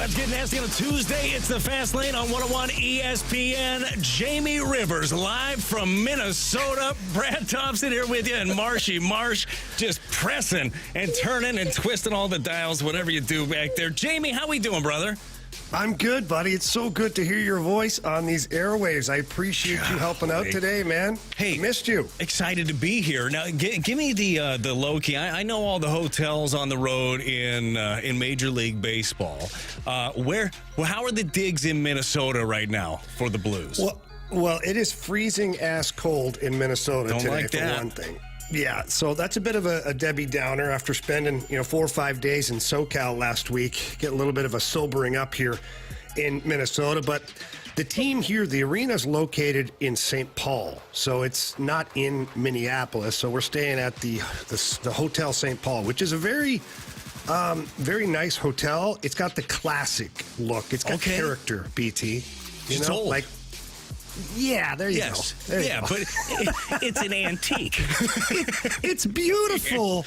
Let's get nasty on a Tuesday. It's the Fast Lane on 101 ESPN. Jamie Rivers live from Minnesota. Brad Thompson here with you, and Marsh just pressing and turning and twisting all the dials, whatever you do back there. Jamie, how we doing, brother? I'm good, buddy. It's so good to hear your voice on these airwaves. I appreciate you helping out today, man. Hey, I missed you. Excited to be here. Now, give me the low key. I know all the hotels on the road in Major League Baseball. How are the digs in Minnesota right now for the Blues? Well, it is freezing ass cold in Minnesota today, for one thing. Yeah, so that's a bit of a Debbie Downer after spending 4 or 5 days in SoCal last week. Get a little bit of a sobering up here in Minnesota, but the team here, the arena is located in St. Paul, so it's not in Minneapolis. So we're staying at the Hotel St. Paul, which is a very nice hotel. It's got the classic look. It's got character, BT. It's old. Yeah, there you go. There you go. But it's an antique. It's beautiful,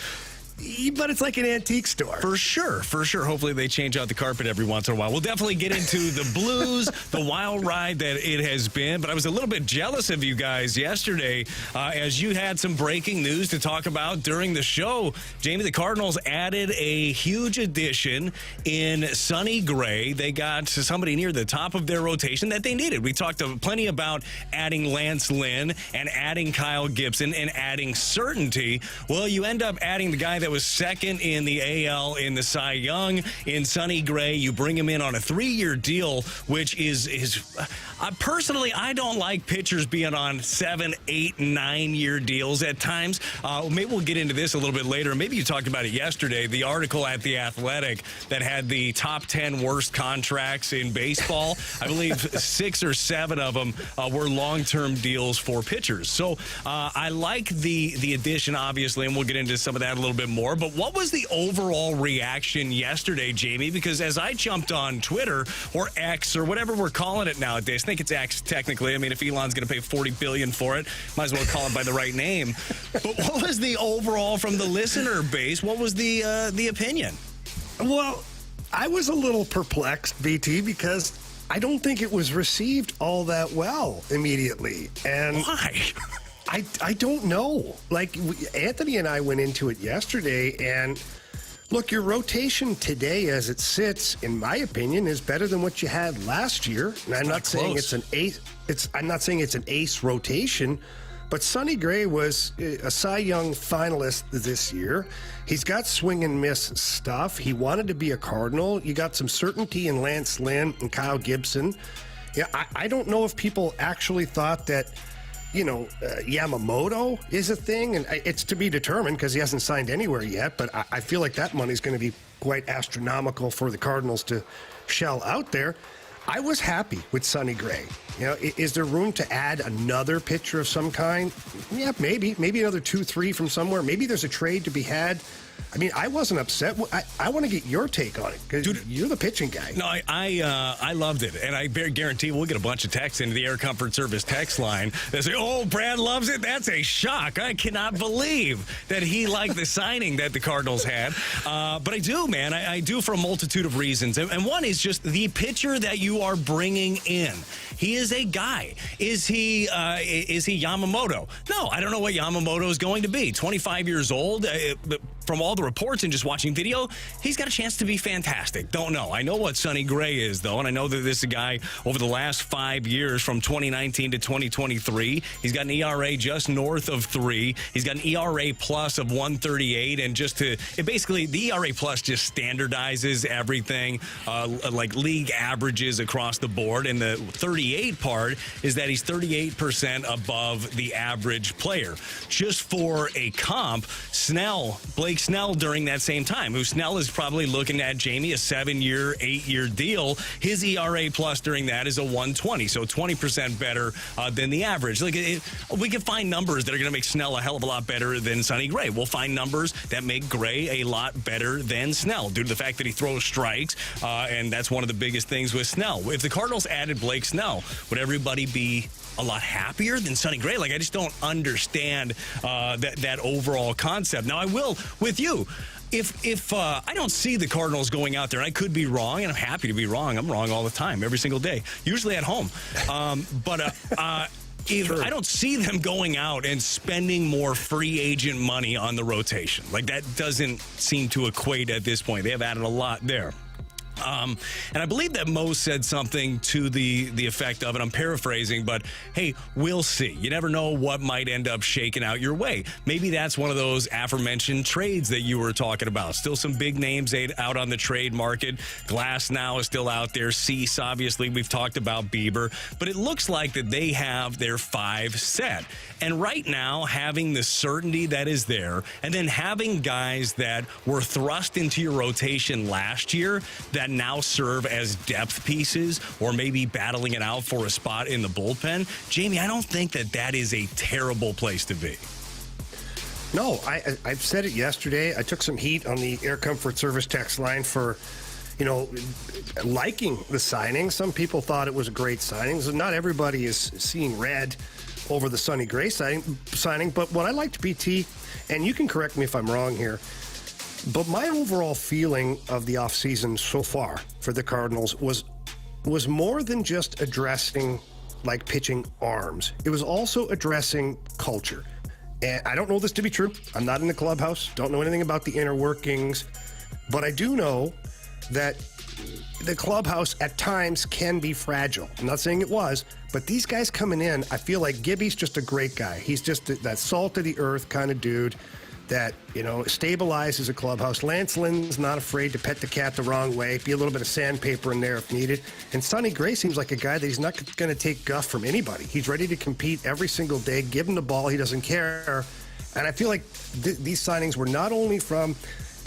but it's like an antique store. For sure. Hopefully they change out the carpet every once in a while. We'll definitely get into the Blues, the wild ride that it has been. But I was a little bit jealous of you guys yesterday as you had some breaking news to talk about during the show. Jamie, the Cardinals added a huge addition in Sonny Gray. They got somebody near the top of their rotation that they needed. We talked plenty about adding Lance Lynn and adding Kyle Gibson and adding certainty. Well, you end up adding the guy that was second in the AL in the Cy Young in Sonny Gray. You bring him in on a 3-year deal, which is personally, I don't like pitchers being on 7, 8, 9-year deals at times. Maybe we'll get into this a little bit later. Maybe you talked about it yesterday, the article at The Athletic that had the top 10 worst contracts in baseball. I believe 6 or 7 of them were long-term deals for pitchers. So I like the addition, obviously, and we'll get into some of that a little bit more. But what was the overall reaction yesterday, Jamie? Because as I jumped on Twitter or X or whatever we're calling it nowadays, I think it's X technically. I mean, if Elon's going to pay $40 billion for it, might as well call it by the right name. But what was the overall from the listener base? What was the opinion? Well, I was a little perplexed, BT, because I don't think it was received all that well immediately. And why? I don't know. Like, Anthony and I went into it yesterday, and look, your rotation today as it sits, in my opinion, is better than what you had last year. And I'm not saying it's an ace. I'm not saying it's an ace rotation, but Sonny Gray was a Cy Young finalist this year. He's got swing and miss stuff. He wanted to be a Cardinal. You got some certainty in Lance Lynn and Kyle Gibson. Yeah, I don't know if people actually thought that Yamamoto is a thing, and it's to be determined because he hasn't signed anywhere yet, but I feel like that money's going to be quite astronomical for the Cardinals to shell out there. I was happy with Sonny Gray. Is there room to add another pitcher of some kind? Yeah, maybe another 2-3 from somewhere. Maybe there's a trade to be had. I mean, I wasn't upset. I want to get your take on it because you're the pitching guy. No, I loved it, and I guarantee we'll get a bunch of texts into the Air Comfort Service text line that say, "Oh, Brad loves it." That's a shock. I cannot believe that he liked the signing that the Cardinals had. But I do, man. I do for a multitude of reasons, and one is just the pitcher that you are bringing in. He is a guy. Is he Yamamoto? No, I don't know what Yamamoto is going to be. 25 years old. From all the reports and just watching video, he's got a chance to be fantastic. Don't know. I know what Sonny Gray is, though, and I know that this is a guy over the last 5 years from 2019 to 2023. He's got an ERA just north of 3. He's got an ERA plus of 138, and basically the ERA plus just standardizes everything, like league averages across the board, and the 38 part is that he's 38% above the average player. Just for a comp, Blake Snell during that same time, who Snell is probably looking at, Jamie, a 7-year, 8-year deal. His ERA plus during that is a 120, so 20% better than the average. We can find numbers that are going to make Snell a hell of a lot better than Sonny Gray. We'll find numbers that make Gray a lot better than Snell due to the fact that he throws strikes, and that's one of the biggest things with Snell. If the Cardinals added Blake Snell, would everybody be a lot happier than Sonny Gray? I just don't understand that overall concept. Now, I will with you. if I don't see the Cardinals going out there, and I could be wrong, and I'm happy to be wrong. I'm wrong all the time, every single day, usually at home. If I don't see them going out and spending more free agent money on the rotation, like that doesn't seem to equate at this point. They have added a lot there. And I believe that Mo said something to the effect of, and I'm paraphrasing, but hey, we'll see. You never know what might end up shaking out your way. Maybe that's one of those aforementioned trades that you were talking about. Still some big names out on the trade market. Glass now is still out there. Cease, obviously, we've talked about Bieber. But it looks like that they have their 5 set. And right now, having the certainty that is there, and then having guys that were thrust into your rotation last year that now serve as depth pieces or maybe battling it out for a spot in the bullpen, Jamie, I don't think that is a terrible place to be. No, I've said it yesterday. I took some heat on the Air Comfort Service text line for, liking the signing. Some people thought it was a great signing. So not everybody is seeing red over the Sonny Gray signing. But what I liked, BT, and you can correct me if I'm wrong here, but my overall feeling of the offseason so far for the Cardinals was more than just addressing like pitching arms. It was also addressing culture. And I don't know this to be true. I'm not in the clubhouse, don't know anything about the inner workings, but I do know that the clubhouse at times can be fragile. I'm not saying it was, but these guys coming in, I feel like Gibby's just a great guy. He's just that salt of the earth kind of dude that, stabilizes a clubhouse. Lance Lynn's not afraid to pet the cat the wrong way, be a little bit of sandpaper in there if needed. And Sonny Gray seems like a guy that he's not going to take guff from anybody. He's ready to compete every single day. Give him the ball. He doesn't care. And I feel like these signings were not only from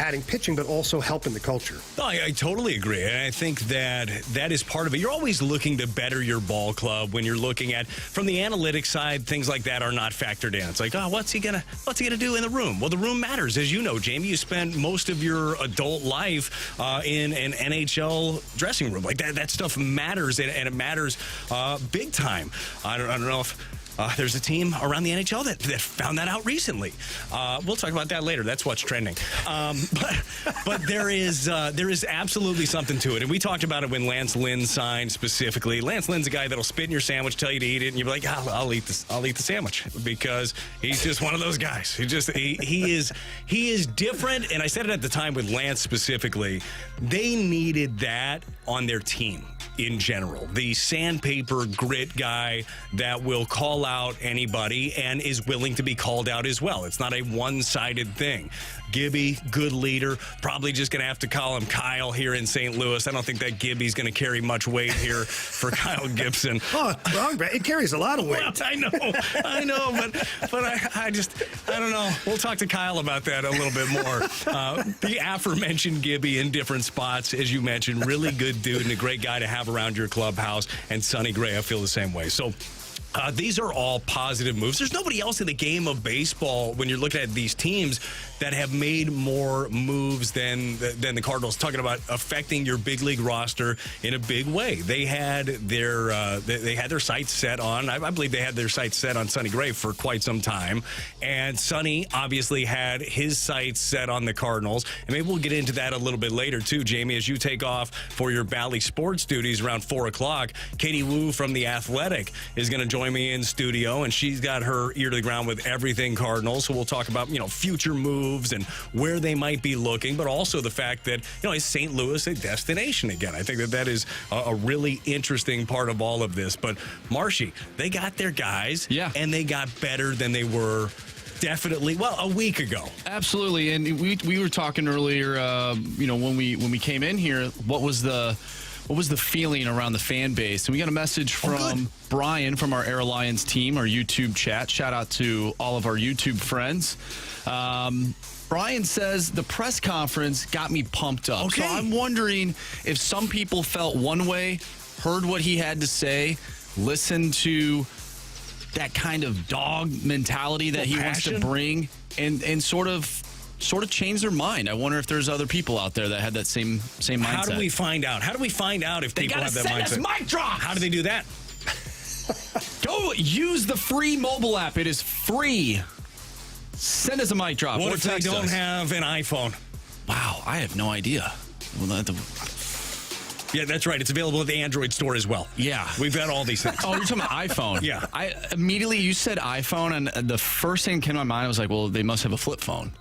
adding pitching, but also helping the culture. No, I totally agree. And I think that is part of it. You're always looking to better your ball club when you're looking at, from the analytics side, things like that are not factored in. It's like, what's he gonna do in the room? Well, the room matters. As you know, Jamie, you spend most of your adult life in an NHL dressing room. Like that stuff matters, and it matters big time. I don't know if there's a team around the NHL that found that out recently. We'll talk about that later. That's what's trending. But there is absolutely something to it. And we talked about it when Lance Lynn signed specifically. Lance Lynn's a guy that'll spit in your sandwich, tell you to eat it, and you'll be like, I'll eat the sandwich, because he's just one of those guys. He is different. And I said it at the time with Lance specifically. They needed that on their team in general. The sandpaper grit guy that will call out anybody and is willing to be called out as well. It's not a one-sided thing. Gibby, good leader. Probably just going to have to call him Kyle here in St. Louis. I don't think that Gibby's going to carry much weight here for Kyle Gibson. Oh, wrong, it carries a lot of weight. Well, I know, but I don't know. We'll talk to Kyle about that a little bit more. The aforementioned Gibby in different spots, as you mentioned, really good dude and a great guy to have around your clubhouse. And Sonny Gray, I feel the same way. So these are all positive moves. There's nobody else in the game of baseball when you're looking at these teams that have made more moves than the Cardinals, talking about affecting your big league roster in a big way. They had their sights set on, I believe they had their sights set on Sonny Gray for quite some time. And Sonny obviously had his sights set on the Cardinals. And maybe we'll get into that a little bit later too, Jamie, as you take off for your Bally Sports duties around 4 o'clock. Katie Wu from The Athletic is going to join me in studio, and she's got her ear to the ground with everything Cardinals. So we'll talk about, future moves and where they might be looking, but also the fact that, is St. Louis a destination again? I think that is a really interesting part of all of this. But Marshy, they got their guys, and they got better than they were definitely, a week ago. Absolutely. And we were talking earlier, when we came in here, what was the feeling around the fan base? And we got a message from Brian from our Air Alliance team, our YouTube chat. Shout out to all of our YouTube friends. Brian says the press conference got me pumped up. Okay. So I'm wondering if some people felt one way, heard what he had to say, listened to that kind of dog mentality that he wants to bring, and sort of change their mind. I wonder if there's other people out there that had that same mindset. How do we find out? If people have that mindset? They gotta send us mic drops! How do they do that? Go use the free mobile app. It is free. Send us a mic drop. What or if they text don't us. have an iPhone? I have no idea. Yeah, that's right. It's available at the Android store as well. Yeah. We've got all these things. Oh, you're talking about iPhone. Yeah. I immediately, you said iPhone, and the first thing that came to my mind was like, well, they must have a flip phone.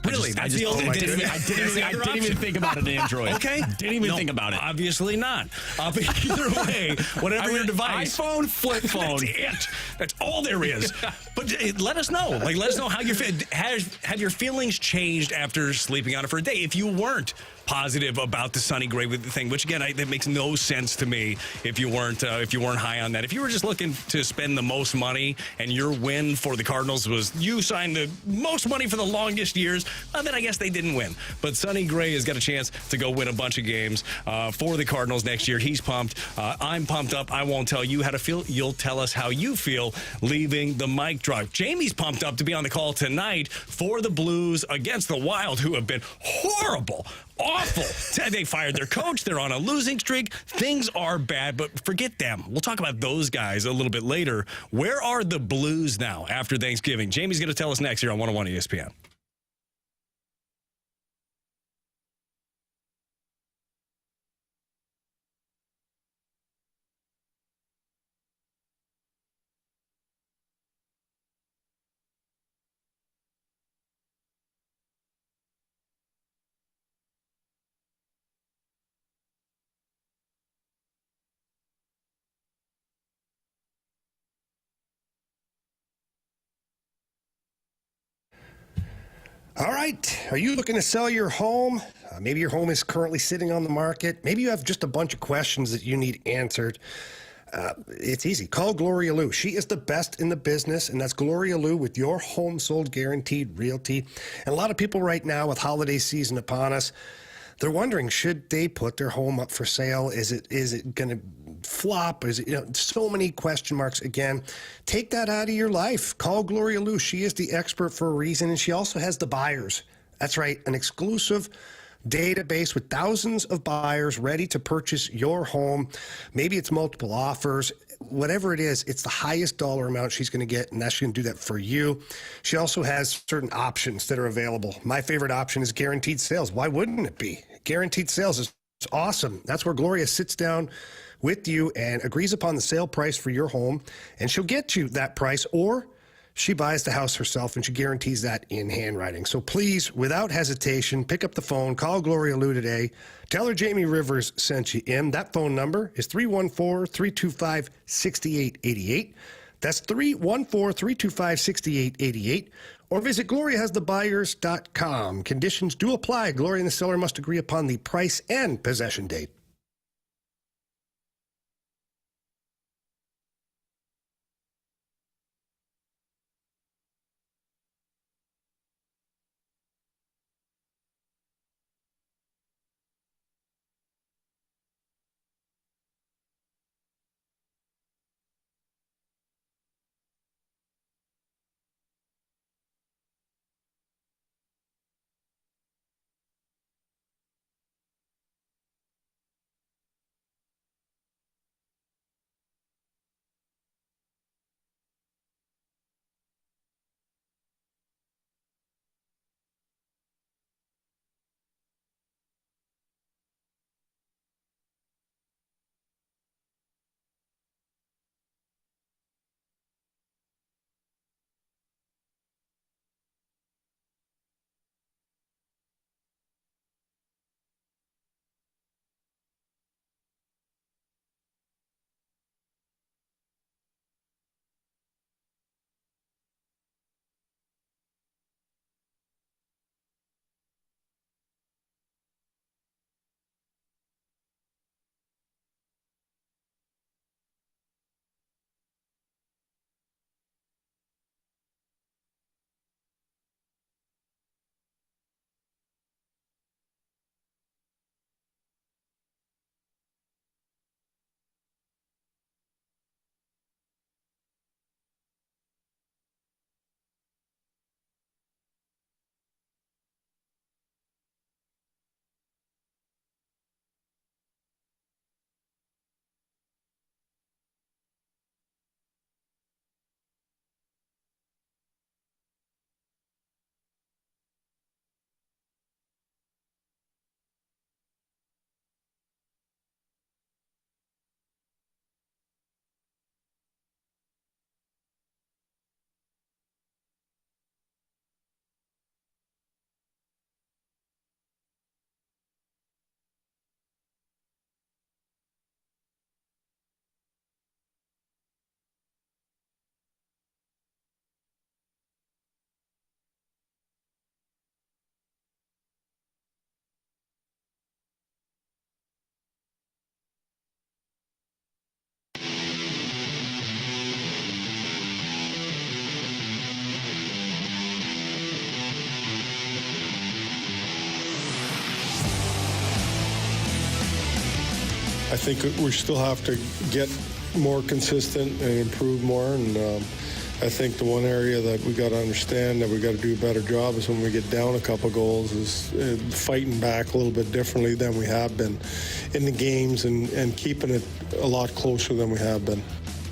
Really? I didn't even think about an Android. Okay. Didn't even think about it. Obviously not. But either way, whatever your device. iPhone, flip phone. That's it. That's all there is. But let us know. Let us know how you feel. Have your feelings changed after sleeping on it for a day? If you weren't positive about the Sonny Gray thing, which again, that makes no sense to me. If you weren't high on that, if you were just looking to spend the most money, and your win for the Cardinals was you signed the most money for the longest years, then I guess they didn't win. But Sonny Gray has got a chance to go win a bunch of games for the Cardinals next year. He's pumped. I'm pumped up. I won't tell you how to feel. You'll tell us how you feel leaving the mic drop. Jamie's pumped up to be on the call tonight for the Blues against the Wild, who have been horrible. Awful. They fired their coach. They're on a losing streak. Things are bad, but forget them. We'll talk about those guys a little bit later. Where are the Blues now after Thanksgiving? Jamie's going to tell us next here on 101 ESPN. All right. Are you looking to sell your home? Maybe your home is currently sitting on the market. Maybe you have just a bunch of questions that you need answered. It's easy. Call Gloria Lou. She is the best in the business, and that's Gloria Lou with Your Home Sold Guaranteed Realty. And a lot of people right now, with holiday season upon us, they're wondering, should they put their home up for sale? Is it going to flop? Is it, so many question marks. Again, take that out of your life. Call Gloria Lou. She is the expert for a reason, and she also has the buyers. That's right, an exclusive database with thousands of buyers ready to purchase your home. Maybe it's multiple offers. Whatever it is, it's the highest dollar amount she's going to get, and that's going to do that for you. She also has certain options that are available. My favorite option is guaranteed sales. Why wouldn't it be? Guaranteed sales is awesome. That's where Gloria sits down with you and agrees upon the sale price for your home, and she'll get you that price, or she buys the house herself, and she guarantees that in handwriting. So please, without hesitation, pick up the phone, call Gloria Lou today. Tell her Jamie Rivers sent you in. That phone number is 314-325-6888. That's 314-325-6888. Or visit GloriaHasTheBuyers.com. Conditions do apply. Gloria and the seller must agree upon the price and possession date. think we still have to get more consistent and improve more. And I think the one area that we got to understand that we got to do a better job is when we get down a couple goals is fighting back a little bit differently than we have been in the games and keeping it a lot closer than we have been.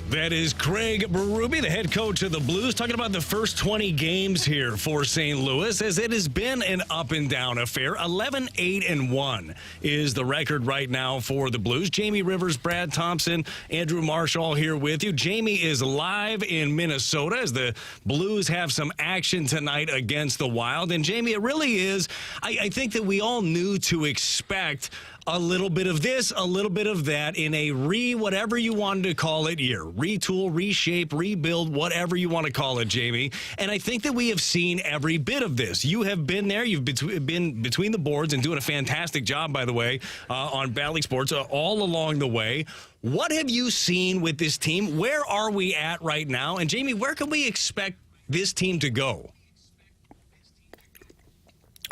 That is Craig Berube, the head coach of the Blues, talking about the first 20 games here for St. Louis, as it has been an up-and-down affair. 11-8-1 is the record right now for the Blues. Jamie Rivers, Brad Thompson, Andrew Marshall here with you. Jamie is live in Minnesota as the Blues have some action tonight against the Wild. And, Jamie, it really is, I think that we all knew to expect a little bit of this, a little bit of that in a whatever you wanted to call it year. Retool, reshape, rebuild, whatever you want to call it, Jamie. And I think that we have seen every bit of this. You have been there. You've been between the boards and doing a fantastic job, by the way, on Bally Sports all along the way. What have you seen with this team? Where are we at right now? And, Jamie, where can we expect this team to go?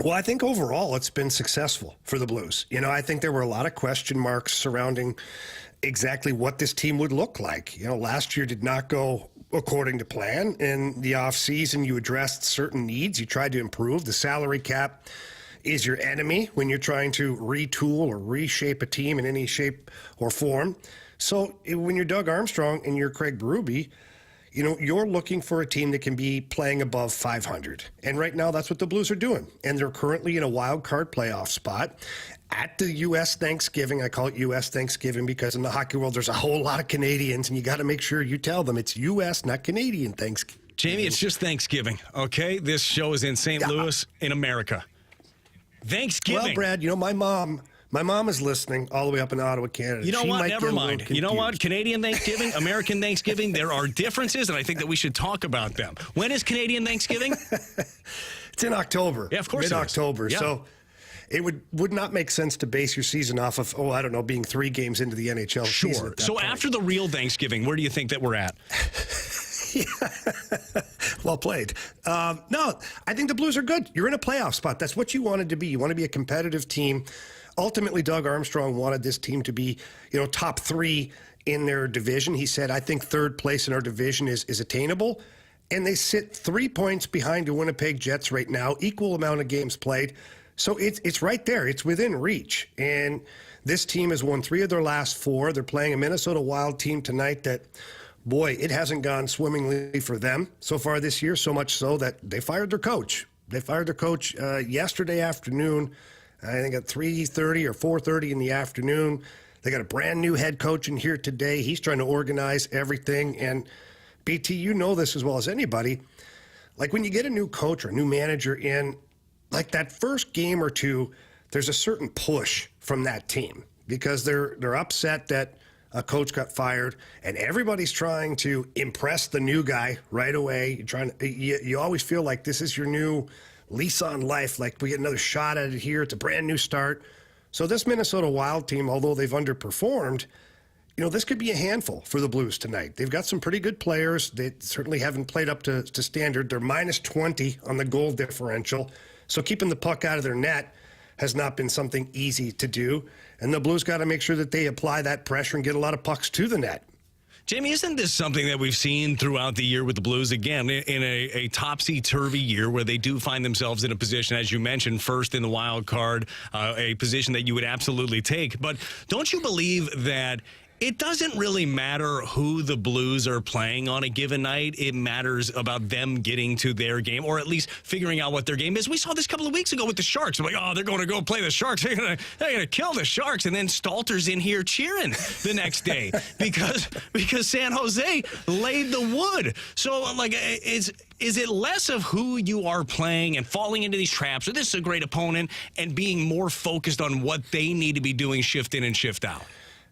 Well, I think overall it's been successful for the Blues. You know, I think there were a lot of question marks surrounding exactly what this team would look like. You know, last year did not go according to plan. In the offseason, you addressed certain needs. You tried to improve. The salary cap is your enemy when you're trying to retool or reshape a team in any shape or form. So when you're Doug Armstrong and you're Craig Berube, you know, you're looking for a team that can be playing above 500. And right now, that's what the Blues are doing. And they're currently in a wild card playoff spot at the U.S. Thanksgiving. I call it U.S. Thanksgiving because in the hockey world, there's a whole lot of Canadians, and you got to make sure you tell them it's U.S., not Canadian Thanksgiving. Jamie, it's just Thanksgiving, okay? This show is in St. Louis, in America. Thanksgiving. Well, Brad, you know, my mom is listening all the way up in Ottawa, Canada. You know what? Never mind. You know what? Canadian Thanksgiving, American Thanksgiving, there are differences, and I think that we should talk about them. When is Canadian Thanksgiving? It's in October. Yeah, of course mid-October. Yeah. So it would not make sense to base your season off of, I don't know, being 3 games into the NHL season. Sure. So after the real Thanksgiving, where do you think that we're at? Well played. No, I think the Blues are good. You're in a playoff spot. That's what you wanted to be. You want to be a competitive team. Ultimately, Doug Armstrong wanted this team to be, you know, top 3 in their division. He said, I think 3rd place in our division is attainable. And they sit 3 points behind the Winnipeg Jets right now, equal amount of games played. So it's right there. It's within reach. And this team has won 3 of their last 4. They're playing a Minnesota Wild team tonight that, boy, it hasn't gone swimmingly for them so far this year, so much so that they fired their coach. They fired their coach yesterday afternoon. I think at 3:30 or 4:30 in the afternoon. They got a brand new head coach in here today. He's trying to organize everything. And BT, you know this as well as anybody. Like when you get a new coach or a new manager in, like that first game or two, there's a certain push from that team because they're upset that a coach got fired, and everybody's trying to impress the new guy right away. You always feel like this is your new lease on life, like we get another shot at it here. It's a brand new start. So this Minnesota Wild team, although they've underperformed, you know, this could be a handful for the Blues tonight. They've got some pretty good players. They certainly haven't played up to standard. They're minus 20 on the goal differential. So keeping the puck out of their net has not been something easy to do. And the Blues got to make sure that they apply that pressure and get a lot of pucks to the net. Jamie, isn't this something that we've seen throughout the year with the Blues? Again, in a topsy-turvy year where they do find themselves in a position, as you mentioned, first in the wild card, a position that you would absolutely take. But don't you believe that it doesn't really matter who the Blues are playing on a given night? It matters about them getting to their game, or at least figuring out what their game is. We saw this a couple of weeks ago with the Sharks. I'm like, they're going to go play the Sharks. They're going to kill the Sharks. And then Stalter's in here cheering the next day because San Jose laid the wood. So, like, is it less of who you are playing and falling into these traps, or this is a great opponent, and being more focused on what they need to be doing shift in and shift out?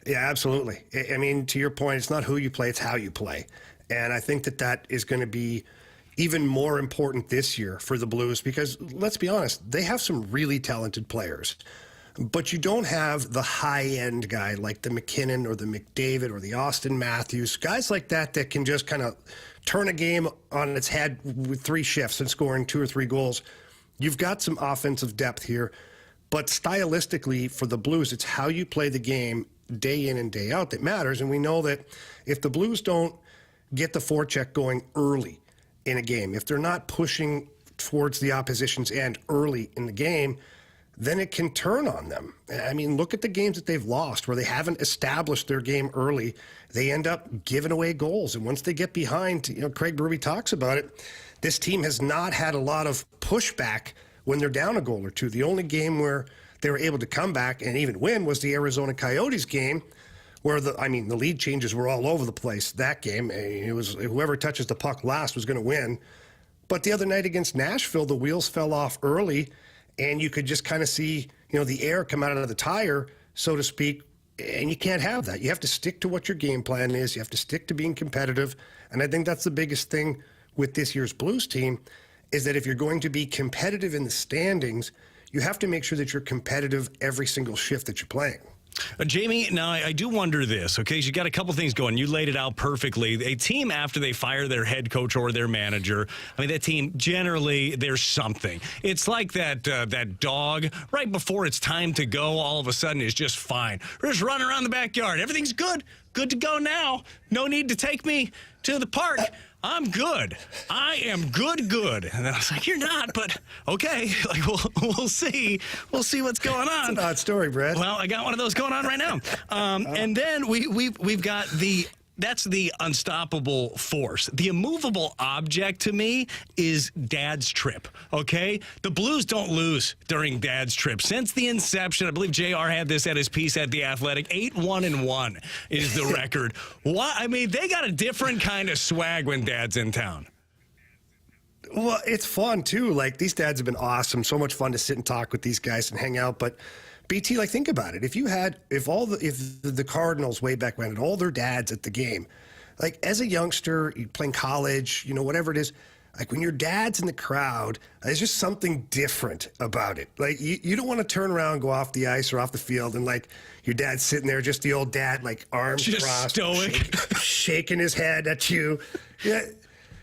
Yeah, absolutely. I mean, to your point, it's not who you play, it's how you play. And I think that is going to be even more important this year for the Blues because, let's be honest, they have some really talented players. But you don't have the high-end guy like the McKinnon or the McDavid or the Austin Matthews, guys like that can just kind of turn a game on its head with 3 shifts and scoring 2 or 3 goals. You've got some offensive depth here. But stylistically, for the Blues, it's how you play the game day in and day out that matters. And we know that if the Blues don't get the forecheck going early in a game, if they're not pushing towards the opposition's end early in the game, then it can turn on them. I mean, look at the games that they've lost where they haven't established their game early. They end up giving away goals. And once they get behind, Craig Berube talks about it, this team has not had a lot of pushback when they're down a goal or two. The only game where they were able to come back and even win was the Arizona Coyotes game, where the lead changes were all over the place that game. It was whoever touches the puck last was going to win. But the other night against Nashville, the wheels fell off early, and you could just kind of see, the air come out of the tire, so to speak, and you can't have that. You have to stick to what your game plan is. You have to stick to being competitive, and I think that's the biggest thing with this year's Blues team is that if you're going to be competitive in the standings, you have to make sure that you're competitive every single shift that you're playing. Jamie, now I do wonder this, okay? You got a couple things going. You laid it out perfectly. A team, after they fire their head coach or their manager, that team, generally, there's something. It's like that dog, right before it's time to go, all of a sudden is just fine. We're just running around the backyard. Everything's good. Good to go now. No need to take me to the park. I'm good. I am good. And then I was like, you're not, but okay. We'll see. We'll see what's going on. It's an odd story, Brad. Well, I got one of those going on right now. And then we've got that's the unstoppable force. The immovable object to me is Dad's trip, okay? The Blues don't lose during Dad's trip. Since the inception, I believe JR had this at his piece at The Athletic, 8-1-1 is the record. They got a different kind of swag when Dad's in town. Well, it's fun, too. These dads have been awesome. So much fun to sit and talk with these guys and hang out. But BT, think about it. If the Cardinals way back when had all their dads at the game, as a youngster, you playing college, whatever it is, when your dad's in the crowd, there's just something different about it. You don't want to turn around and go off the ice or off the field and your dad's sitting there, just the old dad, arms just crossed, stoic, shaking his head at you. Yeah.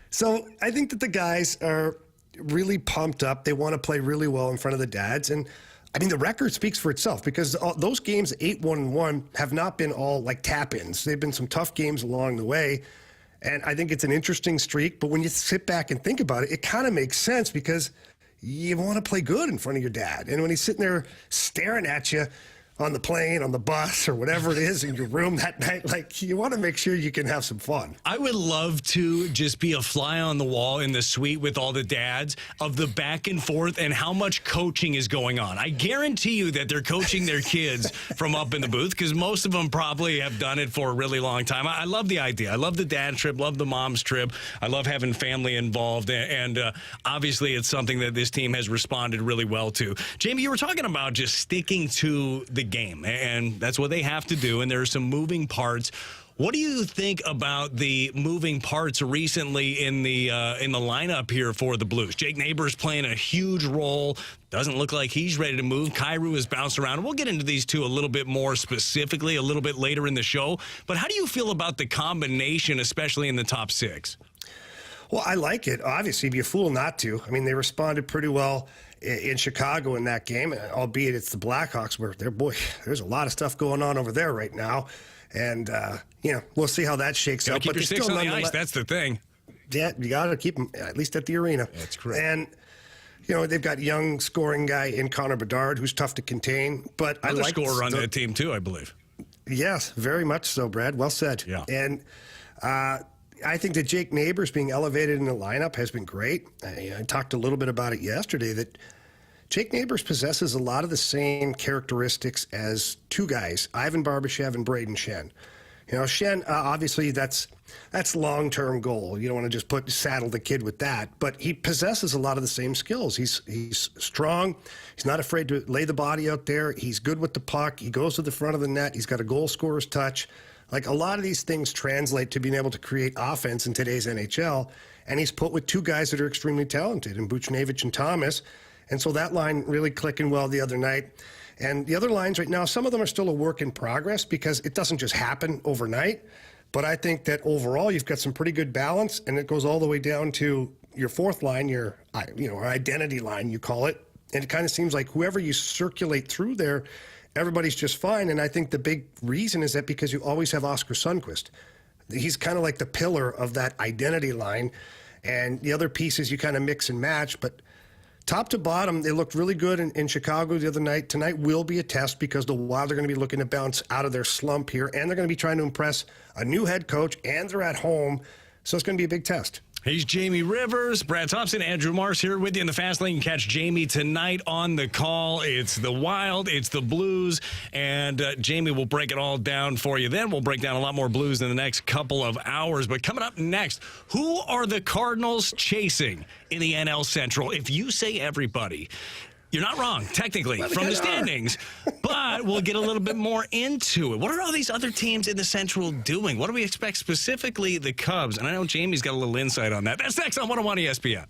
So I think that the guys are really pumped up. They want to play really well in front of the dads. And the record speaks for itself because those games, 8-1-1, have not been all tap-ins. They've been some tough games along the way. And I think it's an interesting streak. But when you sit back and think about it, it kind of makes sense because you want to play good in front of your dad. And when he's sitting there staring at you on the plane, on the bus, or whatever it is in your room that night, you want to make sure you can have some fun. I would love to just be a fly on the wall in the suite with all the dads of the back and forth and how much coaching is going on. I guarantee you that they're coaching their kids from up in the booth because most of them probably have done it for a really long time. I love the idea. I love the dad trip, love the mom's trip. I love having family involved, and obviously it's something that this team has responded really well to. Jamie, you were talking about just sticking to the game, and that's what they have to do, and there are some moving parts. What do you think about the moving parts recently in the lineup here for the Blues? Jake Neighbours playing a huge role. Doesn't look like he's ready to move. Kyrou has bounced around. We'll get into these two a little bit more specifically a little bit later in the show. But how do you feel about the combination, especially in the top six? Well, I like it. Obviously, it'd be a fool not to. They responded pretty well in Chicago in that game, albeit it's the Blackhawks where there's a lot of stuff going on over there right now. And, we'll see how that shakes out. Keep your sticks on the ice. That's the thing. Yeah, you got to keep them at least at the arena. That's correct. And, they've got young scoring guy in Connor Bedard who's tough to contain. But Another I like scorer on that team, too, I believe. Yes, very much so, Brad. Well said. Yeah. And I think that Jake Neighbours being elevated in the lineup has been great. I talked a little bit about it yesterday that Jake Neighbours possesses a lot of the same characteristics as two guys, Ivan Barbashev and Braden Shen. Shen, obviously that's long-term goal. You don't want to just saddle the kid with that, but he possesses a lot of the same skills. He's strong. He's not afraid to lay the body out there. He's good with the puck. He goes to the front of the net. He's got a goal scorer's touch. A lot of these things translate to being able to create offense in today's NHL, and he's put with two guys that are extremely talented, in Buchnevich and Thomas, and so that line really clicking well the other night. And the other lines right now, some of them are still a work in progress because it doesn't just happen overnight, but I think that overall you've got some pretty good balance, and it goes all the way down to your fourth line, your identity line, you call it, and it kind of seems like whoever you circulate through there everybody's just fine. And I think the big reason is that because you always have Oscar Sundqvist. He's kind of like the pillar of that identity line. And the other pieces you kind of mix and match. But top to bottom, they looked really good in Chicago the other night. Tonight will be a test because the Wild are going to be looking to bounce out of their slump here. And they're going to be trying to impress a new head coach. And they're at home. So it's going to be a big test. He's Jamie Rivers, Brad Thompson, Andrew Mars here with you in the Fast Lane. You can catch Jamie tonight on the call. It's the Wild, it's the Blues, and Jamie will break it all down for you. Then we'll break down a lot more Blues in the next couple of hours. But coming up next, who are the Cardinals chasing in the NL Central? If you say everybody, you're not wrong, technically, from the standings, but we'll get a little bit more into it. What are all these other teams in the Central doing? What do we expect specifically the Cubs? And I know Jamie's got a little insight on that. That's next on 101 ESPN.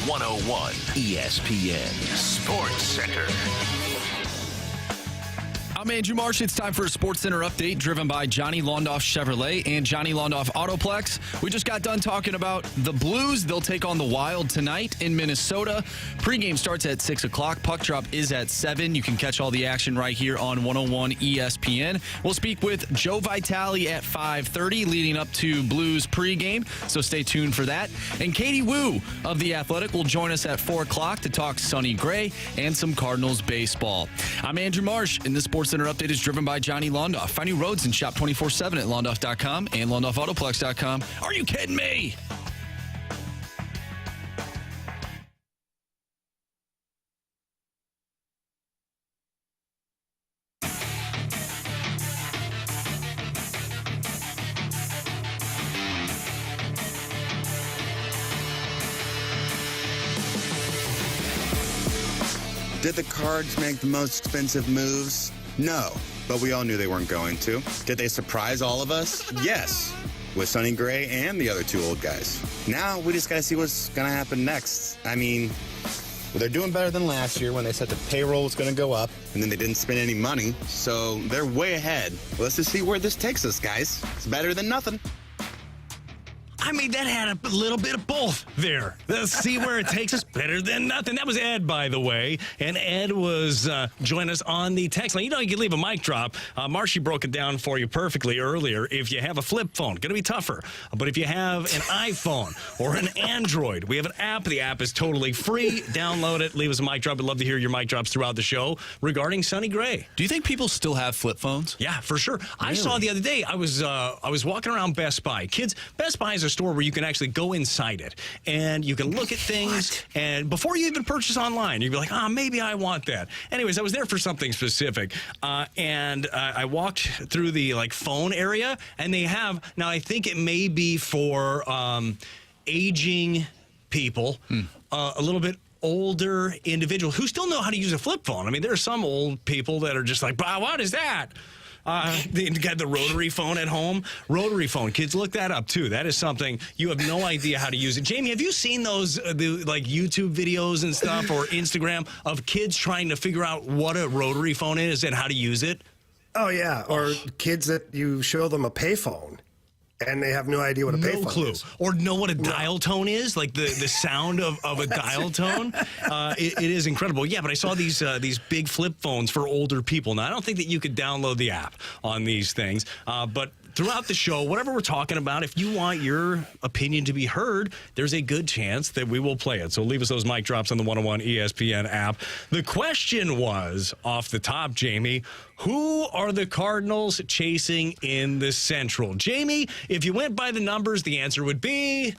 101 ESPN Sports Center. I'm Andrew Marsh. It's time for a Sports Center update driven by Johnny Londoff Chevrolet and Johnny Londoff Autoplex. We just got done talking about the Blues. They'll take on the Wild tonight in Minnesota. Pregame starts at 6 o'clock. Puck drop is at 7. You can catch all the action right here on 101 ESPN. We'll speak with Joe Vitale at 5:30 leading up to Blues pregame, so stay tuned for that. And Katie Woo of The Athletic will join us at 4 o'clock to talk Sonny Gray and some Cardinals baseball. I'm Andrew Marsh, and this Sports Center update is driven by Johnny Londoff. Find new roads and shop 24/7 at londoff.com and londoffautoplex.com. Are you kidding me? Did the Cards make the most expensive moves? No, but we all knew they weren't going to. Did they surprise all of us? Yes, with Sonny Gray and the other two old guys. Now we just got to see what's going to happen next. I mean, well, they're doing better than last year when they said the payroll was going to go up, and then they didn't spend any money, so they're way ahead. Let's just see where this takes us, guys. It's better than nothing. I mean, that had a little bit of both there. Let's see where it takes us. Better than nothing. That was Ed, by the way. And Ed was joining us on the text line. You know, you can leave a mic drop. Marshy broke it down for you perfectly earlier. If you have a flip phone, going to be tougher. But if you have an iPhone or an Android, we have an app. The app is totally free. Download it. Leave us a mic drop. We'd love to hear your mic drops throughout the show regarding Sonny Gray. Do you think people still have flip phones? Yeah, for sure. Really? I saw the other day, I was walking around Best Buy. Kids, Best Buy is a store where you can actually go inside it and you can look at things. And before you even purchase online, you'd be like, maybe I want that. Anyways, I was there for something specific. And I walked through the phone area, and they have, now I think it may be for aging people, a little bit older individuals who still know how to use a flip phone. I mean, there are some old people that are just like, what is that? They got the rotary phone at home. Rotary phone. Kids, look that up, too. That is something you have no idea how to use it. Jamie, have you seen those YouTube videos and stuff or Instagram of kids trying to figure out what a rotary phone is and how to use it? Oh, yeah. Or kids that you show them a payphone, and they have no idea what a payphone is. No clue. Or know what a dial tone is, like the sound of a dial tone. It is incredible. Yeah, but I saw these big flip phones for older people. Now, I don't think that you could download the app on these things, but throughout the show, whatever we're talking about, if you want your opinion to be heard, there's a good chance that we will play it. So leave us those mic drops on the 101 ESPN app. The question was, off the top, Jamie, who are the Cardinals chasing in the Central? Jamie, if you went by the numbers, the answer would be...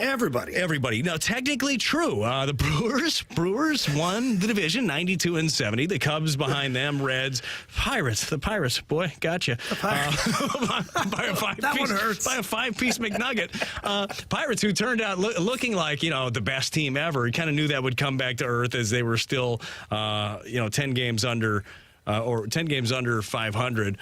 Everybody. Now, technically true. The Brewers won the division, 92-70. The Cubs behind them, Reds, Pirates. The Pirates, boy, gotcha. By a five-piece McNugget. Pirates, who turned out looking like the best team ever. You kind of knew that would come back to earth as they were still 10 games under 500.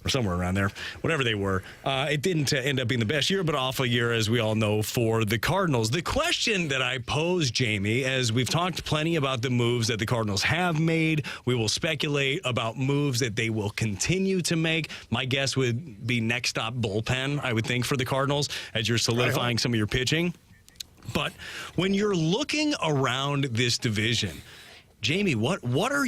Or somewhere around there, whatever they were. It didn't end up being the best year, but awful year, as we all know, for the Cardinals. The question that I pose, Jamie, as we've talked plenty about the moves that the Cardinals have made, we will speculate about moves that they will continue to make. My guess would be next stop bullpen, I would think, for the Cardinals, as you're solidifying some of your pitching. But when you're looking around this division, Jamie, who do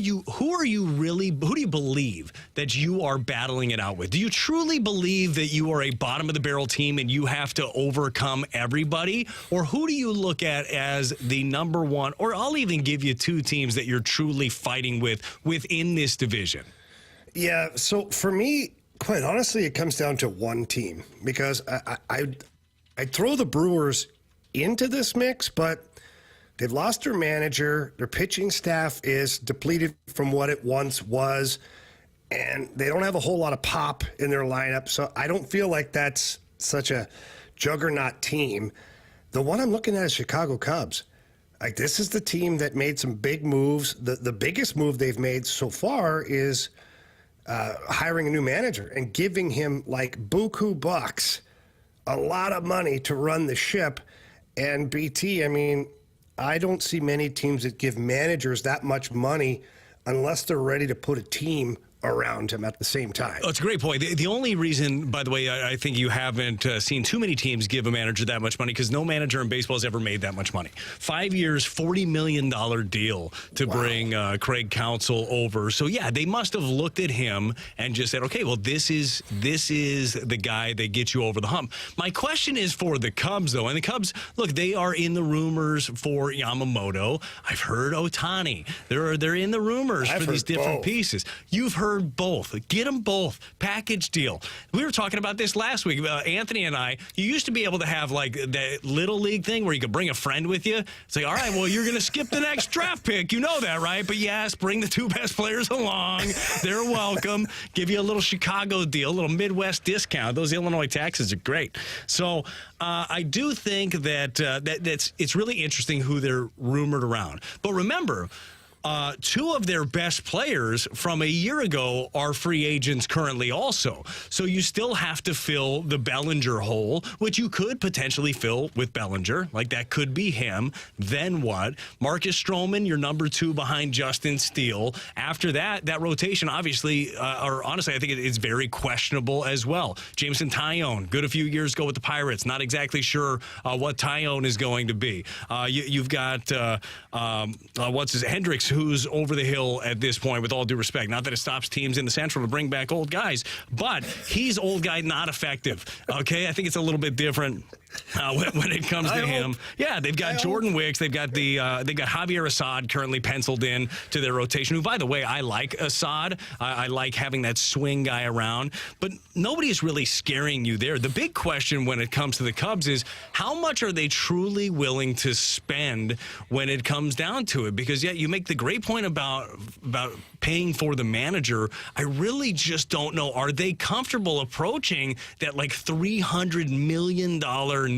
you believe that you are battling it out with? Do you truly believe that you are a bottom of the barrel team and you have to overcome everybody? Or who do you look at as the number one, or I'll even give you two teams that you're truly fighting with within this division? Yeah, so for me, quite honestly, it comes down to one team, because I throw the Brewers into this mix, but they've lost their manager. Their pitching staff is depleted from what it once was, and they don't have a whole lot of pop in their lineup. So I don't feel like that's such a juggernaut team. The one I'm looking at is Chicago Cubs. Like, this is the team that made some big moves. The biggest move they've made so far is hiring a new manager and giving him buku bucks, a lot of money to run the ship. And BT, I mean, I don't see many teams that give managers that much money unless they're ready to put a team around him at the same time. Oh, it's a great point. The only reason, by the way, I think you haven't seen too many teams give a manager that much money because no manager in baseball has ever made that much money. 5 years, $40 million deal to bring Craig Counsell over. So, yeah, they must have looked at him and just said, okay, well, this is the guy that gets you over the hump. My question is for the Cubs, though. And the Cubs, look, they are in the rumors for Yamamoto. I've heard Ohtani. They're in the rumors for these different pieces. You've heard both. Get them both. Package deal. We were talking about this last week. Anthony and I, you used to be able to have like that little league thing where you could bring a friend with you. It's like, all right, well, you're going to skip the next draft pick. You know that, right? But yes, bring the 2 best players along. They're welcome. Give you a little Chicago deal, a little Midwest discount. Those Illinois taxes are great. So I do think that it's really interesting who they're rumored around. But remember, 2 of their best players from a year ago are free agents currently also. So you still have to fill the Bellinger hole, which you could potentially fill with Bellinger. Like, that could be him. Then what? Marcus Stroman, your number 2 behind Justin Steele. After that rotation, obviously, or honestly, I think it's very questionable as well. Jameson Taillon, good a few years ago with the Pirates. Not exactly sure what Taillon is going to be. You've got, Hendricks, who's over the hill at this point, with all due respect. Not that it stops teams in the Central to bring back old guys, but he's old guy not effective. Okay, I think it's a little bit different when it comes to him. Yeah, they've got Jordan Wicks. They've got Javier Assad currently penciled in to their rotation, who, by the way, I like Assad. I like having that swing guy around, but nobody is really scaring you there. The big question when it comes to the Cubs is how much are they truly willing to spend when it comes down to it? Because, yeah, you make the great point about paying for the manager. I really just don't know. Are they comfortable approaching that like $300 million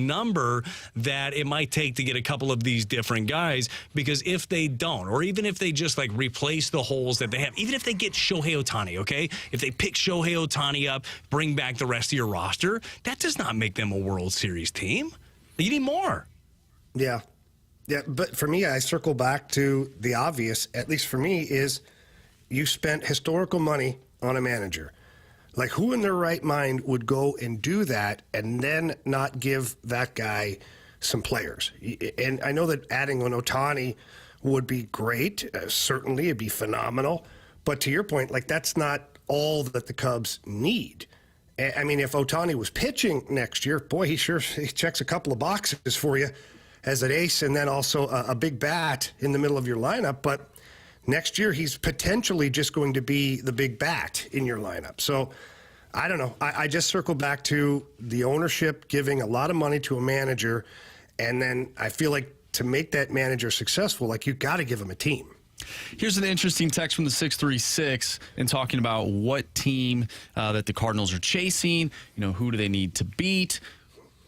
number that it might take to get a couple of these different guys? Because if they don't, or even if they just like replace the holes that they have, even if they get Shohei Ohtani, okay? If they pick Shohei Ohtani up, bring back the rest of your roster, that does not make them a World Series team. You need more. Yeah. Yeah, but for me, I circle back to the obvious, at least for me, is you spent historical money on a manager. Like, who in their right mind would go and do that and then not give that guy some players? And I know that adding an Ohtani would be great. Certainly, it'd be phenomenal. But to your point, like, that's not all that the Cubs need. I mean, if Ohtani was pitching next year, boy, he checks a couple of boxes for you as an ace and then also a big bat in the middle of your lineup. But next year, he's potentially just going to be the big bat in your lineup. So I don't know. I just circle back to the ownership giving a lot of money to a manager. And then I feel like to make that manager successful, like, you got to give him a team. Here's an interesting text from the 636 and talking about what team that the Cardinals are chasing. You know, who do they need to beat?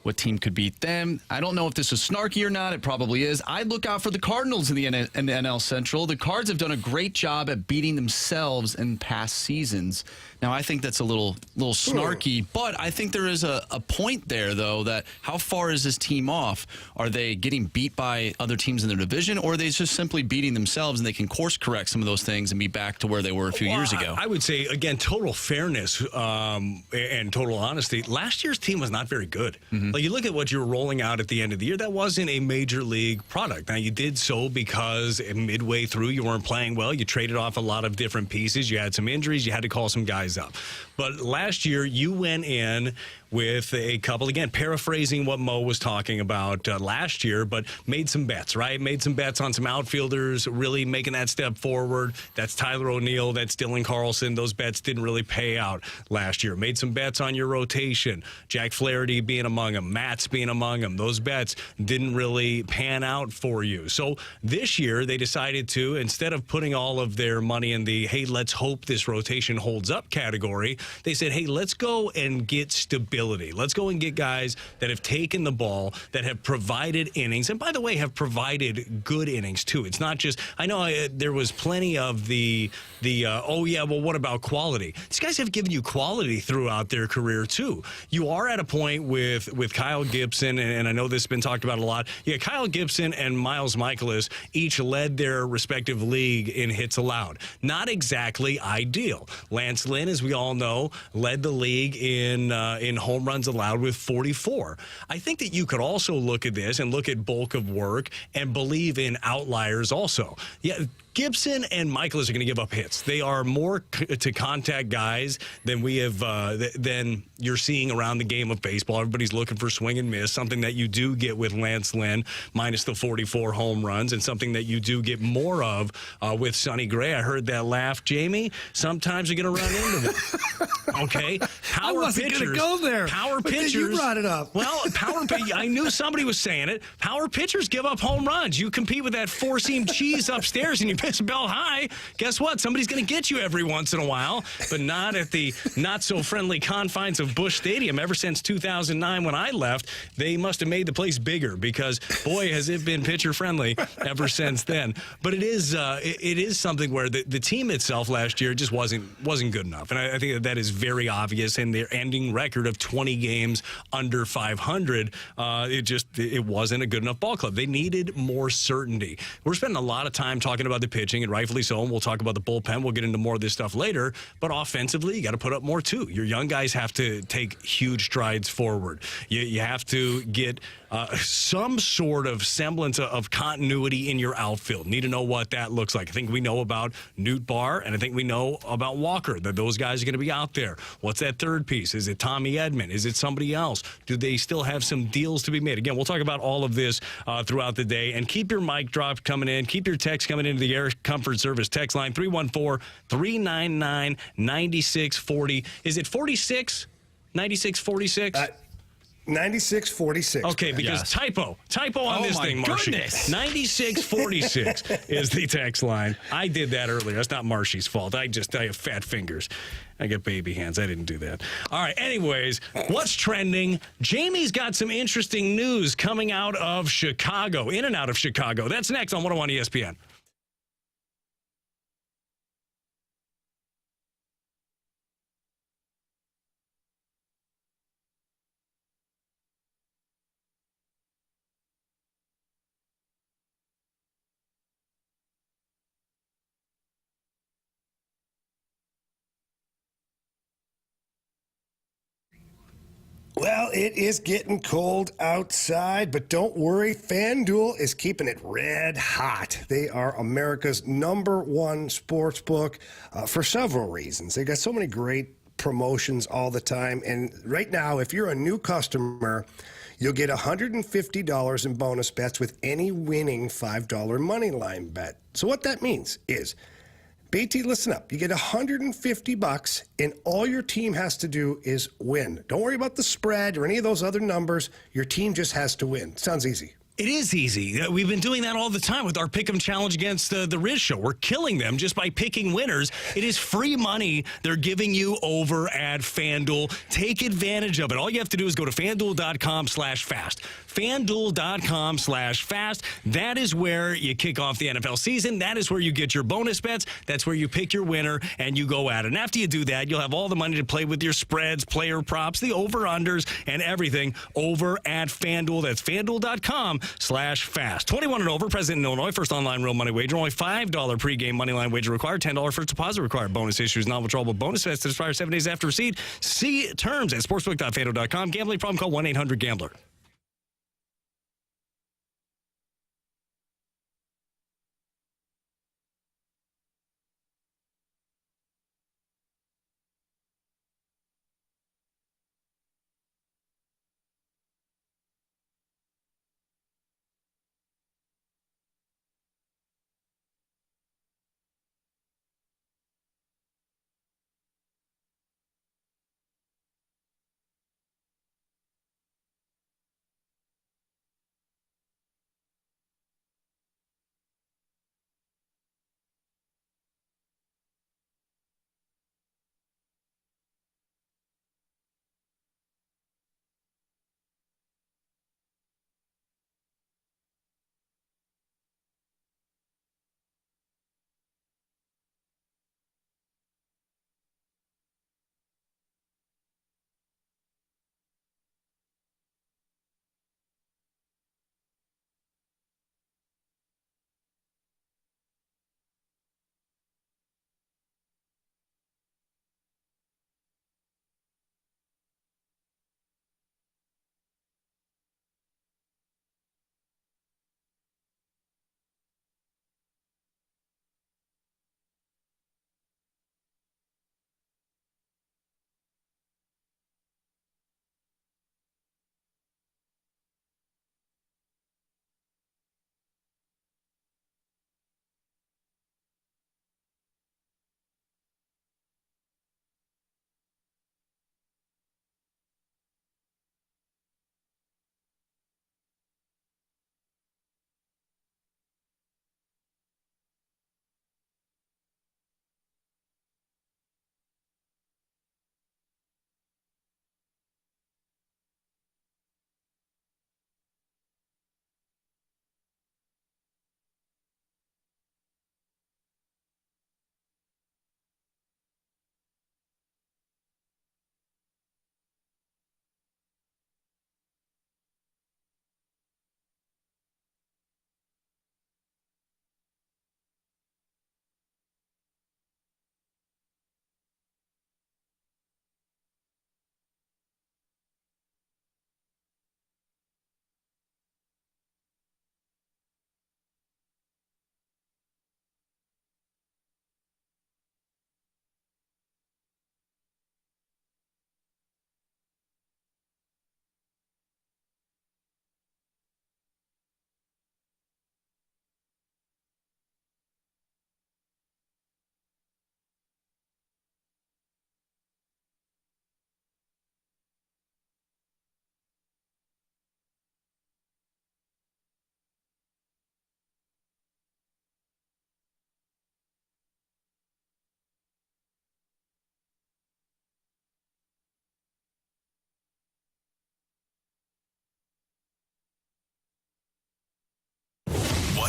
What team could beat them? I don't know if this is snarky or not. It probably is. I'd look out for the Cardinals in the NL Central. The Cards have done a great job at beating themselves in past seasons. Now, I think that's a little snarky, but I think there is a point there, though, that how far is this team off? Are they getting beat by other teams in their division, or are they just simply beating themselves and they can course correct some of those things and be back to where they were a few years ago? I would say, again, total fairness and total honesty. Last year's team was not very good. Mm-hmm. Like, you look at what you're rolling out at the end of the year, that wasn't a major league product. Now, you did so because midway through you weren't playing well. You traded off a lot of different pieces. You had some injuries. You had to call some guys up. But last year, you went in with a couple, again, paraphrasing what Mo was talking about last year, but made some bets, right? Made some bets on some outfielders, really making that step forward. That's Tyler O'Neill, that's Dylan Carlson. Those bets didn't really pay out last year. Made some bets on your rotation. Jack Flaherty being among them, Matz being among them. Those bets didn't really pan out for you. So this year, they decided to, instead of putting all of their money in the, hey, let's hope this rotation holds up category, they said, hey, let's go and get stability ability. Let's go and get guys that have taken the ball, that have provided innings, and by the way, have provided good innings too. It's not just, I know there was plenty of what about quality? These guys have given you quality throughout their career too. You are at a point with Kyle Gibson, and I know this has been talked about a lot. Yeah, Kyle Gibson and Miles Michaelis each led their respective league in hits allowed. Not exactly ideal. Lance Lynn, as we all know, led the league in home runs allowed with 44. I think that you could also look at this and look at bulk of work and believe in outliers also. Yeah, Gibson and Michaelis are going to give up hits. They are more to contact guys than we have than you're seeing around the game of baseball. Everybody's looking for swing and miss, something that you do get with Lance Lynn, minus the 44 home runs, and something that you do get more of with Sonny Gray. I heard that laugh, Jamie. Sometimes you're going to run into them. Okay, I wasn't going to go there. Power but pitchers. Then you brought it up. Well, I knew somebody was saying it. Power pitchers give up home runs. You compete with that four-seam cheese upstairs, and you pitch bell high. Guess what? Somebody's going to get you every once in a while, but not at the not-so-friendly confines of Busch Stadium. Ever since 2009 when I left, they must have made the place bigger because, boy, has it been pitcher-friendly ever since then. But it is something where the team itself last year just wasn't good enough, and I think that is very obvious in their ending record of 20 games under 500. It wasn't a good enough ball club. They needed more certainty. We're spending a lot of time talking about the pitching, and rightfully so, and we'll talk about the bullpen. We'll get into more of this stuff later, but offensively, you got to put up more too. Your young guys have to take huge strides forward. You have to get some sort of semblance of continuity in your outfield. Need to know what that looks like. I think we know about Newt Barr, and I think we know about Walker, that those guys are going to be out there. What's that third piece? Is it Tommy Edman? Is it somebody else? Do they still have some deals to be made? Again, we'll talk about all of this throughout the day, and keep your mic drop coming in. Keep your text coming into the Air Comfort Service text line, 314-399-9640. Is it 46? 9646? 9646. Okay, because yes. typo on this thing, Marshy. 9646 is the text line. I did that earlier. That's not Marshy's fault. I have fat fingers. I get baby hands. I didn't do that. All right, anyways, what's trending? Jamie's got some interesting news coming out of Chicago, in and out of Chicago. That's next on 101 ESPN. Well, it is getting cold outside, but don't worry. FanDuel is keeping it red hot. They are America's #1 sports book for several reasons. They got so many great promotions all the time. And right now, if you're a new customer, you'll get $150 in bonus bets with any winning $5 money line bet. So what that means is, BT, listen up. You get $150, and all your team has to do is win. Don't worry about the spread or any of those other numbers. Your team just has to win. Sounds easy. It is easy. We've been doing that all the time with our Pick'em Challenge against the Riz Show. We're killing them just by picking winners. It is free money they're giving you over at FanDuel. Take advantage of it. All you have to do is go to FanDuel.com/fast. FanDuel.com/fast. That is where you kick off the NFL season. That is where you get your bonus bets. That's where you pick your winner and you go at it. And after you do that, you'll have all the money to play with your spreads, player props, the over-unders, and everything over at FanDuel. That's FanDuel.com/fast. 21 and over, present in Illinois. First online real money wager. Only $5 pregame money line wager required. $10 first deposit required. Bonus issues, non-withdrawable bonus bets that expire 7 days after receipt. See terms at sportsbook.fanduel.com. Gambling problem, call 1-800-GAMBLER.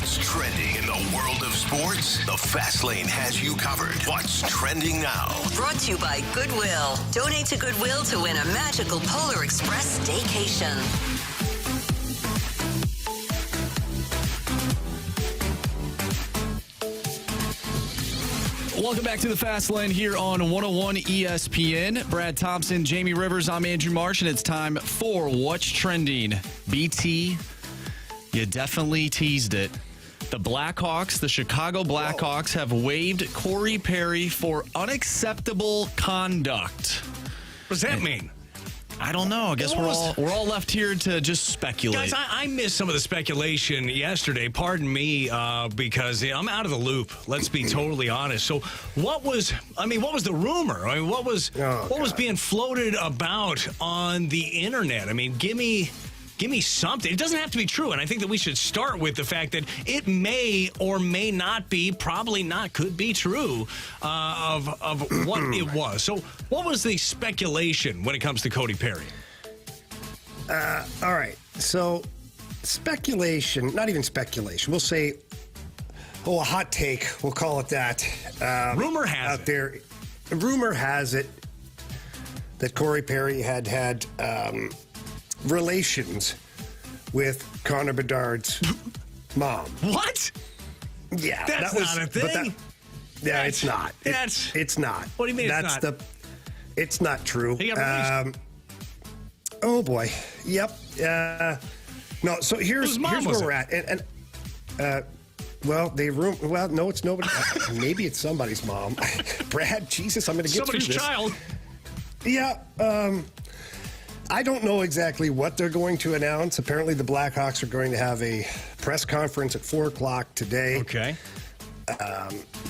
What's trending in the world of sports? The Fast Lane has you covered. What's trending now? Brought to you by Goodwill. Donate to Goodwill to win a magical Polar Express staycation. Welcome back to the Fast Lane here on 101 ESPN. Brad Thompson, Jamie Rivers, I'm Andrew Marsh, and it's time for What's Trending. BT, you definitely teased it. The Blackhawks, the Chicago Blackhawks, have waived Corey Perry for unacceptable conduct. What does that mean? I don't know. I guess we're all left here to just speculate. Guys, I missed some of the speculation yesterday. Pardon me, because I'm out of the loop. Let's be totally honest. So, what was the rumor? I mean, what was being floated about on the internet? I mean, give me something. It doesn't have to be true, and I think that we should start with the fact that it may or may not be, probably not, could be true of what it was. So, what was the speculation when it comes to Cody Perry? All right. So, speculation, not even speculation. We'll say, a hot take. We'll call it that. Rumor has out there. Rumor has it that Corey Perry had relations with Connor Bedard's mom. What? Yeah, That's not a thing. It's not. It's not. What do you mean that's it's not? It's not true. He got released. Oh boy. Yep. No. So here's where we're at. No, it's nobody. Maybe it's somebody's mom. Brad, Jesus, I'm going to get somebody's through this. child. Yeah. I don't know exactly what they're going to announce. Apparently, the Blackhawks are going to have a press conference at 4:00 today. Okay.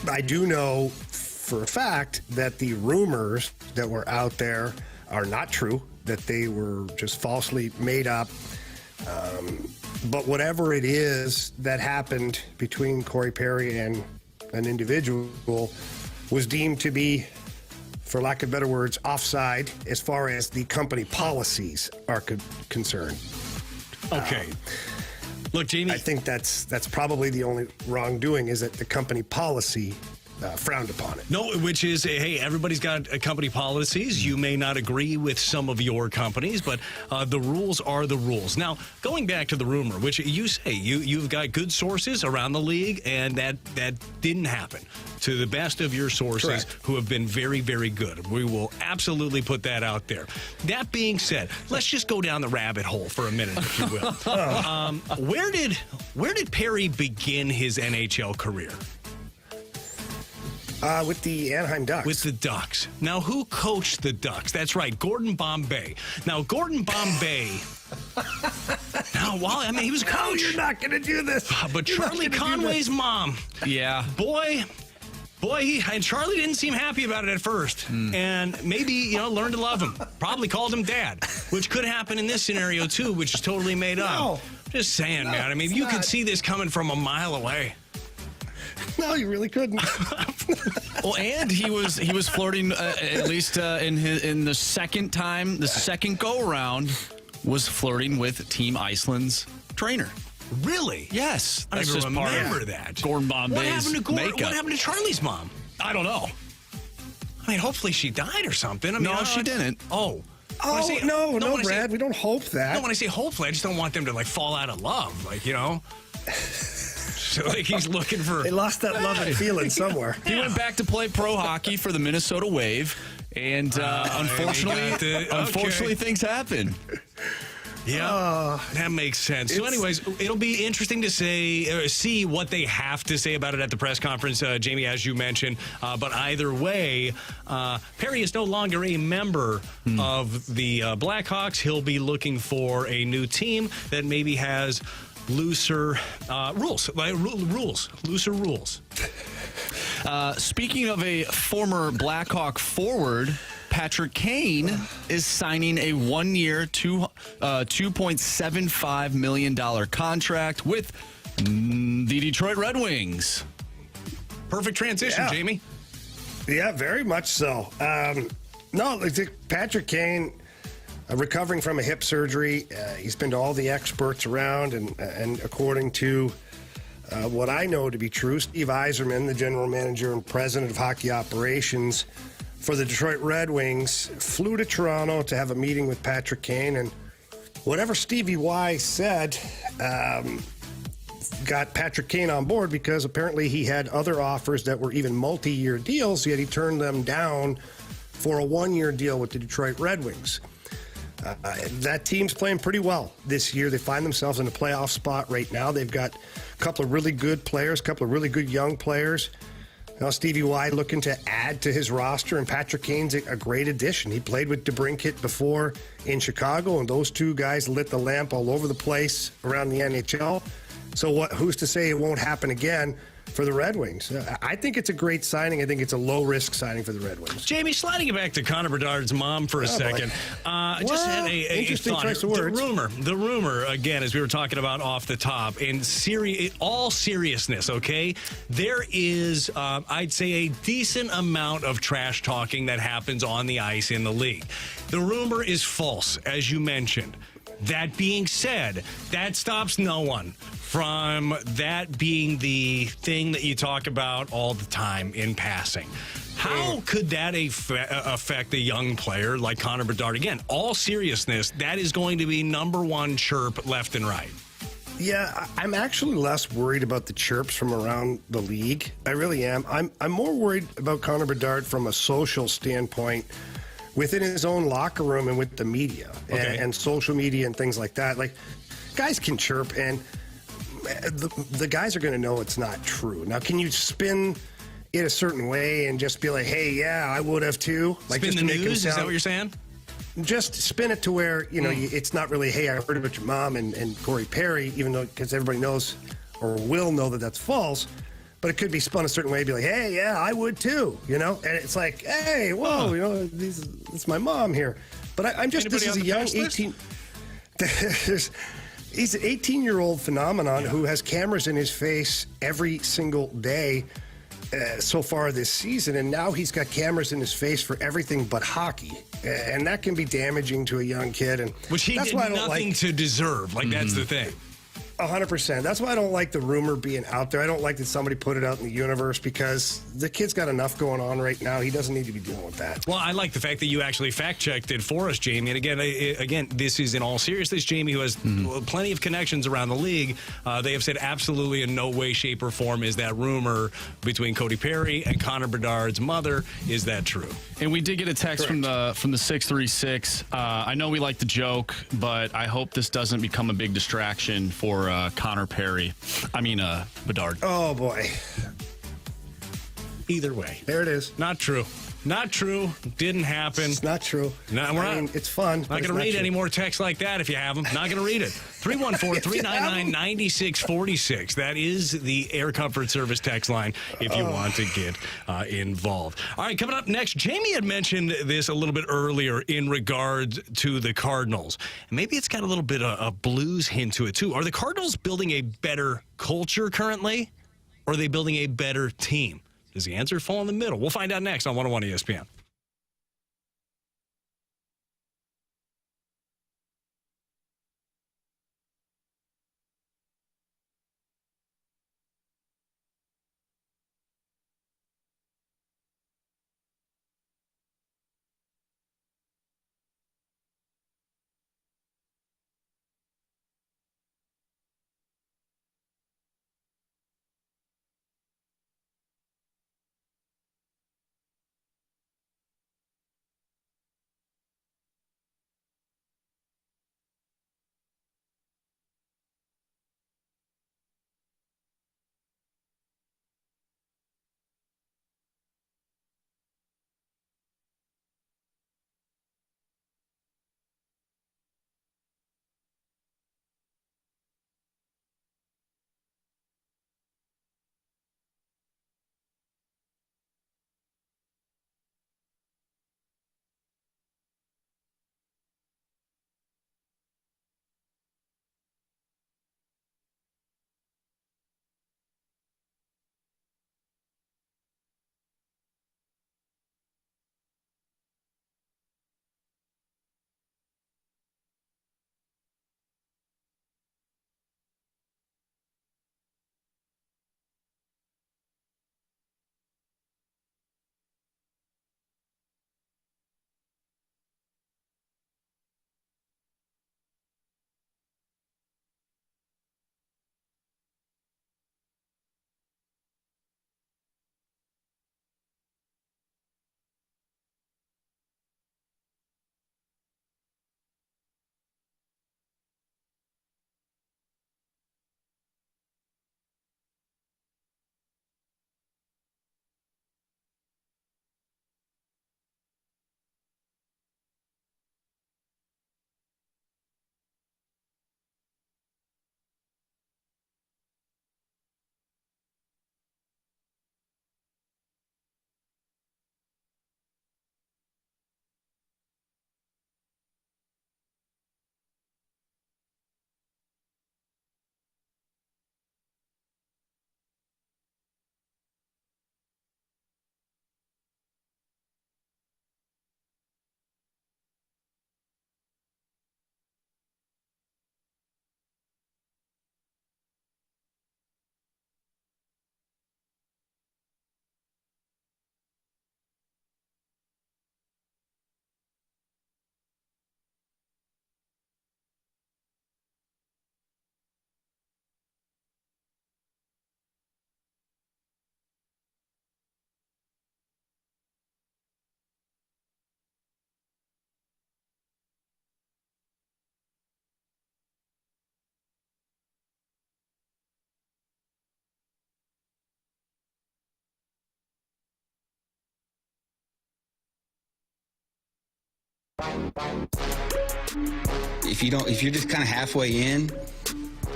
I do know for a fact that the rumors that were out there are not true, that they were just falsely made up. But whatever it is that happened between Corey Perry and an individual was deemed to be, for lack of better words, offside as far as the company policies are concerned. Okay. Look, Jamie, I think that's probably the only wrongdoing, is that the company policy frowned upon it. No, which is, hey, everybody's got company policies. You may not agree with some of your companies, but the rules are the rules. Now, going back to the rumor, which you say you've got good sources around the league, and that didn't happen. To the best of your sources, correct, who have been very, very good. We will absolutely put that out there. That being said, let's just go down the rabbit hole for a minute, if you will. Where did Perry begin his NHL career? With the Anaheim Ducks. With the Ducks. Now, who coached the Ducks? That's right, Gordon Bombay. Now, Gordon Bombay... he was a coach. No, you're not going to do this. But Charlie Conway's mom. Yeah. Boy, and Charlie didn't seem happy about it at first. And maybe, learned to love him. Probably called him dad, which could happen in this scenario, too, which is totally made up. No. Just saying, man. I mean, you could see this coming from a mile away. No, you really couldn't. Well, and he was flirting at least in the second go around, was flirting with Team Iceland's trainer. Really? Yes, I don't even remember that. Gordon Bombay's What happened to Charlie's mom? I don't know. I mean, hopefully she died or something. I mean, no, she didn't. No, Brad, we don't hope that. No, when I say hopefully, I just don't want them to fall out of love, So he's looking for. They lost that love and feeling somewhere. He went back to play pro hockey for the Minnesota Wave, and unfortunately, things happen. Yeah, that makes sense. So anyways, it'll be interesting to see what they have to say about it at the press conference, Jamie, as you mentioned. But either way, Perry is no longer a member of the Blackhawks. He'll be looking for a new team that maybe has looser looser rules. Speaking of a former Blackhawk forward, Patrick Kane is signing a one-year, $2.75 million contract with the Detroit Red Wings. Perfect transition, Jamie. Yeah, very much so. Patrick Kane, recovering from a hip surgery, he's been to all the experts around, and according to what I know to be true, Steve Yzerman, the general manager and president of hockey operations for the Detroit Red Wings, flew to Toronto to have a meeting with Patrick Kane, and whatever Stevie Y said got Patrick Kane on board, because apparently he had other offers that were even multi-year deals, yet he turned them down for a one-year deal with the Detroit Red Wings. That team's playing pretty well this year. They find themselves in a playoff spot right now. They've got a couple of really good players, a couple of really good young players. Now Stevie Y looking to add to his roster, and Patrick Kane's a great addition. He played with DeBrincat before in Chicago, and those two guys lit the lamp all over the place around the NHL. So who's to say it won't happen again for the Red Wings? I think it's a great signing. I think it's a low-risk signing for the Red Wings. Jamie, sliding it back to Connor Bedard's mom for a second. Just had a interesting thought. choice of words. The rumor, again, as we were talking about off the top, in all seriousness, okay, there is, I'd say, a decent amount of trash talking that happens on the ice in the league. The rumor is false, as you mentioned. That being said, that stops no one from that being the thing that you talk about all the time in passing. How could that affect a young player like Connor Bedard? Again, all seriousness, that is going to be number one chirp left and right. Yeah, I'm actually less worried about the chirps from around the league. I really am. I'm more worried about Connor Bedard from a social standpoint within his own locker room and with the media and social media and things like that. Like, guys can chirp, and the guys are going to know it's not true. Now, can you spin it a certain way and just be like, hey, yeah, I would have too? Like, spin just the to make him news? sound, Is that what you're saying? Just spin it to where, it's not really, hey, I heard about your mom and Corey Perry, even though, because everybody knows or will know that that's false. But it could be spun a certain way, be like, hey, yeah, I would too, And it's like, hey, whoa, it's my mom here. But I'm just, Anybody this is a young 18... He's an 18-year-old phenomenon who has cameras in his face every single day so far this season, and now he's got cameras in his face for everything but hockey, and that can be damaging to a young kid. And which he did nothing to deserve. Like, that's the thing. 100%. That's why I don't like the rumor being out there. I don't like that somebody put it out in the universe, because the kid's got enough going on right now. He doesn't need to be dealing with that. Well, I like the fact that you actually fact-checked it for us, Jamie. And again, this is in all seriousness. Jamie, who has plenty of connections around the league, they have said absolutely in no way, shape, or form is that rumor between Cody Perry and Connor Bedard's mother. Is that true? And we did get a text from the 636. I know we like the joke, but I hope this doesn't become a big distraction for Connor Perry. Bedard. Oh, boy. Either way. There it is. Not true. Not true. Didn't happen. It's not true. No, I mean, it's fun. Not going to read any more texts like that if you have them. Not going to read it. 314-399-9646. That is the Air Comfort Service text line if you want to get involved. All right, coming up next, Jamie had mentioned this a little bit earlier in regards to the Cardinals. Maybe it's got a little bit of a blues hint to it, too. Are the Cardinals building a better culture currently, or are they building a better team? Does the answer fall in the middle? We'll find out next on 101 ESPN. If you're just kind of halfway in,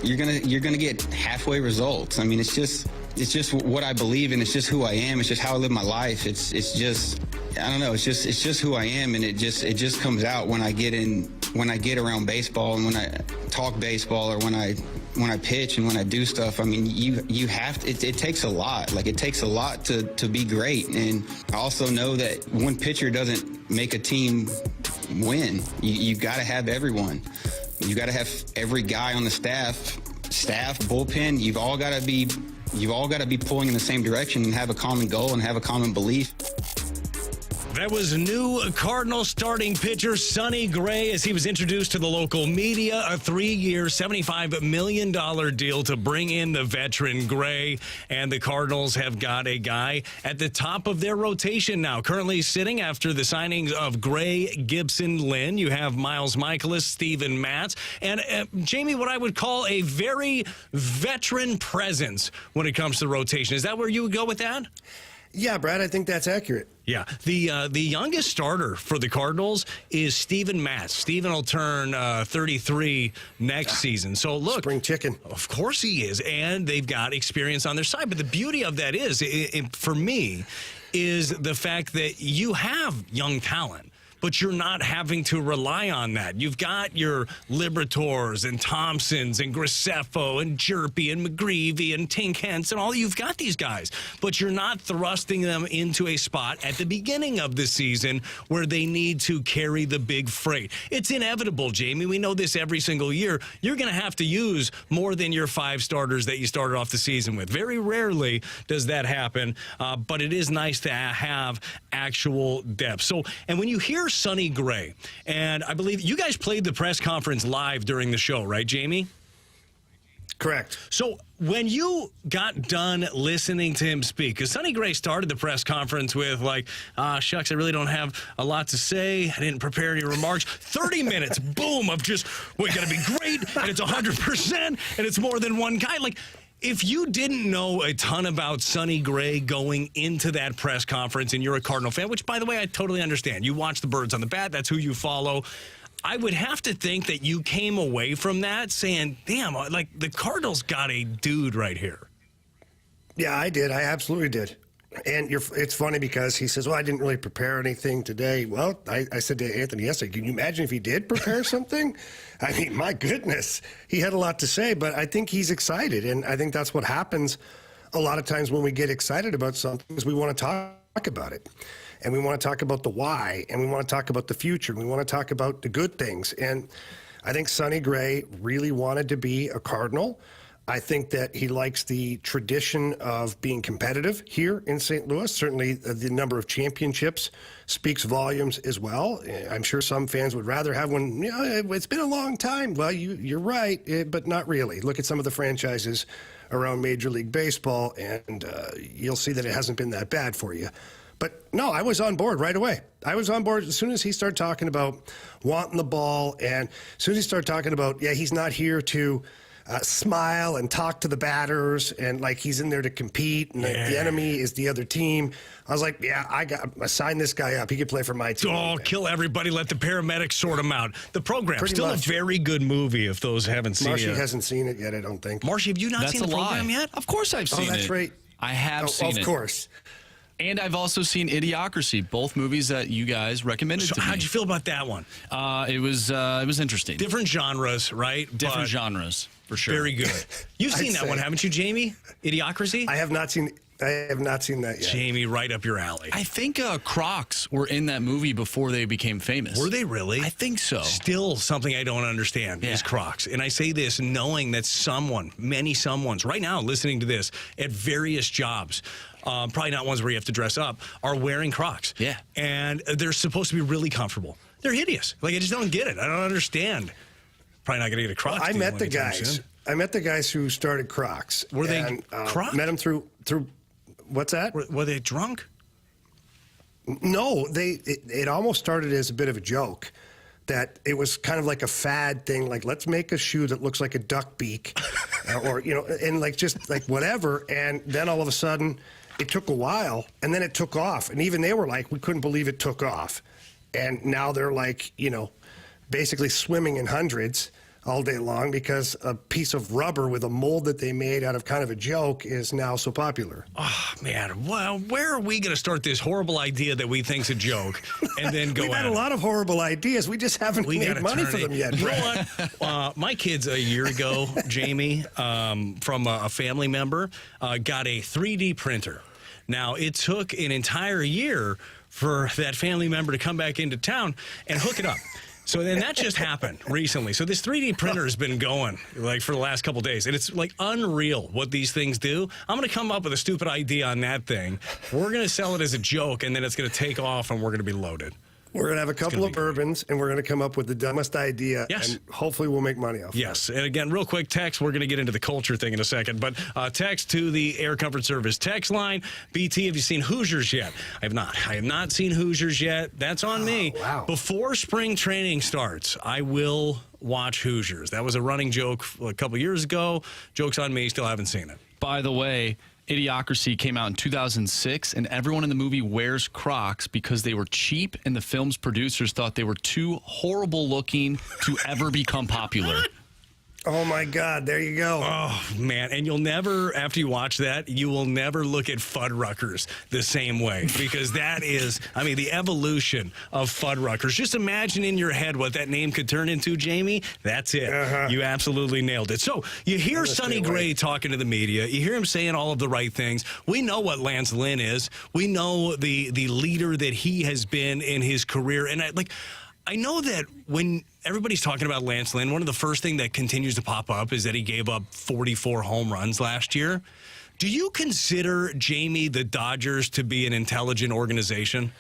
you're gonna get halfway results. I mean, it's just what I believe in. It's just who I am. It's just how I live my life. It's just, I don't know. It's just who I am, and it just comes out when I get around baseball and when I talk baseball or when I pitch and when I do stuff. I mean, you have to, it takes a lot. Like, it takes a lot to be great. And I also know that one pitcher doesn't make a team win. You've got to have everyone. You got to have every guy on the staff, bullpen. You've all got to be pulling in the same direction and have a common goal and have a common belief. That was new Cardinal starting pitcher Sonny Gray as he was introduced to the local media. A 3-year, $75 million deal to bring in the veteran Gray. And the Cardinals have got a guy at the top of their rotation now. Currently sitting after the signings of Gray, Gibson, Lynn. You have Miles Michaelis, Steven Matz. And Jamie, what I would call a very veteran presence when it comes to rotation. Is that where you would go with that? Yeah, Brad, I think that's accurate. Yeah, the youngest starter for the Cardinals is Steven Matz. Steven will turn 33 next season. So look, spring chicken. Of course he is, and they've got experience on their side. But the beauty of that is, for me, is the fact that you have young talent, but you're not having to rely on that. You've got your Liberators and Thompsons and Graceffo and Jerpy and McGreevy and Tink Hence and all. You've got these guys, but you're not thrusting them into a spot at the beginning of the season where they need to carry the big freight. It's inevitable, Jamie. We know this every single year. You're going to have to use more than your 5 starters that you started off the season with. Very rarely does that happen, but it is nice to have actual depth. So, and when you hear Sonny Gray, and I believe you guys played the press conference live during the show, right, Jamie? Correct. So when you got done listening to him speak, because Sonny Gray started the press conference with like, shucks, I really don't have a lot to say. I didn't prepare any remarks. 30 minutes, boom, of just, we're going to be great, and it's 100%, and it's more than one guy. Like, if you didn't know a ton about Sonny Gray going into that press conference and you're a Cardinal fan, which, by the way, I totally understand. You watch the Birds on the Bat. That's who you follow. I would have to think that you came away from that saying, damn, like the Cardinals got a dude right here. Yeah, I did. I absolutely did. And it's funny because he says, well, I didn't really prepare anything today. Well, I said to Anthony yesterday, can you imagine if he did prepare something? I mean, my goodness, he had a lot to say, but I think he's excited. And I think that's what happens a lot of times when we get excited about something is we want to talk about it. And we want to talk about the why, and we want to talk about the future. And we want to talk about the good things. And I think Sonny Gray really wanted to be a Cardinal. I think that he likes the tradition of being competitive here in St. Louis. Certainly the number of championships speaks volumes as well. I'm sure some fans would rather have one. You know, it's been a long time. Well, you're right, but not really. Look at some of the franchises around Major League Baseball, and you'll see that it hasn't been that bad for you. But no, I was on board right away. I was on board as soon as he started talking about wanting the ball, and as soon as he started talking about, he's not here to smile and talk to the batters, and like he's in there to compete, and the enemy is the other team. I was like, I signed this guy up. He could play for my team. Oh, kill everybody. Let the paramedics sort him out. The program, Pretty still much. a very good movie if those haven't seen it. Marshy hasn't seen it yet, I don't think. Marshy, have you not seen the program yet? Of course I've seen it. Oh, that's right. I have seen it. Of course. And I've also seen Idiocracy, both movies that you guys recommended to me. How'd you feel about that one? It was interesting. Different genres, right? Different genres, for sure. Very good. You've seen that say. one, haven't you, Jamie? Idiocracy? I have not seen that yet. Jamie, right up your alley. I think Crocs were in that movie before they became famous. Were they really? I think so. Still something I don't understand is Crocs. And I say this knowing that many someones right now listening to this at various jobs, probably not ones where you have to dress up, are wearing Crocs. Yeah. And they're supposed to be really comfortable. They're hideous. Like, I just don't get it. I don't understand. Probably not going to get a Crocs. I met the guys. I met the guys who started Crocs. Were they Crocs? Met them through. What's that? Were they drunk? No, it almost started as a bit of a joke. That it was kind of like a fad thing, like let's make a shoe that looks like a duck beak, or and like just like whatever. And then all of a sudden, it took a while, and then it took off. And even they were like, we couldn't believe it took off. And now they're like, basically swimming in hundreds all day long because a piece of rubber with a mold that they made out of kind of a joke is now so popular. Oh, man. Well, where are we going to start this horrible idea that we think's a joke and then go We've had at a lot of horrible ideas. We just haven't made money for them yet. You know what? My kids a year ago, Jamie, from a family member, got a 3D printer. Now, it took an entire year for that family member to come back into town and hook it up. So then that just happened recently. So this 3D printer has been going like for the last couple of days, and it's like unreal what these things do. I'm going to come up with a stupid idea on that thing. We're going to sell it as a joke, and then it's going to take off, and we're going to be loaded. We're going to have a couple of bourbons, and we're going to come up with the dumbest idea, and hopefully we'll make money off it. Yes, and again, real quick, text. We're going to get into the culture thing in a second, but text to the Air Comfort Service text line. BT, have you seen Hoosiers yet? I have not. I have not seen Hoosiers yet. That's on me. Wow. Before spring training starts, I will watch Hoosiers. That was a running joke a couple years ago. Joke's on me. Still haven't seen it. By the way, Idiocracy came out in 2006, and everyone in the movie wears Crocs because they were cheap, and the film's producers thought they were too horrible looking to ever become popular. Oh, my God. There you go. Oh, man. And you'll never, after you watch that, you will never look at Fuddruckers the same way because that is, the evolution of Fuddruckers. Just imagine in your head what that name could turn into, Jamie. That's it. Uh-huh. You absolutely nailed it. So you hear Sonny Gray talking to the media. You hear him saying all of the right things. We know what Lance Lynn is. We know the leader that he has been in his career. And I know that when everybody's talking about Lance Lynn, one of the first things that continues to pop up is that he gave up 44 home runs last year. Do you consider, Jamie, the Dodgers to be an intelligent organization?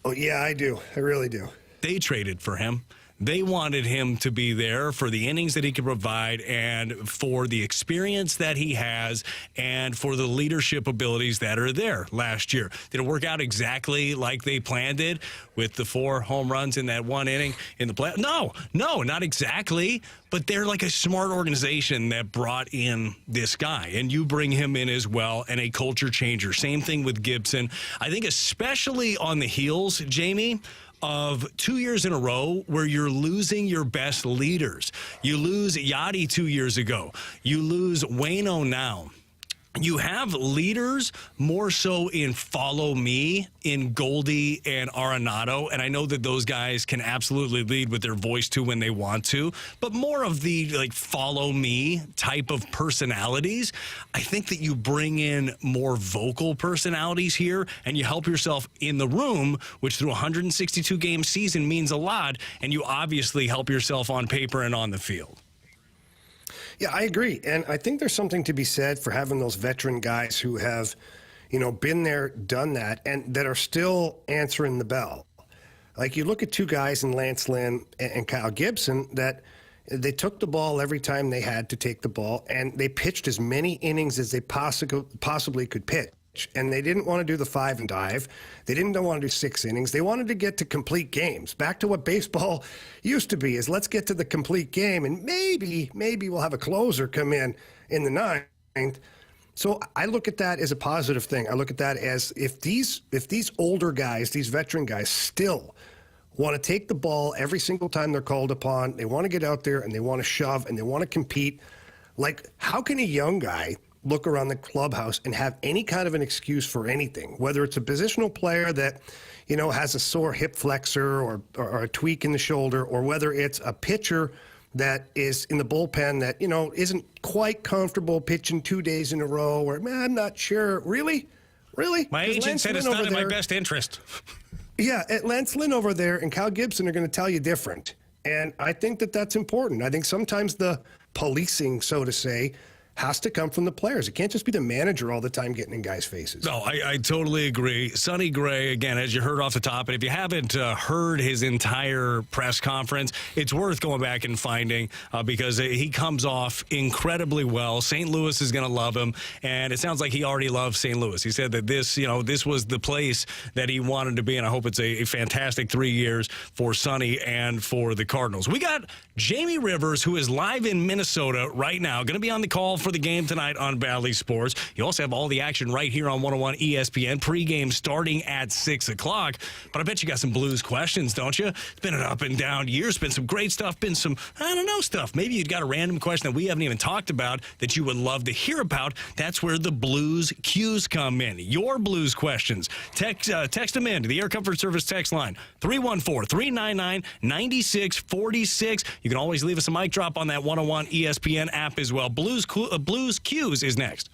Oh, yeah, I do. I really do. They traded for him. They wanted him to be there for the innings that he could provide and for the experience that he has and for the leadership abilities that are there last year. Did it work out exactly like they planned it with the 4 home runs in that one inning in the play? No, not exactly. But they're like a smart organization that brought in this guy, and you bring him in as well, and a culture changer. Same thing with Gibson. I think especially on the heels, Jamie, of 2 years in a row where you're losing your best leaders. You lose Yachty 2 years ago. You lose Waino now. You have leaders more so in follow me, in Goldie and Arenado, and I know that those guys can absolutely lead with their voice too when they want to, but more of the follow me type of personalities. I think that you bring in more vocal personalities here, and you help yourself in the room, which through a 162 game season means a lot, and you obviously help yourself on paper and on the field. Yeah, I agree. And I think there's something to be said for having those veteran guys who have, been there, done that, and that are still answering the bell. Like you look at 2 guys in Lance Lynn and Kyle Gibson that they took the ball every time they had to take the ball, and they pitched as many innings as they possibly could pitch. And they didn't want to do the 5 and dive. They didn't want to do 6 innings. They wanted to get to complete games. Back to what baseball used to be is let's get to the complete game, and maybe we'll have a closer come in the 9th. So I look at that as a positive thing. I look at that as if these older guys, these veteran guys still want to take the ball every single time they're called upon, they want to get out there and they want to shove and they want to compete. Like, how can a young guy look around the clubhouse and have any kind of an excuse for anything, whether it's a positional player that, has a sore hip flexor or a tweak in the shoulder, or whether it's a pitcher that is in the bullpen that, isn't quite comfortable pitching 2 days in a row, or, man, I'm not sure. Really? My agent said it's not in my best interest. Yeah, Lance Lynn over there and Kyle Gibson are going to tell you different. And I think that that's important. I think sometimes the policing, so to say, has to come from the players. It can't just be the manager all the time getting in guys' faces. No, I totally agree. Sonny Gray, again, as you heard off the top, and if you haven't heard his entire press conference, it's worth going back and finding because he comes off incredibly well. St. Louis is going to love him, and it sounds like he already loves St. Louis. He said that this was the place that he wanted to be, and I hope it's a fantastic 3 years for Sonny and for the Cardinals. We got Jamie Rivers, who is live in Minnesota right now, going to be on the call for the game tonight on Bally Sports. You also have all the action right here on 101 ESPN. Pregame starting at 6 o'clock. But I bet you got some Blues questions, don't you? It's been an up and down year. It's been some great stuff, been some, I don't know, stuff. Maybe you've got a random question that we haven't even talked about that you would love to hear about. That's where the Blues cues come in. Your Blues questions. Text them in to the Air Comfort Service text line, 314-399-9646. You can always leave us a mic drop on that 101 ESPN app as well. Blues Cues is next.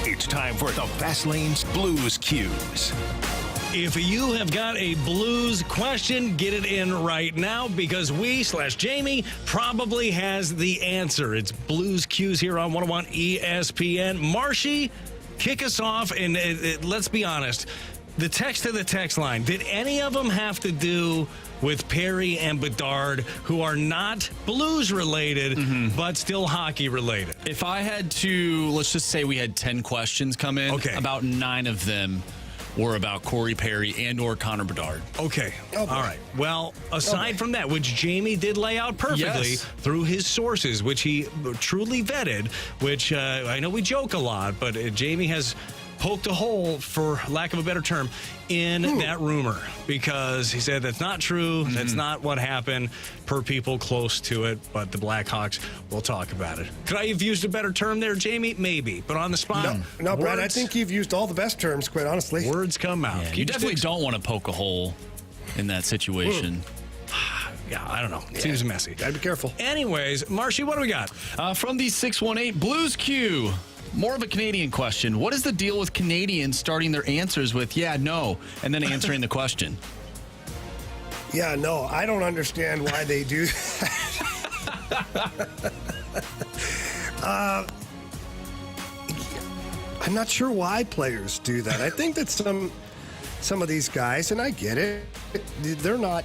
It's time for the Fast Lane's Blues Cues. If you have got a Blues question, get it in right now because we/Jamie probably has the answer. It's Blues Cues here on 101 ESPN. Marshy, kick us off, and let's be honest. The text to the text line, did any of them have to do with Perry and Bedard, who are not Blues related, but still hockey related. If I had to, let's just say we had 10 questions come in, about 9 of them were about Corey Perry and or Connor Bedard. Okay. All right. Well, aside from that, which Jamie did lay out perfectly through his sources, which he truly vetted, which I know we joke a lot, but Jamie has poked a hole, for lack of a better term, in that rumor, because he said that's not true. That's not what happened per people close to it, but the Blackhawks will talk about it. Could I have used a better term there, Jamie? Maybe, but on the spot. No, Brad, I think you've used all the best terms, quite honestly. Words come out. Yeah, you definitely don't want to poke a hole in that situation. Yeah, I don't know. Seems messy. Gotta be careful. Anyways, Marshy, what do we got? From the 618 Blues Q. More of a Canadian question. What is the deal with Canadians starting their answers with, yeah, no, and then answering the question? Yeah, no, I don't understand why they do that. I'm not sure why players do that. I think that some of these guys, and I get it, they're not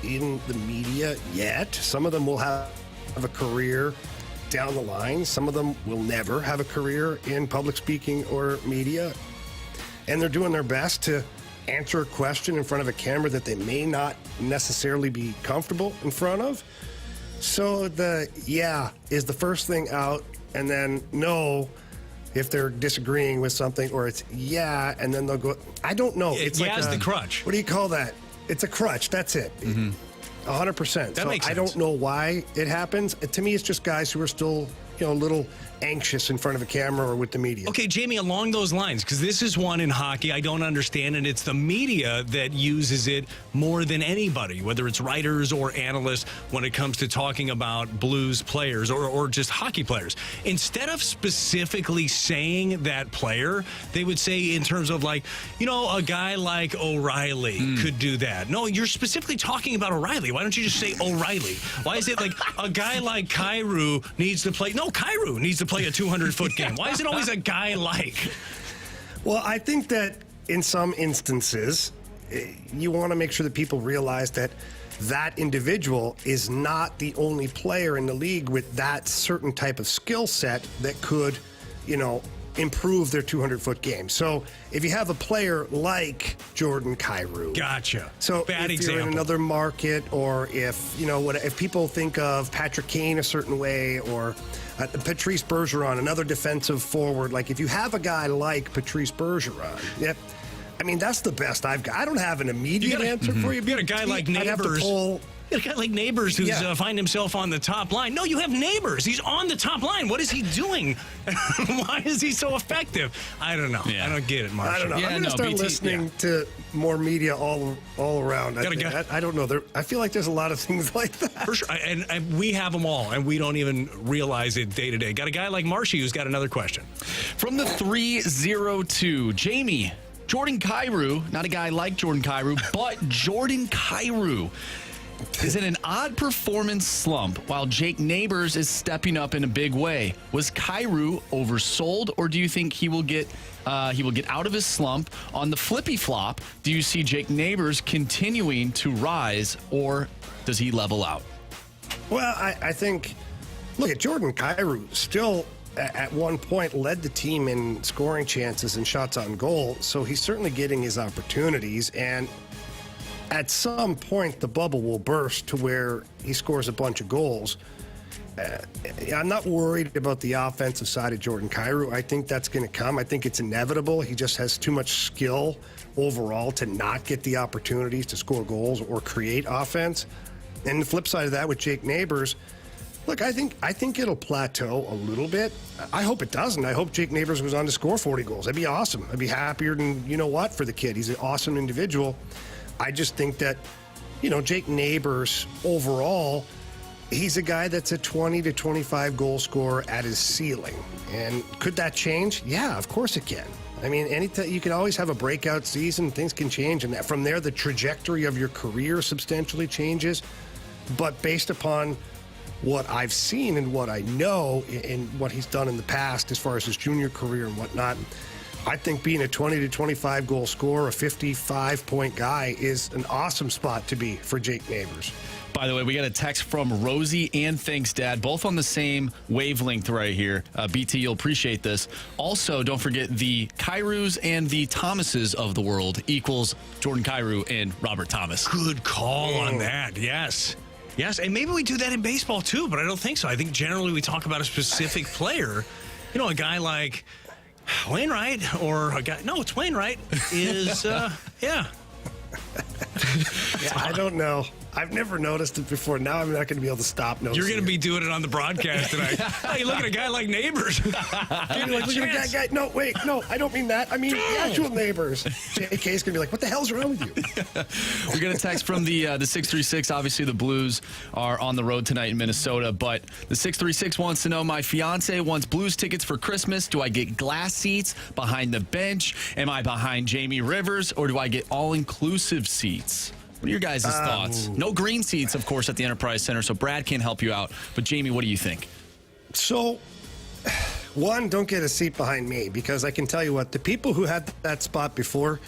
in the media yet. Some of them will have a career down the line. Some of them will never have a career in public speaking or media. And they're doing their best to answer a question in front of a camera that they may not necessarily be comfortable in front of. So the yeah is the first thing out, and then no if they're disagreeing with something, or it's yeah, and then they'll go, I don't know. It's yeah, like the crutch. What do you call that? It's a crutch. That's it. 100%. That makes sense. I don't know why it happens. To me, it's just guys who are still, a little anxious in front of a camera or with the media. Okay, Jamie, along those lines, because this is one in hockey I don't understand, and it's the media that uses it more than anybody, whether it's writers or analysts, when it comes to talking about Blues players or just hockey players. Instead of specifically saying that player, they would say in terms of like, a guy like O'Reilly could do that. No, you're specifically talking about O'Reilly. Why don't you just say O'Reilly? Why is it like a guy like Kyrou needs to play? No, Kyrou needs to play a 200-foot game. Why is it always a guy like? Well, I think that in some instances, you want to make sure that people realize that that individual is not the only player in the league with that certain type of skill set that could, improve their 200-foot game. So if you have a player like Jordan Kyrou. Gotcha. So bad if example. you're in another market, or if, if people think of Patrick Kane a certain way, or Patrice Bergeron, another defensive forward, like if you have a guy like Patrice Bergeron, that's the best I've got. I don't have an immediate answer for you. You got a guy like Neighbours. You got a guy like Neighbours who's find himself on the top line. No, you have Neighbours. He's on the top line. What is he doing? Why is he so effective? I don't know. Yeah. I don't get it, Marshall. I don't know. I'm going to start listening to more media all around. I don't know. I feel like there's a lot of things like that. For sure. And we have them all, and we don't even realize it day to day. Got a guy like Marshy who's got another question. From the 302, Jamie, Jordan Kyrou, not a guy like Jordan Kyrou, but Jordan Kyrou is in an odd performance slump while Jake Neighbours is stepping up in a big way. Was Kyrou oversold, or do you think he will get out of his slump? On the flippy flop, do you see Jake Neighbours continuing to rise, or does he level out? Well, I think, look at Jordan Kyrou still at one point led the team in scoring chances and shots on goal, so he's certainly getting his opportunities, and at some point, the bubble will burst to where he scores a bunch of goals. I'm not worried about the offensive side of Jordan Kyrou. I think that's going to come. I think it's inevitable. He just has too much skill overall to not get the opportunities to score goals or create offense. And the flip side of that with Jake Neighbours, look, I think it'll plateau a little bit. I hope it doesn't. I hope Jake Neighbours goes on to score 40 goals. That'd be awesome. I'd be happier than for the kid. He's an awesome individual. I just think that, Jake Neighbours overall, he's a guy that's a 20 to 25 goal scorer at his ceiling. And could that change? Yeah, of course it can. Anytime you can always have a breakout season, things can change. And from there, the trajectory of your career substantially changes. But based upon what I've seen and what I know and what he's done in the past as far as his junior career and whatnot, I think being a 20 to 25 goal scorer, a 55-point guy is an awesome spot to be for Jake Neighbours. By the way, we got a text from Rosie and Thanks Dad, both on the same wavelength right here. BT, you'll appreciate this. Also, don't forget the Kyrous and the Thomases of the world equals Jordan Kyrou and Robert Thomas. Good call on that. Yes. Yes, and maybe we do that in baseball too, but I don't think so. I think generally we talk about a specific player. You know, a guy like Wainwright or a guy. No, it's Wainwright is, yeah. I don't know. I've never noticed it before. Now I'm not going to be able to stop noticing. You're going to be doing it on the broadcast tonight. Hey, look at a guy like Neighbours. You're like, look at that guy. No, wait, no, I don't mean that. I mean the actual Neighbours. JK's going to be like, what the hell's wrong with you? We got a text from the 636. Obviously, the Blues are on the road tonight in Minnesota, but the 636 wants to know, my fiance wants Blues tickets for Christmas. Do I get glass seats behind the bench? Am I behind Jamie Rivers, or do I get all-inclusive seats? What are your guys' thoughts? No green seats, of course, at the Enterprise Center, so Brad can't help you out. But, Jamie, what do you think? So, one, don't get a seat behind me, because I can tell you what, the people who had that spot before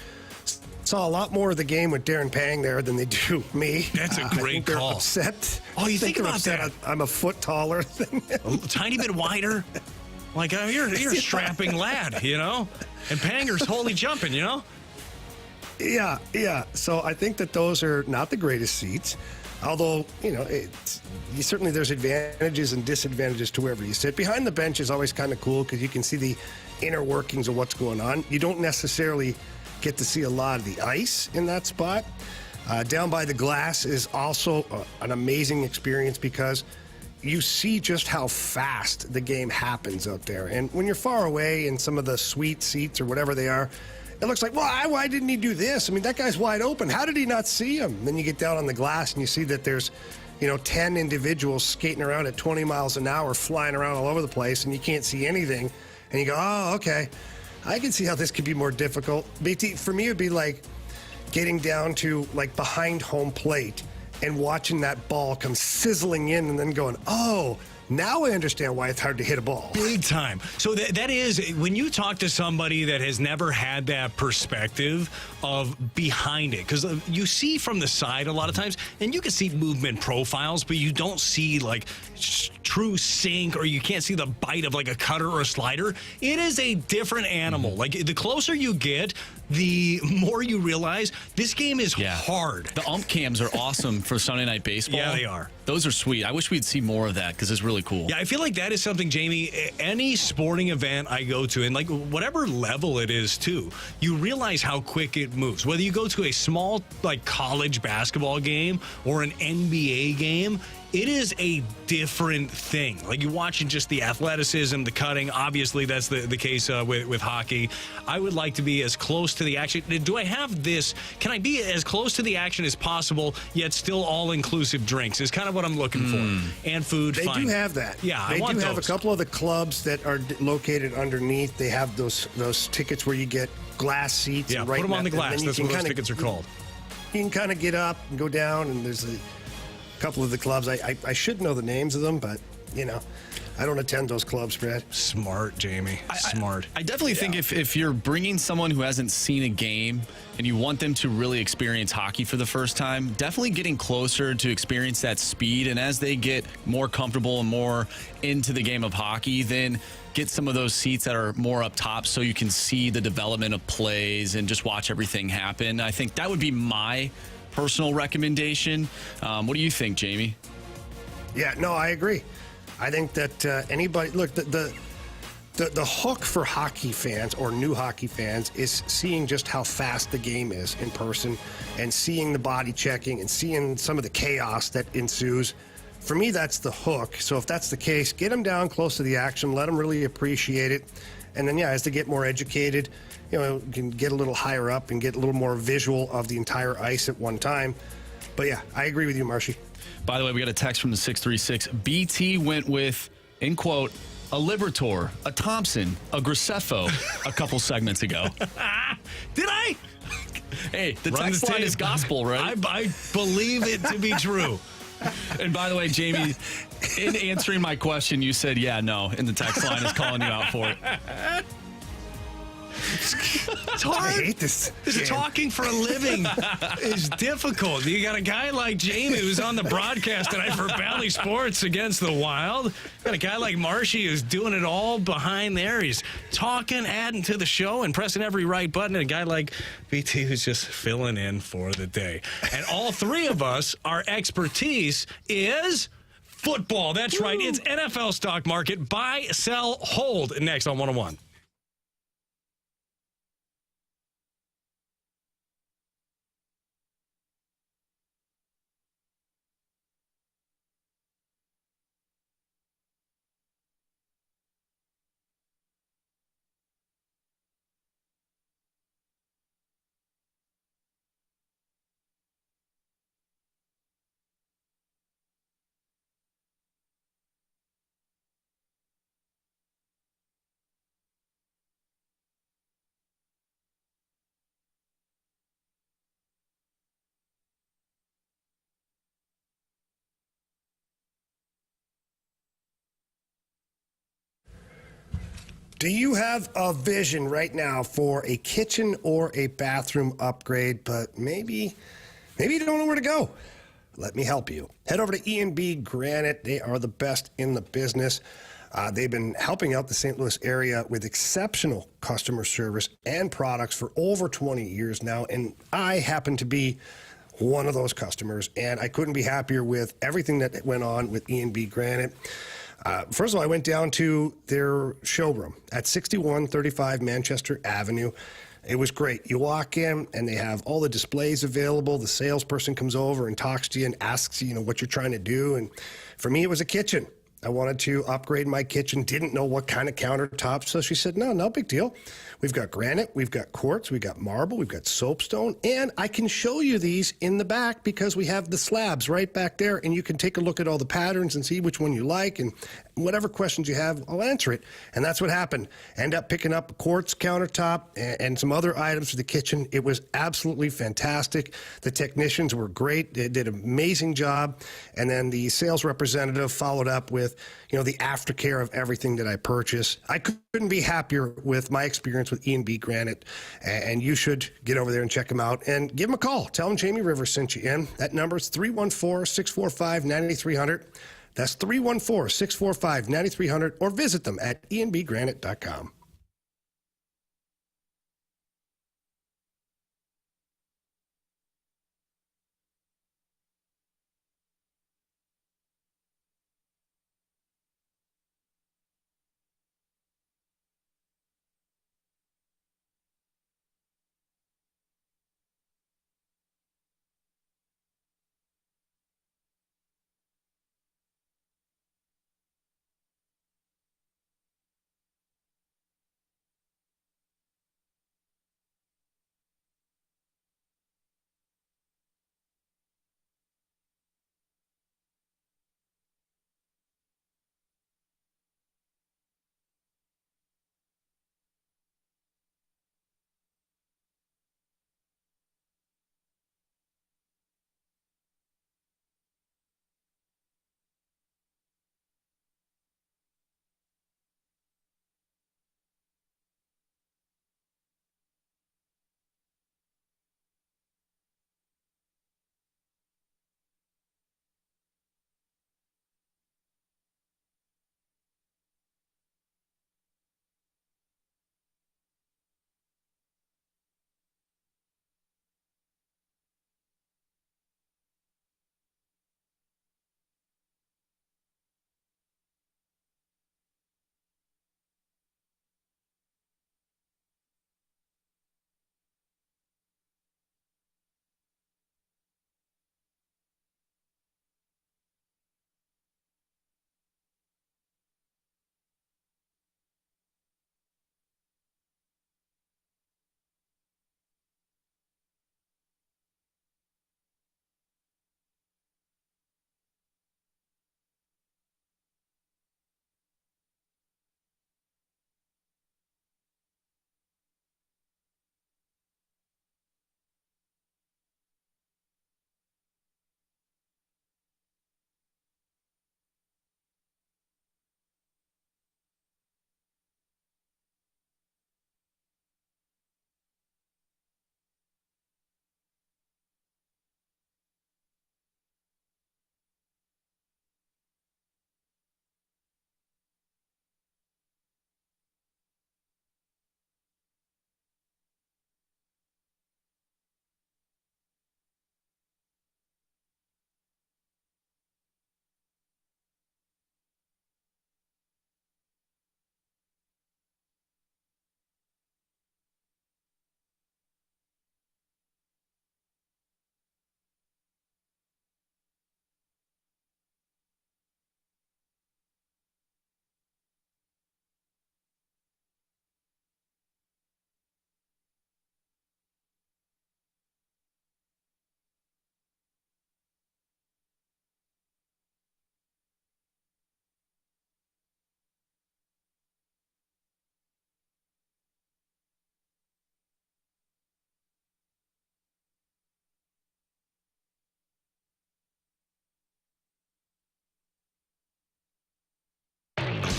saw a lot more of the game with Darren Pang there than they do me. That's a great they're call. Upset. Oh, you think about upset that? I'm a foot taller than him. A tiny bit wider. Like, you're a strapping lad, you know? And Panger's wholly jumping, you know? Yeah. So I think that those are not the greatest seats. Although, certainly there's advantages and disadvantages to wherever you sit. Behind the bench is always kind of cool because you can see the inner workings of what's going on. You don't necessarily get to see a lot of the ice in that spot. Down by the glass is also an amazing experience because you see just how fast the game happens out there. And when you're far away in some of the suite seats or whatever they are, it looks like, well, why didn't he do this? I mean, that guy's wide open. How did he not see him? Then you get down on the glass and you see that there's, 10 individuals skating around at 20 miles an hour, flying around all over the place, and you can't see anything. And you go, oh, okay. I can see how this could be more difficult. BT, for me, it would be like getting down to like behind home plate and watching that ball come sizzling in and then going, oh, now I understand why it's hard to hit a ball. Big time. So that is, when you talk to somebody that has never had that perspective of behind it, because you see from the side a lot of times, and you can see movement profiles, but you don't see like true sink, or you can't see the bite of like a cutter or a slider. It is a different animal. Like the closer you get, the more you realize this game is hard. The ump cams are awesome for Sunday Night Baseball. Yeah, they are. Those are sweet. I wish we'd see more of that because it's really cool. Yeah, I feel like that is something, Jamie, any sporting event I go to, and like whatever level it is too, you realize how quick it moves. Whether you go to a small like college basketball game or an NBA game, it is a different thing. Like you're watching just the athleticism, the cutting. Obviously, that's the case with hockey. I would like to be as close to the action. Do I have this? Can I be as close to the action as possible, yet still all-inclusive drinks? Is kind of what I'm looking for. And food, They fine. do have that. Yeah, they I want do have those. a couple of the clubs that are located underneath. They have those tickets where you get glass seats. Yeah, and put them on the and then glass. you That's can what those kinda- tickets are called. You can kind of get up and go down, and there's a couple of the clubs. I should know the names of them, but, I don't attend those clubs, Brad. Smart, Jamie. Smart. I definitely think if you're bringing someone who hasn't seen a game and you want them to really experience hockey for the first time, definitely getting closer to experience that speed. And as they get more comfortable and more into the game of hockey, then get some of those seats that are more up top so you can see the development of plays and just watch everything happen. I think that would be my personal recommendation. What do you think, Jamie? Yeah, no, I agree. I think that anybody look the hook for hockey fans or new hockey fans is seeing just how fast the game is in person and seeing the body checking and seeing some of the chaos that ensues. For me, that's the hook. So if that's the case, get them down close to the action, let them really appreciate it, and then as they get more educated, you can get a little higher up and get a little more visual of the entire ice at one time. But yeah, I agree with you, Marshy. By the way, we got a text from the 636. BT went with, in quote, a Libertor, a Thompson, a Graceffo a couple segments ago. Did I? Hey, the Run text the line tape. is gospel, right? I believe it to be true. And by the way, Jamie, in answering my question, you said, yeah, no, and the text line is calling you out for it. It's hard. I hate this. This talking for a living is difficult. You got a guy like Jamie who's on the broadcast tonight for Valley Sports against the Wild. You got a guy like Marshy who's doing it all behind there. He's talking, adding to the show, and pressing every right button. And a guy like BT who's just filling in for the day. And all three of us, our expertise is football. That's right. It's NFL stock market. Buy, sell, hold. Next on 101. Do you have a vision right now for a kitchen or a bathroom upgrade, but maybe you don't know where to go? Let me help you. Head over to E&B Granite. They are the best in the business. They've been helping out the St. Louis area with exceptional customer service and products for over 20 years now, and I happen to be one of those customers, and I couldn't be happier with everything that went on with E&B Granite. First of all, I went down to their showroom at 6135 Manchester Avenue. It was great. You walk in, and they have all the displays available. The salesperson comes over and talks to you and asks you, what you're trying to do. And for me, it was a kitchen. I wanted to upgrade my kitchen, didn't know what kind of countertops. So she said, no big deal. We've got granite, we've got quartz, we've got marble, we've got soapstone, and I can show you these in the back because we have the slabs right back there, and you can take a look at all the patterns and see which one you like, and whatever questions you have, I'll answer it. And that's what happened. End up picking up a quartz countertop and some other items for the kitchen. It was absolutely fantastic. The technicians were great. They did an amazing job. And then the sales representative followed up with, the aftercare of everything that I purchased. I couldn't be happier with my experience with E&B Granite, and you should get over there and check them out and give them a call. Tell them Jamie Rivers sent you in. That number is 314-645-9300. That's 314-645-9300, or visit them at enbgranite.com.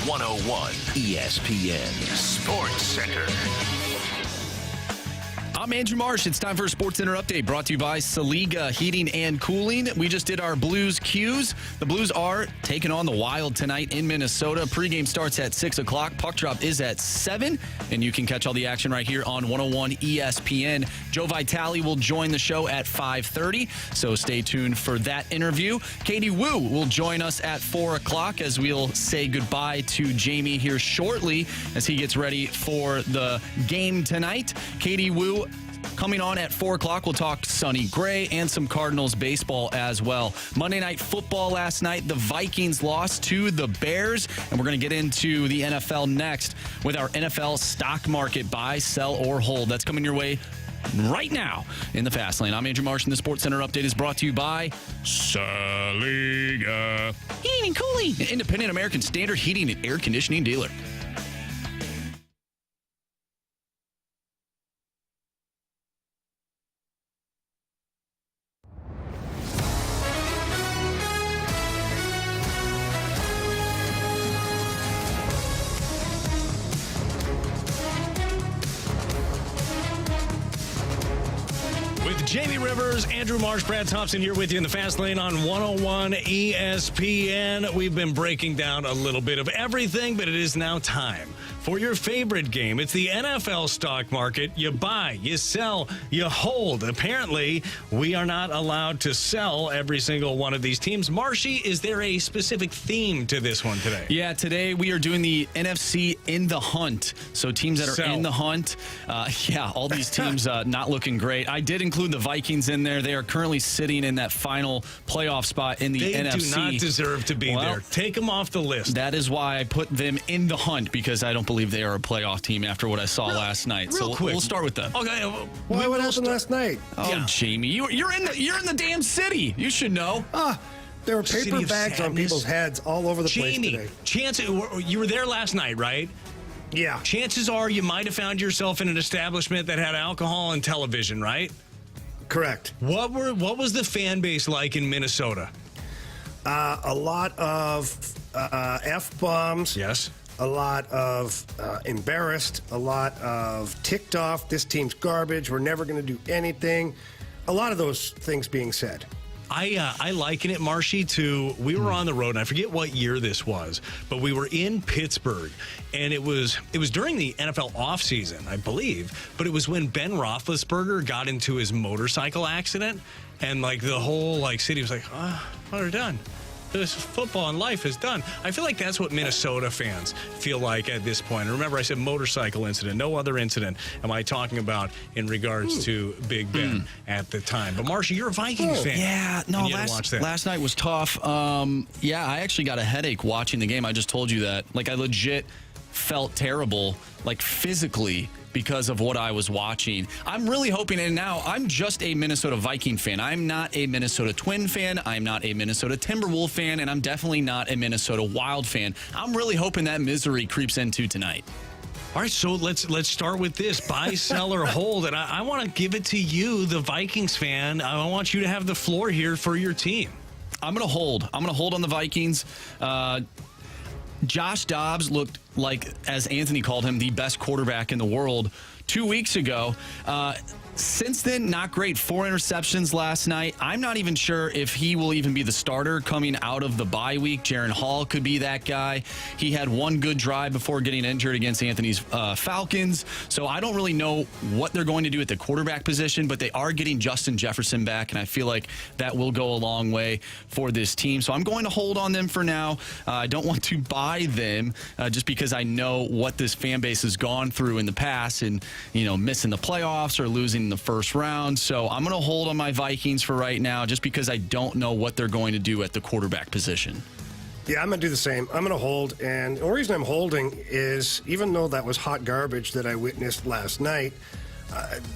101 ESPN Sports Center. I'm Andrew Marsh. It's time for a Sports Center update brought to you by Saliga Heating and Cooling. We just did our Blues Qs. The Blues are taking on the Wild tonight in Minnesota. Pregame starts at 6 o'clock. Puck drop is at 7. And you can catch all the action right here on 101 ESPN. Joe Vitale will join the show at 5:30. So stay tuned for that interview. Katie Woo will join us at 4 o'clock as we'll say goodbye to Jamie here shortly as he gets ready for the game tonight. Katie Woo coming on at 4 o'clock, we'll talk Sonny Gray and some Cardinals baseball as well. Monday Night Football last night, the Vikings lost to the Bears, and we're going to get into the NFL next with our NFL stock market buy, sell, or hold. That's coming your way right now in the Fast Lane. I'm Andrew Marsh, and the Sports Center update is brought to you by Saliga Heating and Cooling, an independent American Standard heating and air conditioning dealer. Jamie Rivers, Andrew Marsh, Brad Thompson here with you in the Fast Lane on 101 ESPN. We've been breaking down a little bit of everything, but it is now time for your favorite game. It's the NFL stock market. You buy, you sell, you hold. Apparently, we are not allowed to sell every single one of these teams. Marshy, is there a specific theme to this one today? Yeah, today we are doing the NFC in the hunt. So teams that are in the hunt. All these teams not looking great. I did include the Vikings in there. They are currently sitting in that final playoff spot in the NFC. They do not deserve to be there. Take them off the list. That is why I put them in the hunt, because I don't believe they are a playoff team after what I saw last night. So we'll start with them. Okay. What happened last night? Oh, Jamie, you're in the damn city. You should know. There were paper bags on people's heads all over the place today. You were there last night, right? Yeah. Chances are you might have found yourself in an establishment that had alcohol and television, right? Correct. What was the fan base like in Minnesota? A lot of F-bombs. Yes. A lot of embarrassed, a lot of ticked off. This team's garbage. We're never going to do anything. A lot of those things being said. I liken it, Marshy, to we were on the road, and I forget what year this was, but we were in Pittsburgh, and it was during the NFL offseason, I believe, but it was when Ben Roethlisberger got into his motorcycle accident, and the whole city was like, we're done. This football and life is done. I feel like that's what Minnesota fans feel like at this point. And remember, I said motorcycle incident. No other incident am I talking about in regards to Big Ben at the time. But, Marsha, you're a Vikings fan. Yeah, no, last night was tough. I actually got a headache watching the game. I just told you that. I legit felt terrible, physically, because of what I was watching. I'm really hoping, and now I'm just a Minnesota Viking fan. I'm not a Minnesota Twin fan. I'm not a Minnesota Timberwolf fan, and I'm definitely not a Minnesota Wild fan. I'm really hoping that misery creeps into tonight. All right, so let's start with this. Buy, sell, or hold. And I want to give it to you, the Vikings fan. I want you to have the floor here for your team. I'm going to hold. I'm going to hold on the Vikings. Josh Dobbs looked like, as Anthony called him, the best quarterback in the world 2 weeks ago. Since then, not great. 4 interceptions last night. I'm not even sure if he will even be the starter coming out of the bye week. Jaron Hall could be that guy. He had one good drive before getting injured against Anthony's Falcons. So I don't really know what they're going to do at the quarterback position, but they are getting Justin Jefferson back, and I feel like that will go a long way for this team. So I'm going to hold on them for now. I don't want to buy them just because I know what this fan base has gone through in the past and, missing the playoffs or losing in the first round. So I'm going to hold on my Vikings for right now just because I don't know what they're going to do at the quarterback position. Yeah, I'm going to do the same. I'm going to hold. And the reason I'm holding is even though that was hot garbage that I witnessed last night,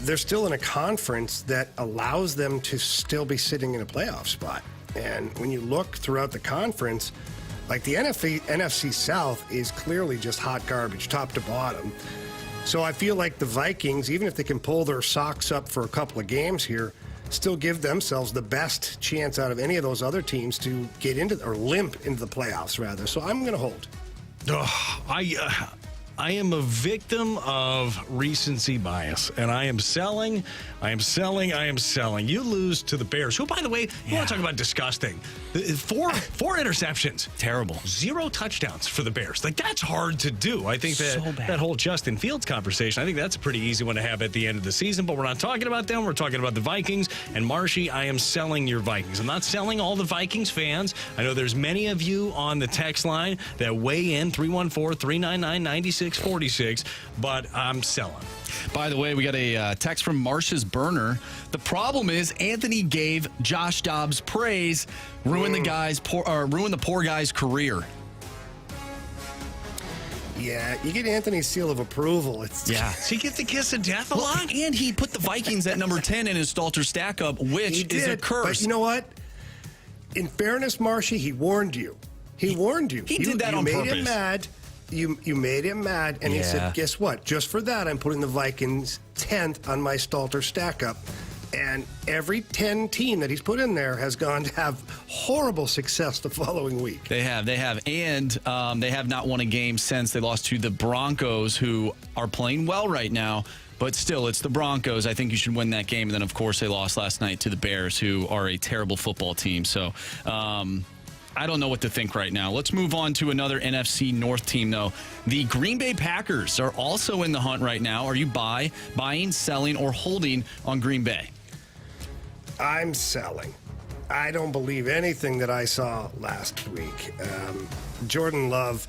they're still in a conference that allows them to still be sitting in a playoff spot. And when you look throughout the conference, the NFC South is clearly just hot garbage, top to bottom. So I feel like the Vikings, even if they can pull their socks up for a couple of games here, still give themselves the best chance out of any of those other teams to get into or limp into the playoffs, rather. So I'm going to hold. I am a victim of recency bias, and I am selling. You lose to the Bears, who, by the way, you want to talk about disgusting. Four interceptions. Terrible. 0 touchdowns for the Bears. Like, that's hard to do. I think that whole Justin Fields conversation, I think that's a pretty easy one to have at the end of the season, but we're not talking about them. We're talking about the Vikings. And Marshy, I am selling your Vikings. I'm not selling all the Vikings fans. I know there's many of you on the text line that weigh in, 314-399-9646, but I'm selling. By the way, we got a text from Marsh's burner. The problem is Anthony gave Josh Dobbs praise, ruined the poor guy's career. Yeah, you get Anthony's seal of approval. Does he get the kiss of death a lot? And he put the Vikings at number 10 in his Stalter stack up, which is a curse. But you know what? In fairness, Marshy, he warned you. He warned you. He did that on purpose. You made him mad. You made him mad, and he said, guess what? Just for that, I'm putting the Vikings 10th on my Stalter stack up. And every 10 team that he's put in there has gone to have horrible success the following week. They have. And they have not won a game since they lost to the Broncos, who are playing well right now. But still, it's the Broncos. I think you should win that game. And then, of course, they lost last night to the Bears, who are a terrible football team. So, I don't know what to think right now. Let's move on to another NFC North team, though. The Green Bay Packers are also in the hunt right now. Are you buying, selling, or holding on Green Bay? I'm selling. I don't believe anything that I saw last week. Jordan Love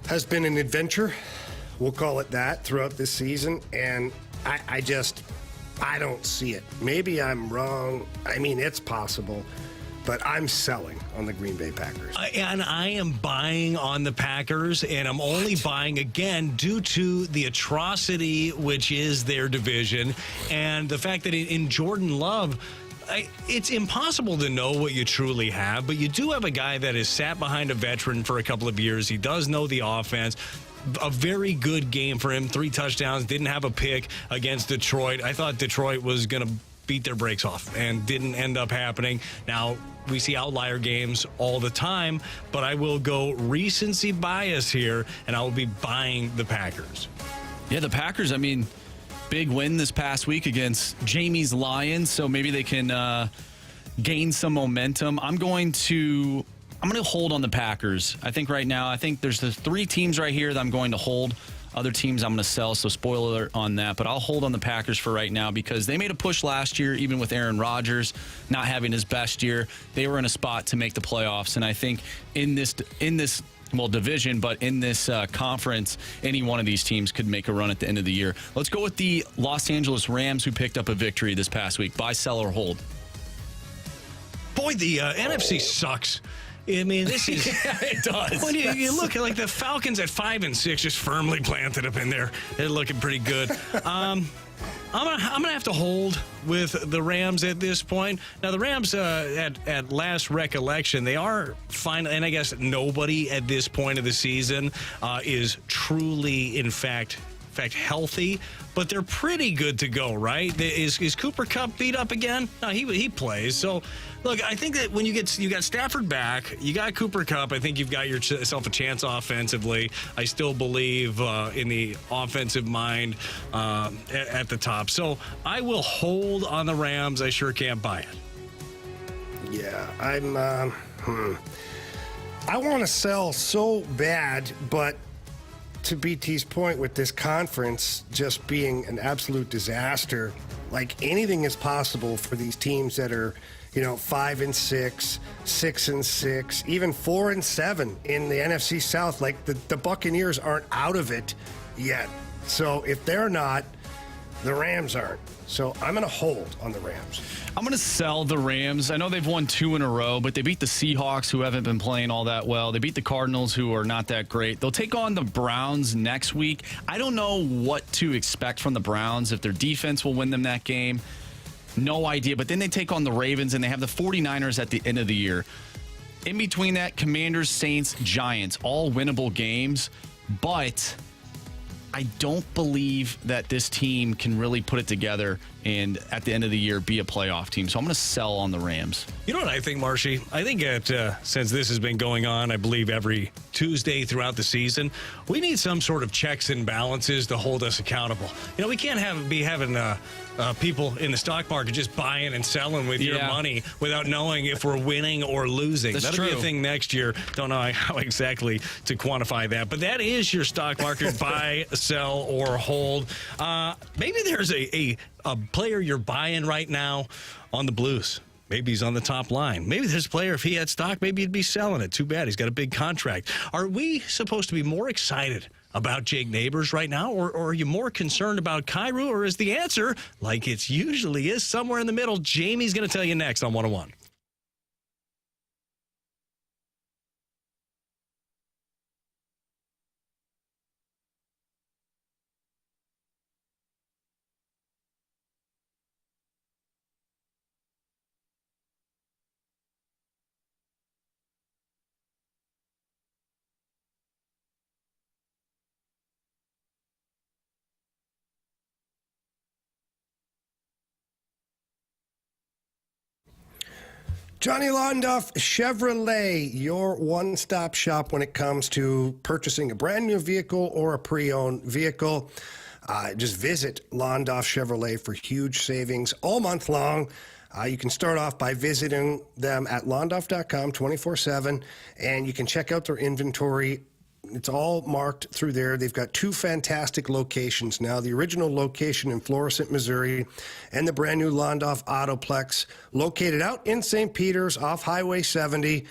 has been an adventure, we'll call it that, throughout this season, and I don't see it. Maybe I'm wrong. I mean, it's possible. But I'm selling on the Green Bay Packers. And I am buying on the Packers, and I'm only buying, again, due to the atrocity which is their division, and the fact that in Jordan Love, it's impossible to know what you truly have, but you do have a guy that has sat behind a veteran for a couple of years. He does know the offense. A very good game for him. 3 touchdowns, didn't have a pick against Detroit. I thought Detroit was going to beat their brakes off, and didn't end up happening. Now, we see outlier games all the time, but I will go recency bias here, and I will be buying the Packers. Yeah, the Packers, I mean, big win this past week against Jamie's Lions, so maybe they can gain some momentum. I'm going to hold on the Packers. I think right now, there's the 3 teams right here that I'm going to hold. Other teams I'm going to sell, so spoiler alert on that. But I'll hold on the Packers for right now because they made a push last year, even with Aaron Rodgers not having his best year. They were in a spot to make the playoffs. And I think in this division, but in this conference, any one of these teams could make a run at the end of the year. Let's go with the Los Angeles Rams, who picked up a victory this past week. Buy, sell, or hold? Boy, the NFC sucks. I mean, this is... Yeah, it does. When you look at, like, the Falcons at 5-6, just firmly planted up in there. They're looking pretty good. I'm gonna have to hold with the Rams at this point. Now, the Rams, at last recollection, they are fine, and I guess nobody at this point of the season is truly, in fact healthy, but they're pretty good to go, right? Is Cooper Kupp beat up again? No, he plays. So, look, I think that when you got Stafford back, you got Cooper Kupp, I think you've got yourself a chance offensively. I still believe in the offensive mind at the top. So I will hold on the Rams. I sure can't buy it. Yeah, I want to sell so bad, but to BT's point with this conference just being an absolute disaster, like anything is possible for these teams that are, 5-6, 6-6, even 4-7 in the NFC South. Like the Buccaneers aren't out of it yet. So if they're not, the Rams aren't. So I'm going to hold on the Rams. I'm going to sell the Rams. I know they've won 2 in a row, but they beat the Seahawks, who haven't been playing all that well. They beat the Cardinals, who are not that great. They'll take on the Browns next week. I don't know what to expect from the Browns, if their defense will win them that game. No idea. But then they take on the Ravens, and they have the 49ers at the end of the year. In between that, Commanders, Saints, Giants, all winnable games. But I don't believe that this team can really put it together and at the end of the year be a playoff team. So I'm going to sell on the Rams. You know what I think, Marshy? I think that since this has been going on, I believe, every Tuesday throughout the season, we need some sort of checks and balances to hold us accountable. You know, we can't be having people in the stock market just buying and selling with your money without knowing if we're winning or losing. That'll be a thing next year. Don't know how exactly to quantify that. But that is your stock market, buy, sell, or hold. Maybe there's a player you're buying right now on the Blues. Maybe he's on the top line. Maybe there's a player, if he had stock, maybe he'd be selling it. Too bad. He's got a big contract. Are we supposed to be more excited about Jake Neighbours right now, or are you more concerned about Kyrou, or is the answer, like it usually is, somewhere in the middle? Jamie's going to tell you next on 101. Johnny Londoff Chevrolet, your one-stop shop when it comes to purchasing a brand new vehicle or a pre-owned vehicle. Just visit Londoff Chevrolet for huge savings all month long. You can start off by visiting them at londoff.com 24/7, and you can check out their inventory. It's all marked through there. They've got two fantastic locations now. The original location in Florissant, Missouri, and the brand new Londoff Autoplex, located out in St. Peters off Highway 70.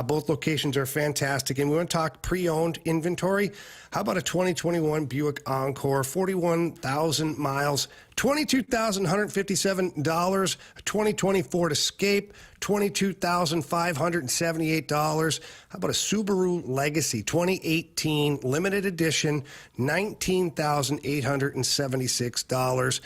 Both locations are fantastic. And we want to talk pre-owned inventory. How about a 2021 Buick Encore, 41,000 miles, $22,157. A 2020 Ford Escape, $22,578. How about a Subaru Legacy 2018 limited edition, $19,876.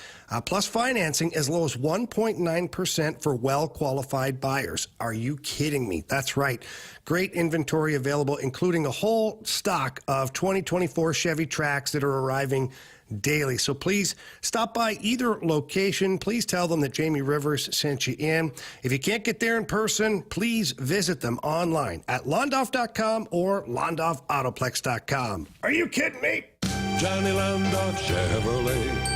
Plus financing as low as 1.9% for well-qualified buyers. Are you kidding me? That's right. Great inventory available, including a whole stock of 2024 Chevy Trax that are arriving daily. So please stop by either location. Please tell them that Jamie Rivers sent you in. If you can't get there in person, please visit them online at londoff.com or londoffautoplex.com. Are you kidding me? Johnny Londoff Chevrolet.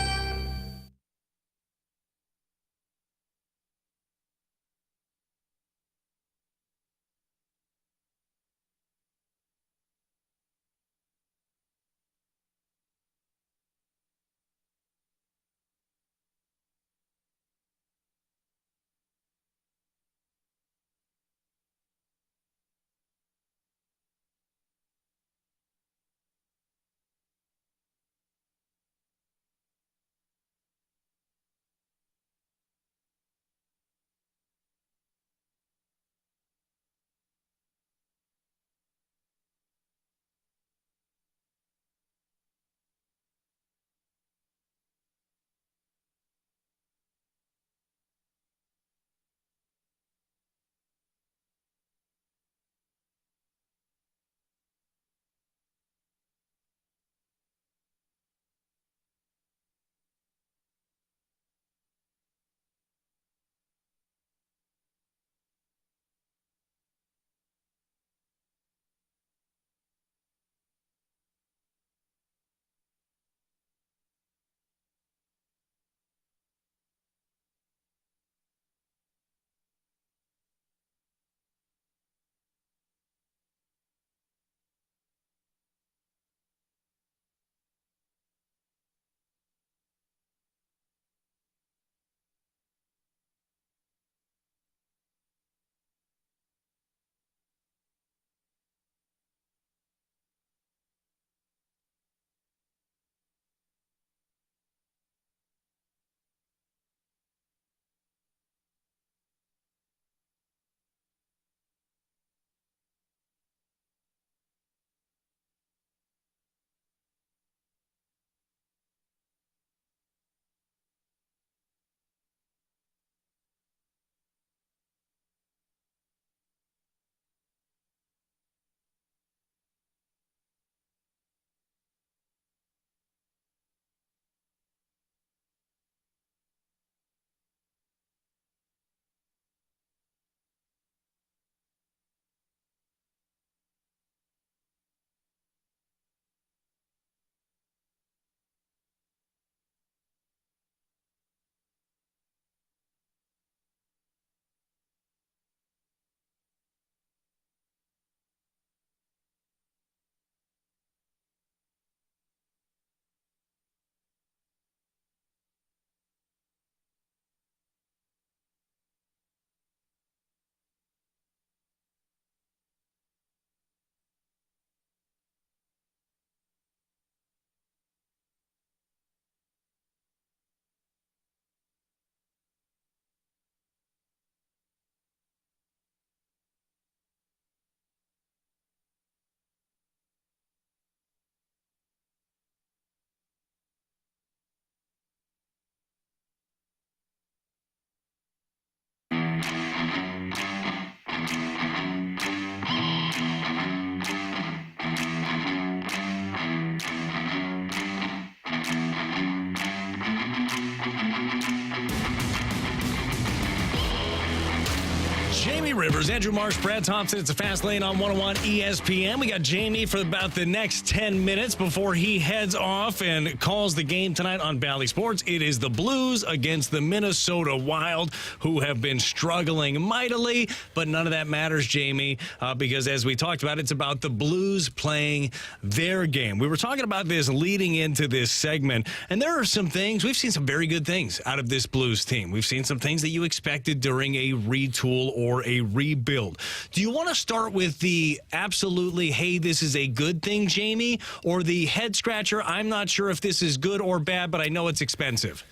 Jamie Rivers, Andrew Marsh, Brad Thompson. It's a Fast Lane on 101 ESPN. We got Jamie for about the next 10 minutes before he heads off and calls the game tonight on Bally Sports. It is the Blues against the Minnesota Wild, who have been struggling mightily, but none of that matters, Jamie, because as we talked about, it's about the Blues playing their game. We were talking about this leading into this segment, and there are some things, we've seen some very good things out of this Blues team. We've seen some things that you expected during a retool or a rebuild. Do you want to start with the absolutely, hey, this is a good thing, Jamie, or the head scratcher, I'm not sure if this is good or bad, but I know it's expensive?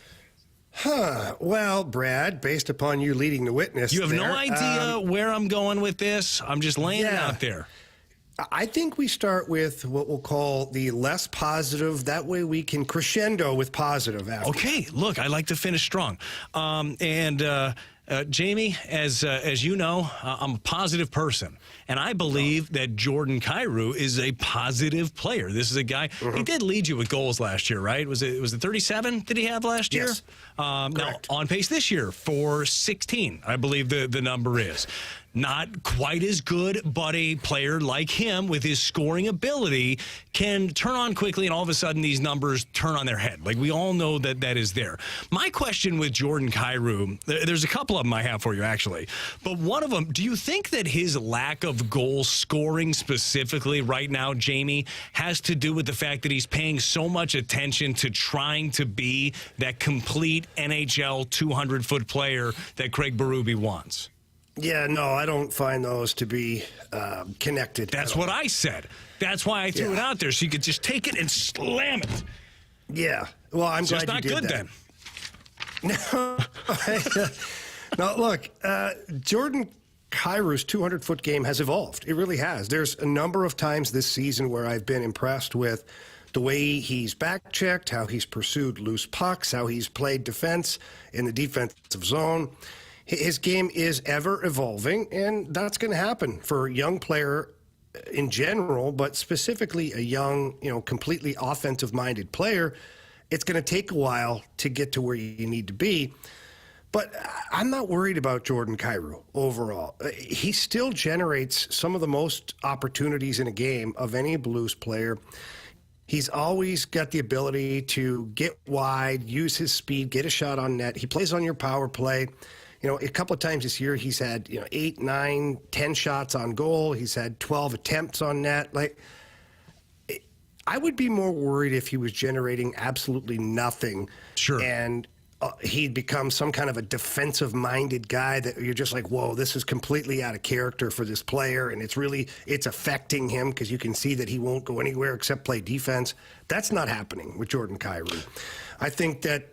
Well, Brad, based upon you leading the witness, you have no idea where I'm going with this. I'm just laying it out there. I think we start with what we'll call the less positive. That way we can crescendo with positive after. Okay, look, I like to finish strong. Jamie, as you know, I'm a positive person, and I believe that Jordan Kyrou is a positive player. This is a guy, he did lead you with goals last year, right? Was it 37 did he have last year? Yes. Now, on pace this year for 16, I believe the number is. Not quite as good, but a player like him with his scoring ability can turn on quickly, and all of a sudden these numbers turn on their head. Like, we all know that that is there. My question with Jordan Kyrou, there's a couple of them I have for you, actually. But one of them, do you think that his lack of goal scoring specifically right now, Jamie, has to do with the fact that he's paying so much attention to trying to be that complete NHL 200-foot player that Craig Berube wants? Yeah, no, I don't find those to be connected. That's what I said. That's why I threw it out there, so you could just take it and slam it. Yeah. Well, I'm glad you did that. It's not good then. No, look, Jordan Kyrou's 200-foot game has evolved. It really has. There's a number of times this season where I've been impressed with the way he's back-checked, how he's pursued loose pucks, how he's played defense in the defensive zone. His game is ever evolving, and that's going to happen for a young player in general, but specifically a young, completely offensive-minded player. It's going to take a while to get to where you need to be. But I'm not worried about Jordan Kyrou overall. He still generates some of the most opportunities in a game of any Blues player. He's always got the ability to get wide, use his speed, get a shot on net. He plays on your power play. A couple of times this year, he's had 8, 9, 10 shots on goal. He's had 12 attempts on net. I would be more worried if he was generating absolutely nothing. Sure. And he'd become some kind of a defensive-minded guy that you're just like, whoa, this is completely out of character for this player, and it's affecting him because you can see that he won't go anywhere except play defense. That's not happening with Jordan Kyrou. I think that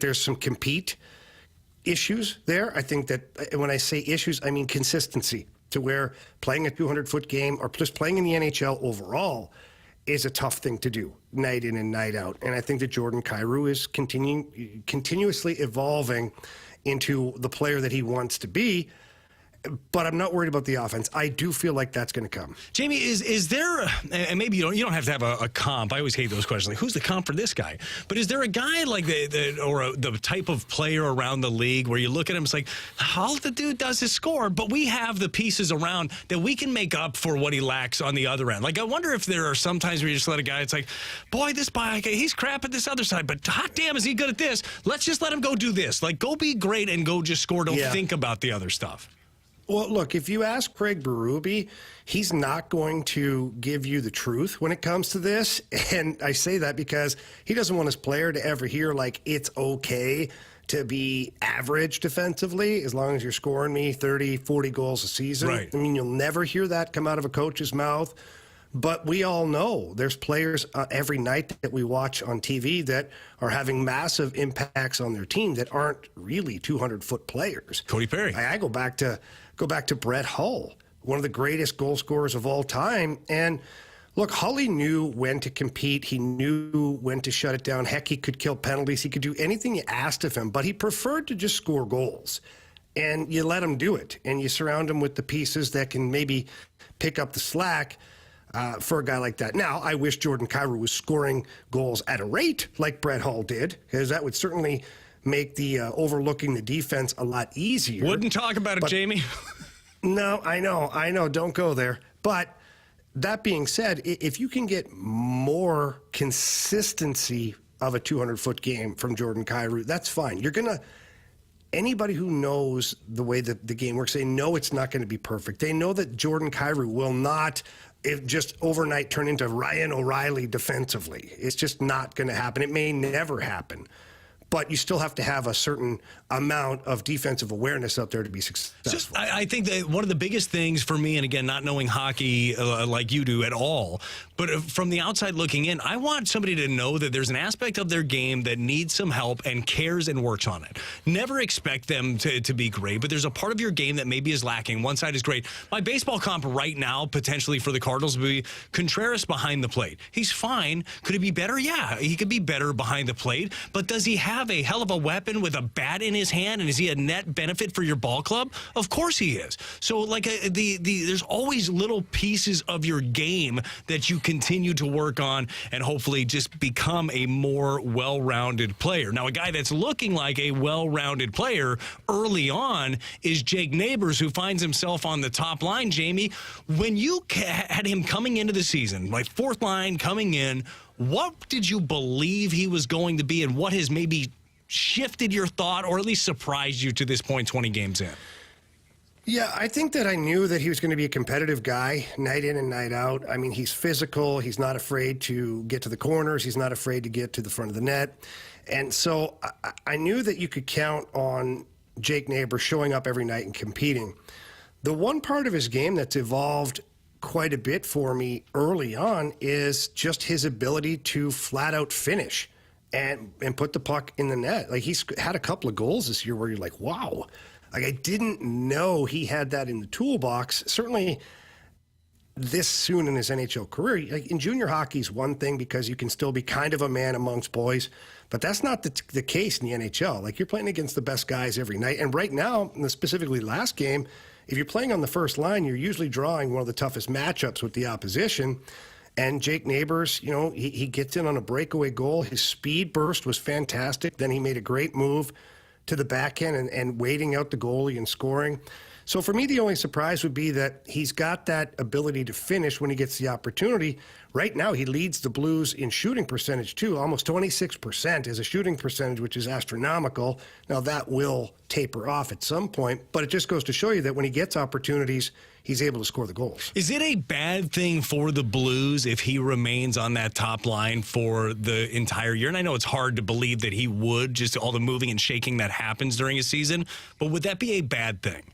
there's some compete issues there. I think that when I say issues, I mean consistency, to where playing a 200-foot game or just playing in the NHL overall is a tough thing to do night in and night out. And I think that Jordan Kyrou is continuously evolving into the player that he wants to be. But I'm not worried about the offense. I do feel like that's going to come. Jamie, is there, and maybe you don't have to have a comp. I always hate those questions. Like, who's the comp for this guy? But is there a guy like the type of player around the league where you look at him, it's like, all the dude does is score, but we have the pieces around that we can make up for what he lacks on the other end. Like, I wonder if there are some times where you just let a guy, it's like, boy, this guy, he's crap at this other side, but hot damn, is he good at this? Let's just let him go do this. Like, go be great and go just score. Don't think about the other stuff. Well, look, if you ask Craig Berube, he's not going to give you the truth when it comes to this. And I say that because he doesn't want his player to ever hear, like, it's okay to be average defensively as long as you're scoring me 30, 40 goals a season. Right. I mean, you'll never hear that come out of a coach's mouth. But we all know there's players every night that we watch on TV that are having massive impacts on their team that aren't really 200-foot players. Cody Perry. I go back to Brett Hull, one of the greatest goal scorers of all time. And look, Hully knew when to compete. He knew when to shut it down. Heck, he could kill penalties. He could do anything you asked of him, but he preferred to just score goals. And you let him do it. And you surround him with the pieces that can maybe pick up the slack for a guy like that. Now, I wish Jordan Kyrou was scoring goals at a rate like Brett Hull did, because that would certainly make the overlooking the defense a lot easier. Wouldn't talk about it, Jamie. No, I know. Don't go there. But that being said, if you can get more consistency of a 200-foot game from Jordan Kyrou, that's fine. Anybody who knows the way that the game works, they know it's not going to be perfect. They know that Jordan Kyrou will not just overnight turn into Ryan O'Reilly defensively. It's just not going to happen. It may never happen. But you still have to have a certain amount of defensive awareness out there to be successful. I think that one of the biggest things for me, and again, not knowing hockey like you do at all, but from the outside looking in, I want somebody to know that there's an aspect of their game that needs some help and cares and works on it. Never expect them to be great, but there's a part of your game that maybe is lacking. One side is great. My baseball comp right now, potentially for the Cardinals, would be Contreras behind the plate. He's fine. Could he be better? Yeah, he could be better behind the plate, but does he have a hell of a weapon with a bat in his hand, and is he a net benefit for your ball club? Of course he is. So there's always little pieces of your game that you continue to work on and hopefully just become a more well-rounded player. Now, a guy that's looking like a well-rounded player early on is Jake Neighbours, who finds himself on the top line. Jamie, when you had him coming into the season, like fourth line coming in, what did you believe he was going to be, and what has maybe shifted your thought or at least surprised you to this point 20 games in? Yeah, I think that I knew that he was going to be a competitive guy night in and night out. I mean, he's physical. He's not afraid to get to the corners. He's not afraid to get to the front of the net. And so I knew that you could count on Jake Neighbours showing up every night and competing. The one part of his game that's evolved quite a bit for me early on is just his ability to flat out finish and put the puck in the net. Like, he's had a couple of goals this year where you're like, wow. Like, I didn't know he had that in the toolbox. Certainly this soon in his NHL career. Like, in junior hockey is one thing because you can still be kind of a man amongst boys, but that's not the case in the NHL. Like, you're playing against the best guys every night. And right now, specifically last game, if you're playing on the first line, you're usually drawing one of the toughest matchups with the opposition. And Jake Neighbours, he gets in on a breakaway goal. His speed burst was fantastic. Then he made a great move to the backhand and waiting out the goalie and scoring. So for me, the only surprise would be that he's got that ability to finish when he gets the opportunity. Right now, he leads the Blues in shooting percentage, too. Almost 26% is a shooting percentage, which is astronomical. Now, that will taper off at some point, but it just goes to show you that when he gets opportunities, he's able to score the goals. Is it a bad thing for the Blues if he remains on that top line for the entire year? And I know it's hard to believe that he would, just all the moving and shaking that happens during a season, but would that be a bad thing?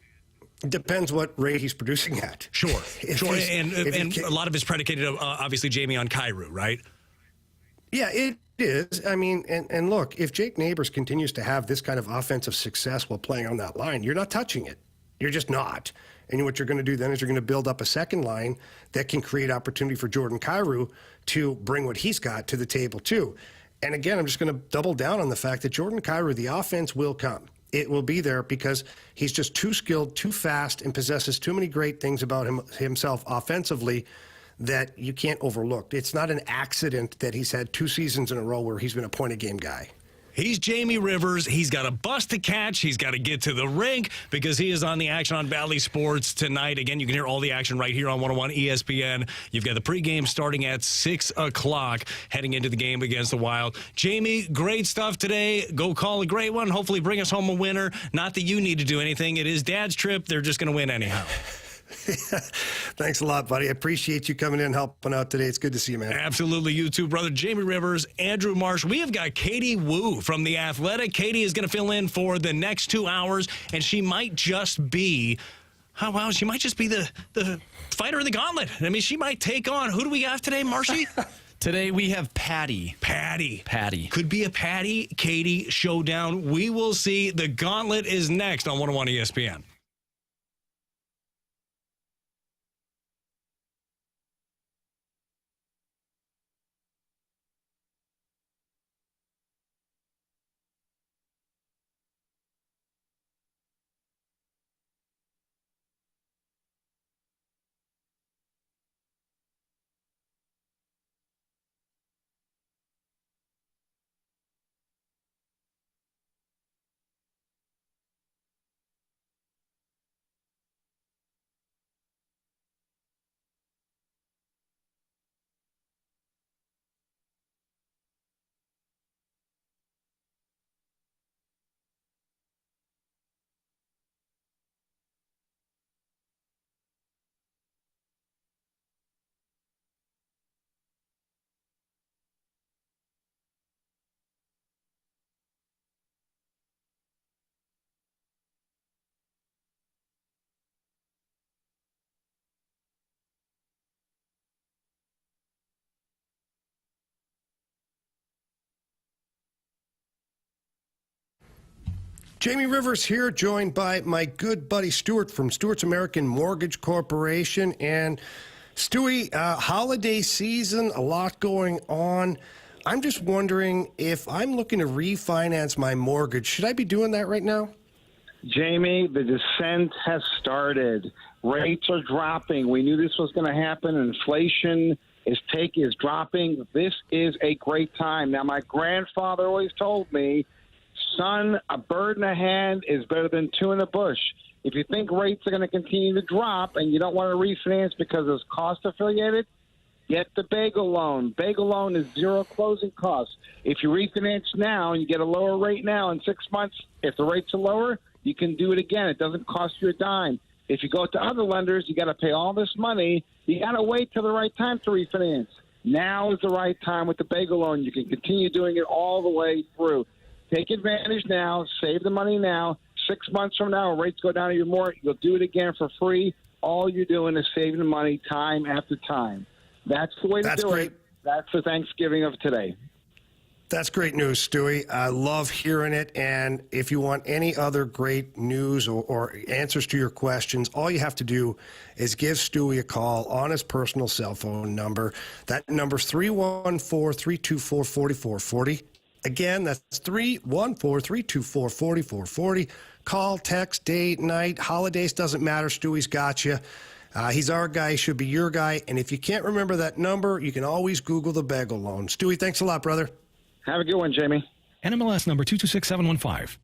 Depends what rate he's producing at. Sure. And a lot of it's predicated, obviously, Jamie, on Kyrou, right? Yeah, it is. I mean, and look, if Jake Neighbours continues to have this kind of offensive success while playing on that line, you're not touching it. You're just not. And what you're going to do then is you're going to build up a second line that can create opportunity for Jordan Kyrou to bring what he's got to the table, too. And again, I'm just going to double down on the fact that Jordan Kyrou, the offense will come. It will be there because he's just too skilled, too fast, and possesses too many great things about himself offensively that you can't overlook. It's not an accident that he's had 2 seasons in a row where he's been a point-a-game guy. He's Jamie Rivers. He's got a bus to catch. He's got to get to the rink because he is on the action on Valley Sports tonight. Again, you can hear all the action right here on 101 ESPN. You've got the pregame starting at 6 o'clock heading into the game against the Wild. Jamie, great stuff today. Go call a great one. Hopefully bring us home a winner. Not that you need to do anything. It is Dad's trip. They're just going to win anyhow. Thanks a lot, buddy. I appreciate you coming in and helping out today. It's good to see you, man. Absolutely. You too, brother. Jamie Rivers, Andrew Marsh. We have got Katie Wu from The Athletic. Katie is going to fill in for the next 2 hours, and she might just be, she might just be the fighter of the gauntlet. I mean, she might take on, who do we have today, Marshy? Today we have Patty. Patty. Could be a Patty Katie showdown. We will see. The gauntlet is next on 101 ESPN. Jamie Rivers here, joined by my good buddy Stuart from Stuart's American Mortgage Corporation. And Stewie, holiday season, a lot going on. I'm just wondering, if I'm looking to refinance my mortgage, should I be doing that right now? Jamie, the descent has started. Rates are dropping. We knew this was going to happen. Inflation is dropping. This is a great time. Now, my grandfather always told me, son, a bird in the hand is better than two in the bush. If you think rates are going to continue to drop and you don't want to refinance because it's cost affiliated, get the bagel loan. Bagel loan is zero closing costs. If you refinance now and you get a lower rate now in 6 months, if the rates are lower, you can do it again. It doesn't cost you a dime. If you go to other lenders, you got to pay all this money. You got to wait till the right time to refinance. Now is the right time with the bagel loan. You can continue doing it all the way through. Take advantage now. Save the money now. 6 months from now, rates go down to your mortgage. You'll do it again for free. All you're doing is saving the money time after time. That's the way to do it. That's the Thanksgiving of today. That's great news, Stewie. I love hearing it. And if you want any other great news or answers to your questions, all you have to do is give Stewie a call on his personal cell phone number. That number's 314-324-4440. Again, that's 314-324-4440. Call, text, date, night, holidays, doesn't matter. Stewie's got you. He's our guy. He should be your guy. And if you can't remember that number, you can always Google the bagel loan. Stewie, thanks a lot, brother. Have a good one, Jamie. NMLS number 226715.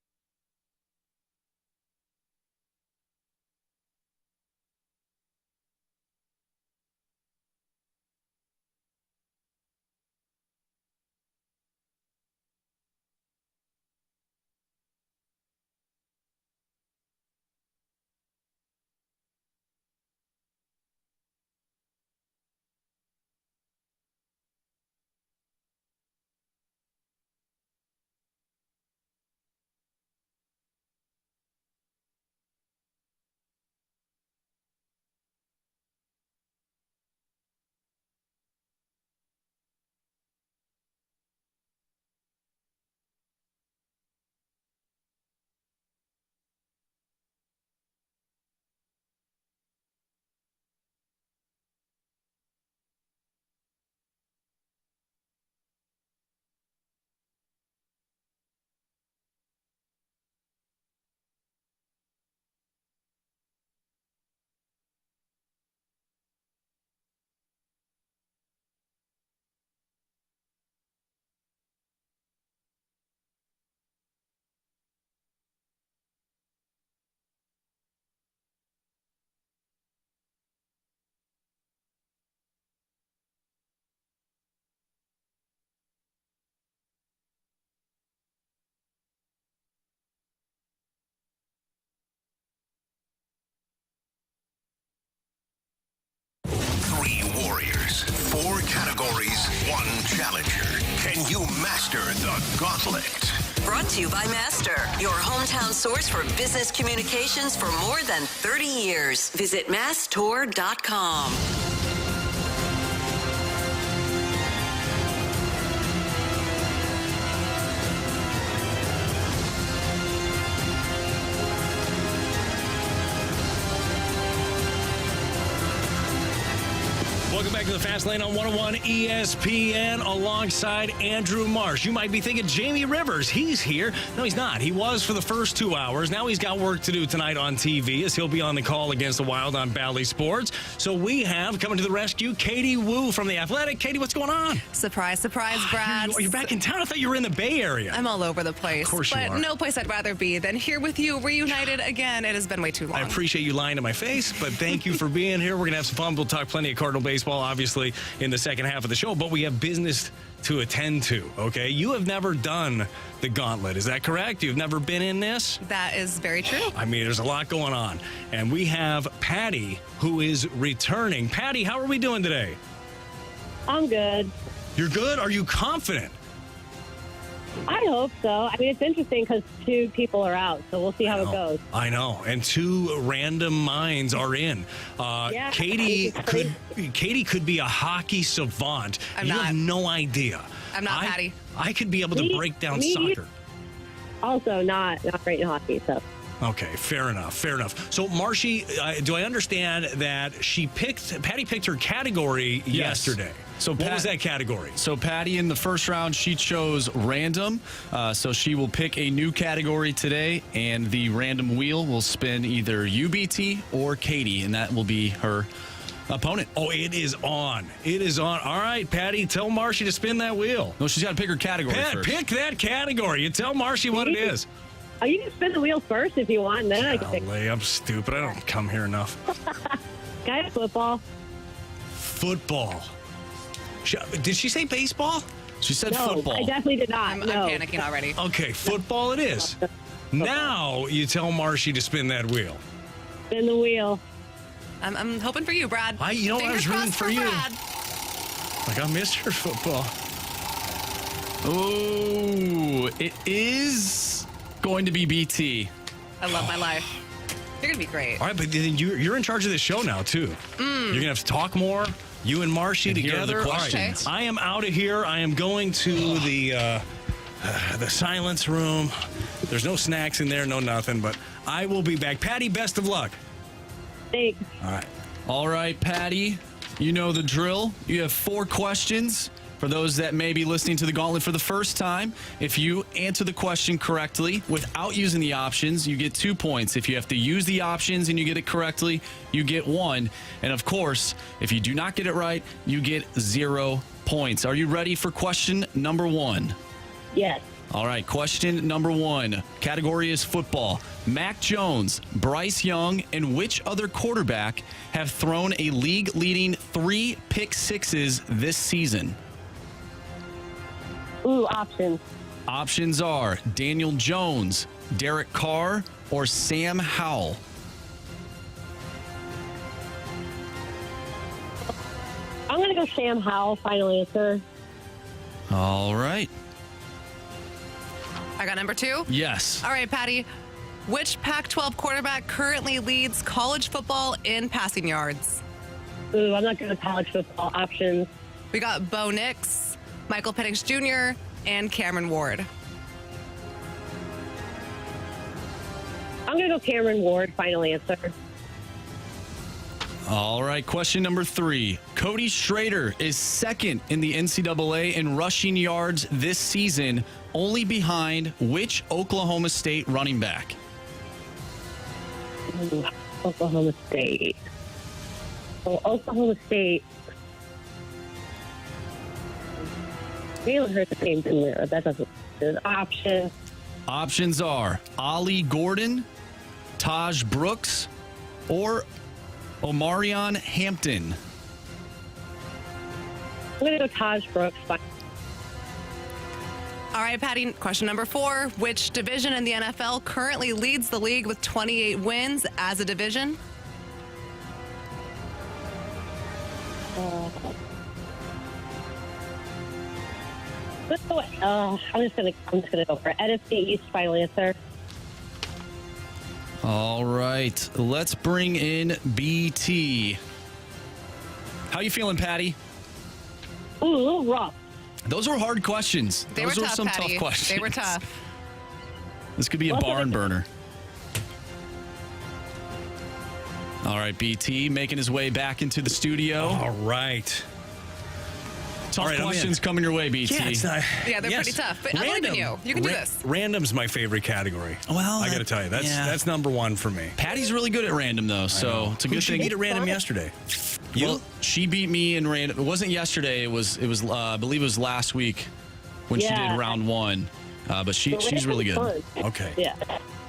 Warriors, 4 categories, 1 challenger. Can you master the gauntlet? Brought to you by Master, your hometown source for business communications for more than 30 years. Visit masstour.com. Welcome back to the Fast Lane on 101 ESPN alongside Andrew Marsh. You might be thinking Jamie Rivers, he's here. No, he's not. He was for the first 2 hours. Now he's got work to do tonight on TV as he'll be on the call against the Wild on Bally Sports. So we have, coming to the rescue, Katie Wu from The Athletic. Katie, what's going on? Surprise, surprise, Brad. You're back in town? I thought you were in the Bay Area. I'm all over the place. Of course you are. But no place I'd rather be than here with you, reunited again. It has been way too long. I appreciate you lying to my face, but thank you for being here. We're going to have some fun. We'll talk plenty of Cardinal baseball, obviously, in the second half of the show, but we have business to attend to, okay? You have never done the Gauntlet, is that correct? You've never been in this? That is very true. I mean, there's a lot going on. And we have Patty, who is returning. Patty, how are we doing today? I'm good. You're good? Are you confident? I hope so. I mean, it's interesting because 2 people are out, so we'll see how it goes. I know. And 2 random minds are in. Yeah, Katie could be a hockey savant. I'm you not. have no idea. I'm not, Patty. I could be able to break down soccer. Also not great in hockey, so. Okay, fair enough. So, Marshy, do I understand that Patty picked her category yesterday? So what was that category? So Patty, in the first round, she chose random. So she will pick a new category today, and the random wheel will spin either UBT or Katie, and that will be her opponent. Oh, it is on. All right, Patty, tell Marshy to spin that wheel. No, she's got to pick her category first. Pick that category. You tell Marshy what it is. Oh, you can spin the wheel first if you want, and then I can pick. I'm stupid. I don't come here enough. Guy, football. Football. Did she say baseball? She said No, football. I definitely did not. I'm No. panicking already. Okay, football it is. Now you tell Marshy to spin that wheel. Spin the wheel. I'm hoping for you, Brad. I was Fingers rooting crossed for you. Brad. Like I missed her football. Oh, it is going to be BT. I love my life. You're going to be great. All right, but then you're in charge of this show now, too. You're going to have to talk more. You and Marshy And here are the together. All questions. right. I am out of here. I am going to the silence room. There's no snacks in there, no nothing, but I will be back. Patty, best of luck. Thanks. All right, Patty, you know the drill. You have 4 questions. For those that may be listening to the Gauntlet for the first time, if you answer the question correctly without using the options, you get 2 points. If you have to use the options and you get it correctly, you get 1. And of course, if you do not get it right, you get 0 points. Are you ready for question number 1? Yes. All right, question number 1. Category is football. Mac Jones, Bryce Young, and which other quarterback have thrown a league-leading 3 pick-sixes this season? Ooh, options. Options are Daniel Jones, Derek Carr, or Sam Howell. I'm going to go Sam Howell, final answer. All right. I got number 2? Yes. All right, Patty. Which Pac-12 quarterback currently leads college football in passing yards? Ooh, I'm not going to college football. Options. We got Bo Nix, Michael Penix Jr., and Cameron Ward. I'm going to go Cameron Ward, final answer. All right, question number 3. Cody Schrader is second in the NCAA in rushing yards this season, only behind which Oklahoma State running back? Ooh, Oklahoma State. Oh, Oklahoma State. Jalen Hurts came to me. That doesn't. There's options. Options are Ollie Gordon, Taj Brooks, or Omarion Hampton. I'm going to go Taj Brooks. All right, Patty, question number 4. Which division in the NFL currently leads the league with 28 wins as a division? I'm just gonna go for it. NFC East, final answer. All right, let's bring in BT. How you feeling, Patty? Ooh, a little rough. Those were hard questions. They Those were were tough, some Patty. tough questions. They were tough. This could be a barn burner. All right, BT making his way back into the studio. All right. Tough All right, questions coming your way, BT. Yeah, it's not, Yeah, they're pretty tough. But I believe in you. You can do this. Random's my favorite category. Well, I got to tell you, that's number 1 for me. Patty's really good at random, though, so it's a Who good she thing. beat at random yesterday? You? Well, she beat me in random. It wasn't yesterday. It was. I believe it was last week when she did round 1. But she's really good. Okay. Yeah.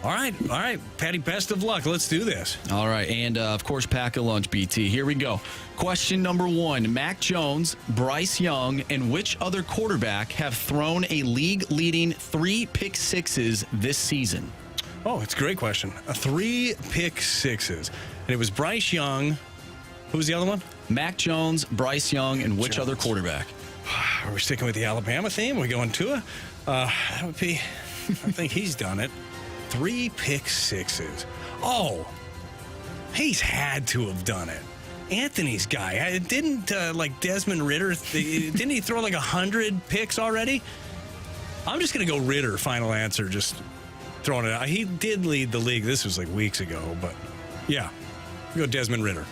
All right, Patty, best of luck. Let's do this. All right, and of course, pack a lunch, BT. Here we go. Question number 1. Mac Jones, Bryce Young, and which other quarterback have thrown a league-leading 3 pick-sixes this season? Oh, it's a great question. 3 pick-sixes. And it was Bryce Young. Who was the other one? Mac Jones, Bryce Young, and which other quarterback? Are we sticking with the Alabama theme? Are we going Tua? That would be, I think he's done it. 3 pick-sixes. Oh, he's had to have done it. Anthony's guy. Didn't, like Desmond Ritter, didn't he throw like 100 picks already? I'm just going to go Ritter, final answer. Just throwing it out. He did lead the league. This was like weeks ago, but yeah. Go Desmond Ridder.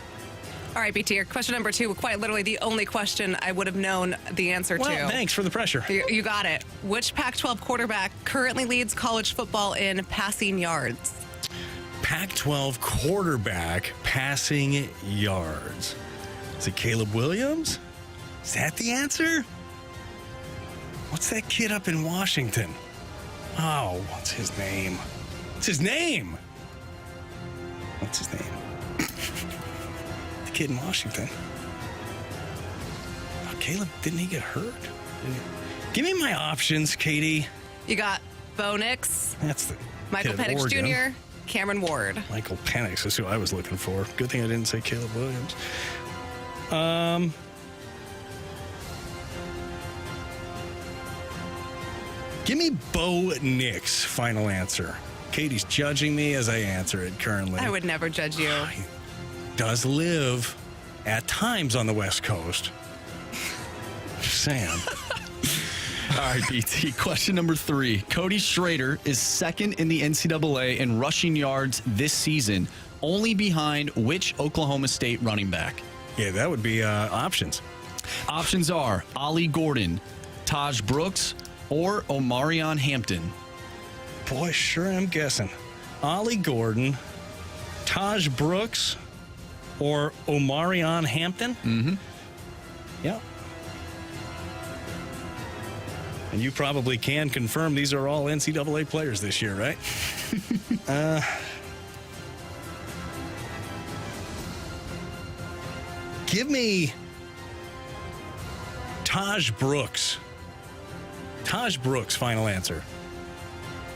All right, BT, question number 2, quite literally the only question I would have known the answer to. Well, thanks for the pressure. You got it. Which Pac-12 quarterback currently leads college football in passing yards? Pac-12 quarterback passing yards. Is it Caleb Williams? Is that the answer? What's that kid up in Washington? Oh, what's his name? What's his name? What's his name? The kid in Washington. Oh, Caleb, didn't he get hurt? Give me my options, Katie. You got Bo Nix, That's the Michael kid at Penix Oregon. Jr., Cameron Ward. Michael Penix is who I was looking for. Good thing I didn't say Caleb Williams. Give me Bo Nix, final answer. Katie's judging me as I answer it currently. I would never judge you. He does live at times on the West Coast. Just saying. All right, BT. Question number 3. Cody Schrader is second in the NCAA in rushing yards this season, only behind which Oklahoma State running back? Yeah, that would be options. Options are Ollie Gordon, Taj Brooks, or Omarion Hampton. Boy, sure am guessing. Ollie Gordon, Taj Brooks, or Omarion Hampton? Mm-hmm. Yeah. And you probably can confirm these are all NCAA players this year, right? Give me Taj Brooks. Taj Brooks, final answer.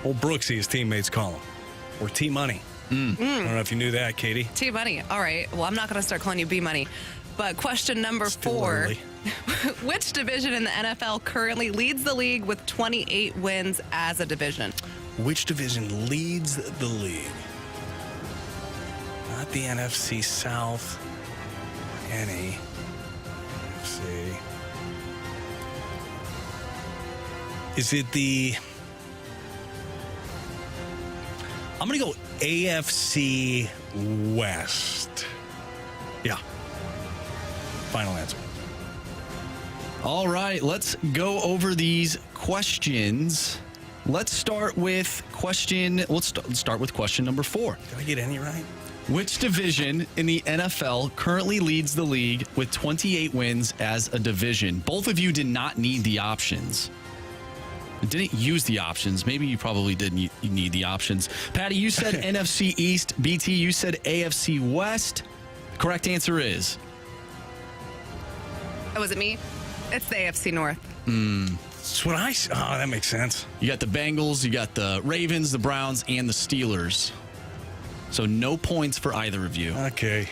Old Brooksy, his teammates call him. Or T-Money. I don't know if you knew that, Katie. T-Money. All right. Well, I'm not going to start calling you B-Money. But question number Still 4. early. Which division in the NFL currently leads the league with 28 wins as a division? Which division leads the league? Not the NFC South. Any. NFC. Is it the... I'm going to go AFC West. Yeah. Final answer. All right, let's go over these questions. Let's start with question number 4. Did I get any right? Which division in the NFL currently leads the league with 28 wins as a division? Both of you did not need the options. Didn't use the options. Maybe you probably didn't need the options. Patty, you said NFC East. BT, you said AFC West. Correct answer is? Oh, was it me? It's the AFC North. That's what oh, that makes sense. You got the Bengals, you got the Ravens, the Browns, and the Steelers. So no points for either of you. Okay.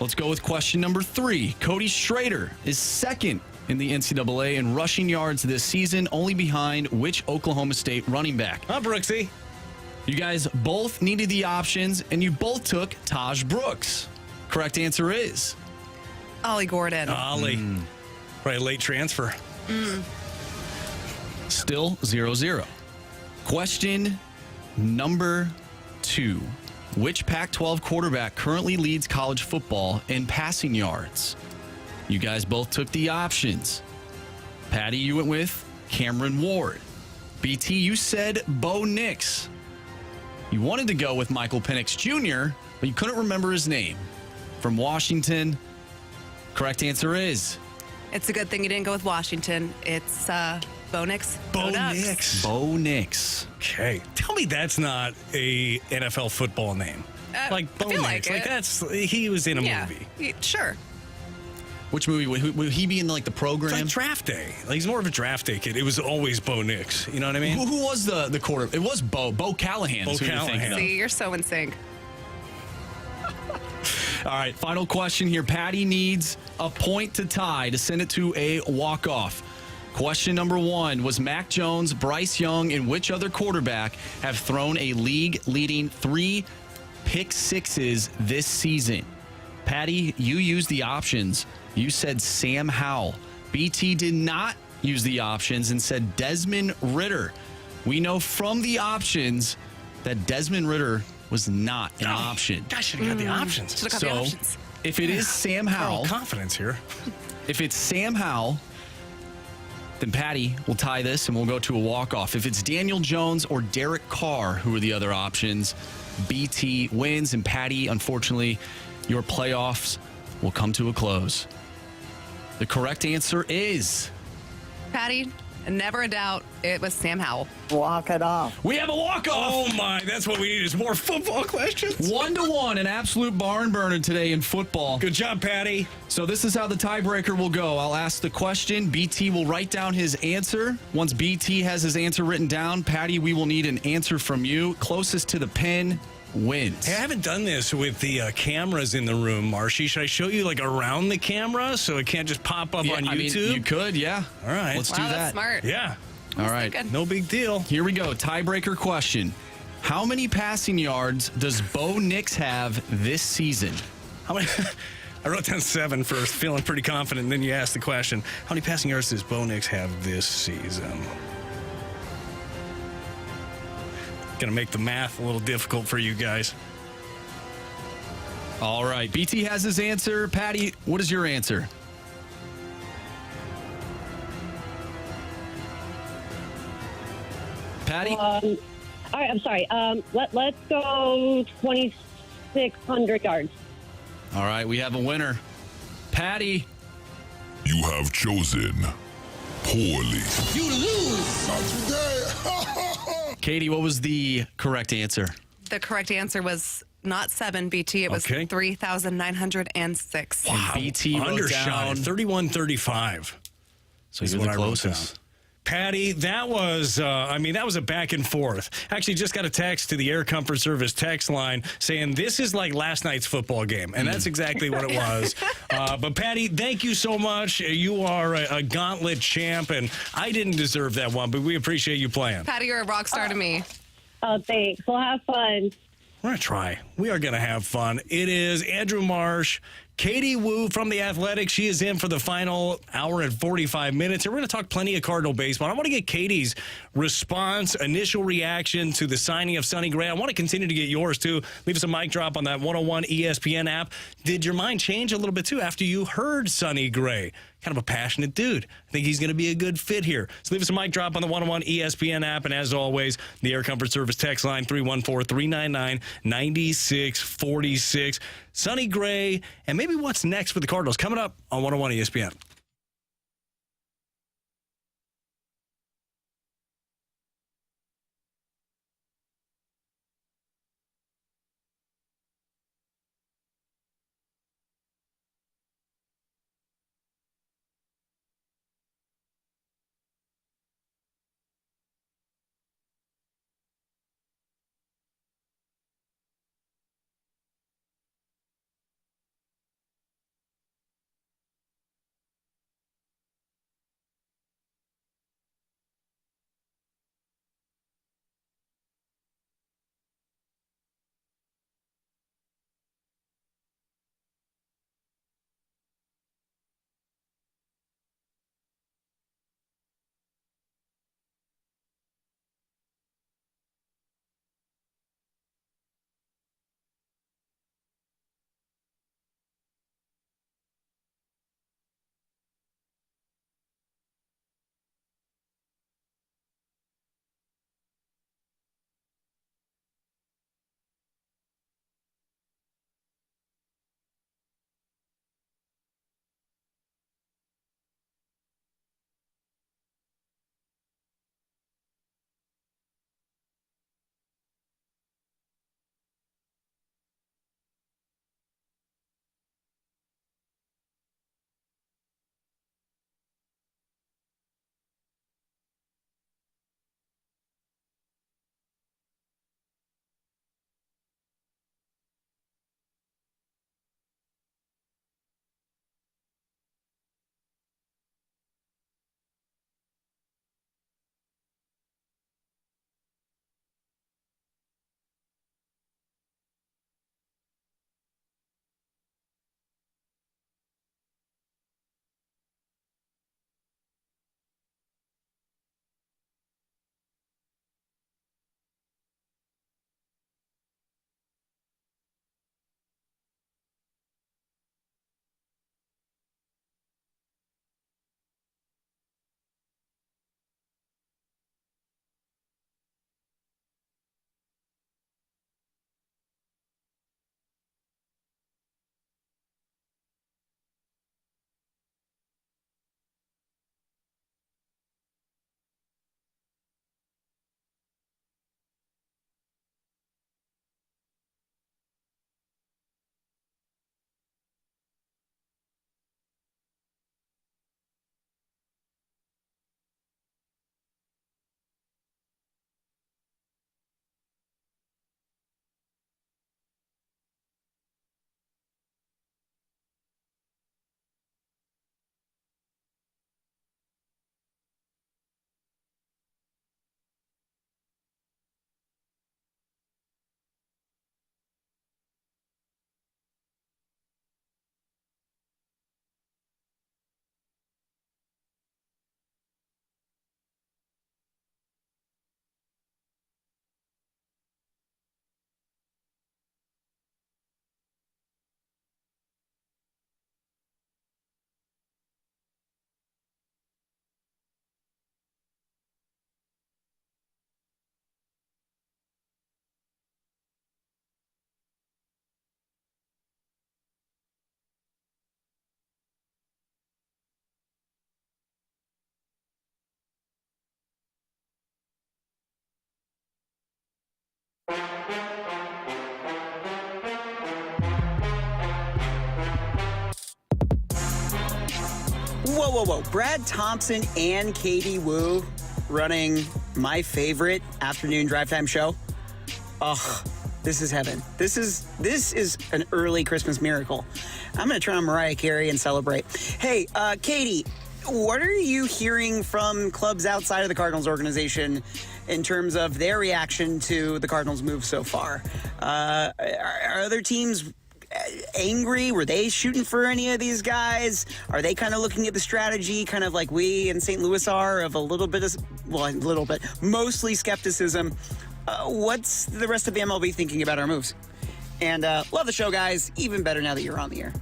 Let's go with question number 3. Cody Schrader is second in the NCAA in rushing yards this season, only behind which Oklahoma State running back? Brooksy. You guys both needed the options, and you both took Taj Brooks. Correct answer is? Ollie Gordon. Ollie. Right, late transfer. Still 0-0. Question number 2. Which Pac-12 quarterback currently leads college football in passing yards? You guys both took the options. Patty, you went with Cameron Ward. BT, you said Bo Nix. You wanted to go with Michael Penix Jr., but you couldn't remember his name. From Washington, correct answer is? It's a good thing you didn't go with Washington. It's Bo Nix. Bo Nix. Bo Nix. Okay. Tell me that's not a NFL football name. Like Bo I feel Nix. like it. That's he was in a movie. Sure. Which movie? Would he be in like the program? It's like Draft Day. Like he's more of a draft day kid. It was always Bo Nix. You know what I mean? Who was the quarter? It was Bo Callahan. Bo Callahan. See, you're so in sync. All right, final question here. Patty needs a point to tie to send it to a walk-off. Question number 1. Was Mac Jones, Bryce Young, and which other quarterback have thrown a league-leading 3 pick-sixes this season? Patty, you used the options. You said Sam Howell. BT did not use the options and said Desmond Ridder. We know from the options that Desmond Ridder was not an option. I should have got the options. Should have got the options. If it is Sam Howell, confidence here. if it's Sam Howell, then Patty will tie this and we'll go to a walk-off. If it's Daniel Jones or Derek Carr, who are the other options, BT wins. And Patty, unfortunately, your playoffs will come to a close. The correct answer is... Patty, never a doubt, it was Sam Howell. Walk it off. We have a walk-off. Oh, my. That's what we need is more football questions. 1-1, an absolute barn burner today in football. Good job, Patty. So this is how the tiebreaker will go. I'll ask the question. BT will write down his answer. Once BT has his answer written down, Patty, we will need an answer from you. Closest to the pin wins. Hey, I haven't done this with the cameras in the room, Marshy. Should I show you like around the camera so it can't just pop up on YouTube? I mean, you could, yeah. All right. Let's do that. That's smart. Yeah. All right. No big deal. Here we go. Tiebreaker question. How many passing yards does Bo Nix have this season? How many? I wrote down 7 first, feeling pretty confident. And then you asked the question, how many passing yards does Bo Nix have this season? Going to make the math a little difficult for you guys. All right. BT has his answer. Patty, what is your answer? Patty? All right, I'm sorry. Let's go 2,600 yards. All right, we have a winner. Patty. You have chosen poorly. You lose. Not today. Katie, what was the correct answer? The correct answer was not 7, BT. It was 3,906. Wow. And BT undershot down 31-35. So you're the closest. Patty, that was, that was a back and forth. Actually, just got a text to the Air Comfort Service text line saying this is like last night's football game. And that's exactly what it was. But Patty, thank you so much. You are a Gauntlet champ, and I didn't deserve that one, but we appreciate you playing. Patty, you're a rock star to me. Oh, thanks. We'll have fun. We're going to try. We are going to have fun. It is Andrew Marsh, Katie Wu from The Athletic. She is in for the final hour and 45 minutes. And we're going to talk plenty of Cardinal baseball. I want to get Katie's response, initial reaction to the signing of Sonny Gray. I want to continue to get yours, too. Leave us a mic drop on that 101 ESPN app. Did your mind change a little bit, too, after you heard Sonny Gray? Kind of a passionate dude. I think he's going to be a good fit here. So leave us a mic drop on the 101 ESPN app. And as always, the Air Comfort Service text line 314-399-9646. Sonny Gray, and maybe what's next for the Cardinals coming up on 101 ESPN. whoa. Brad Thompson and Katie Wu running my favorite afternoon drive time show. Ugh, this is heaven. This is an early Christmas miracle. I'm going to turn on Mariah Carey and celebrate. Hey, Katie, what are you hearing from clubs outside of the Cardinals organization in terms of their reaction to the Cardinals' move so far? Are other teams angry? Were they shooting for any of these guys? Are they kind of looking at the strategy, kind of like we in St. Louis are, of mostly skepticism? What's the rest of the MLB thinking about our moves? And love the show, guys. Even better now that you're on the air.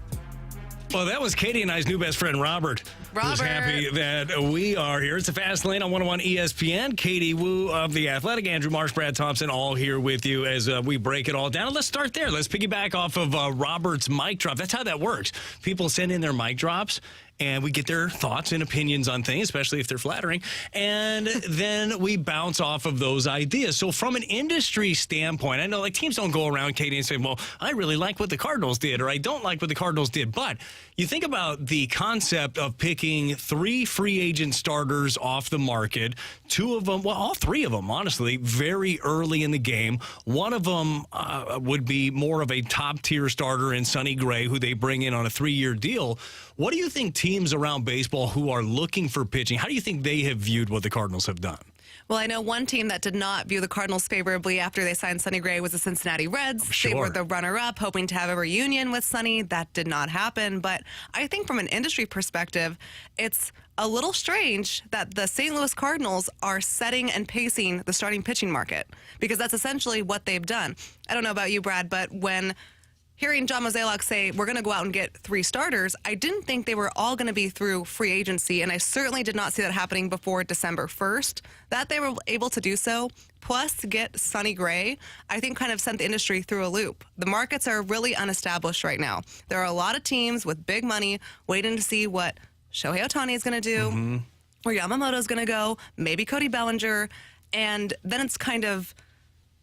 Well, that was Katie and I's new best friend, Robert. Who's happy that we are here. It's the Fast Lane on 101 ESPN. Katie Wu of The Athletic, Andrew Marsh, Brad Thompson, all here with you as we break it all down. Let's start there. Let's piggyback off of Robert's mic drop. That's how that works. People send in their mic drops, and we get their thoughts and opinions on things, especially if they're flattering. And then we bounce off of those ideas. So from an industry standpoint, I know like teams don't go around, Katie, and say, well, I really like what the Cardinals did, or I don't like what the Cardinals did. But you think about the concept of picking 3 free agent starters off the market, 2 of them, well, all 3 of them, honestly, very early in the game. One of them would be more of a top-tier starter in Sonny Gray, who they bring in on a 3-year deal. What do you think teams around baseball who are looking for pitching, how do you think they have viewed what the Cardinals have done? Well, I know one team that did not view the Cardinals favorably after they signed Sonny Gray was the Cincinnati Reds. Sure. They were the runner-up, hoping to have a reunion with Sonny. That did not happen. But I think from an industry perspective, it's a little strange that the St. Louis Cardinals are setting and pacing the starting pitching market, because that's essentially what they've done. I don't know about you, Brad, but when hearing John Mozeliak say, we're going to go out and get 3 starters, I didn't think they were all going to be through free agency, and I certainly did not see that happening before December 1st. That they were able to do so, plus get Sonny Gray, I think kind of sent the industry through a loop. The markets are really unestablished right now. There are a lot of teams with big money waiting to see what Shohei Ohtani is going to do, where Yamamoto is going to go, maybe Cody Bellinger, and then it's kind of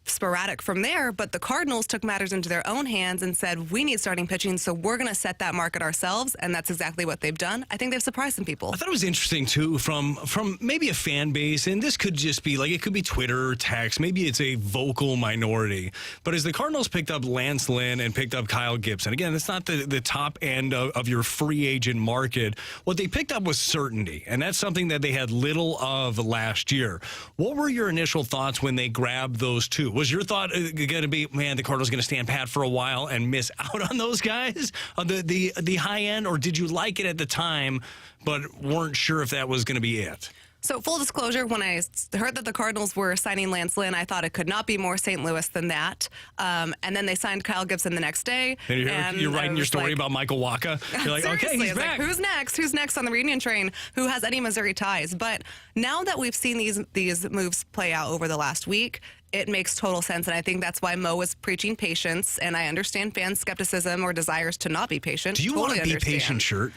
sporadic from there. But the Cardinals took matters into their own hands and said, we need starting pitching, so we're going to set that market ourselves, and that's exactly what they've done. I think they've surprised some people. I thought it was interesting, too, from maybe a fan base, and this could just be, like, it could be Twitter or text. Maybe it's a vocal minority. But as the Cardinals picked up Lance Lynn and picked up Kyle Gibson, again, it's not the top end of your free agent market. What they picked up was certainty, and that's something that they had little of last year. What were your initial thoughts when they grabbed those 2? Was your thought going to be, man, the Cardinals going to stand pat for a while and miss out on those guys on the high end, or did you like it at the time but weren't sure if that was going to be it? So full disclosure, when I heard that the Cardinals were signing Lance Lynn, I thought it could not be more St. Louis than that. And then they signed Kyle Gibson the next day. And you're writing your story about Michael Wacha. You're like, okay, he's back. Like, who's next? Who's next on the reunion train? Who has any Missouri ties? But now that we've seen these moves play out over the last week, it makes total sense, and I think that's why Mo was preaching patience, and I understand fans' skepticism or desires to not be patient. Do you want a Be Patient shirt?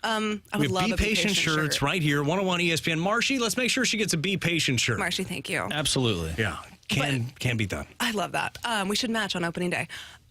I would love a Be Patient shirts shirt. Right here, 101 ESPN. Marshy, let's make sure she gets a Be Patient shirt. Marshy, thank you. Absolutely. Yeah, can be done. I love that. We should match on opening day.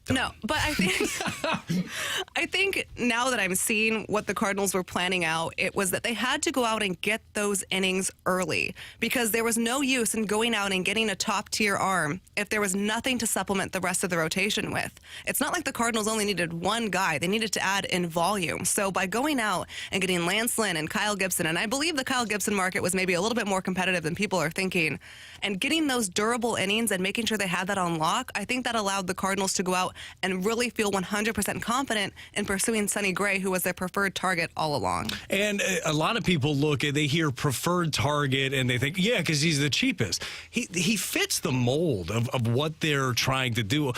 No, but I think now that I'm seeing what the Cardinals were planning out, it was that they had to go out and get those innings early, because there was no use in going out and getting a top-tier arm if there was nothing to supplement the rest of the rotation with. It's not like the Cardinals only needed one guy. They needed to add in volume. So by going out and getting Lance Lynn and Kyle Gibson, and I believe the Kyle Gibson market was maybe a little bit more competitive than people are thinking, and getting those durable innings and making sure they had that on lock, I think that allowed the Cardinals to go out and really feel 100% confident in pursuing Sonny Gray, who was their preferred target all along. And a lot of people they hear preferred target, and they think, yeah, because he's the cheapest. He fits the mold of what they're trying to do.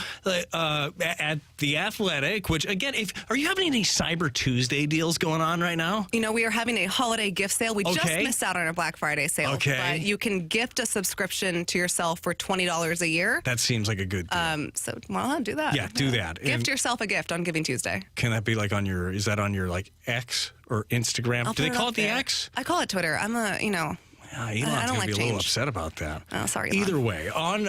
At The Athletic, which, again, are you having any Cyber Tuesday deals going on right now? You know, we are having a holiday gift sale. We just missed out on our Black Friday sale. Okay. But you can gift a subscription to yourself for $20 a year. That seems like a good deal. So, well, do that. Yeah, do that. Gift yourself a gift on Giving Tuesday. Can that be like is that on your like X or Instagram? Do they call it the X? I call it Twitter. I'm Elon's I don't going to like be a little change. upset about that. Oh, sorry, Elon. Either way, on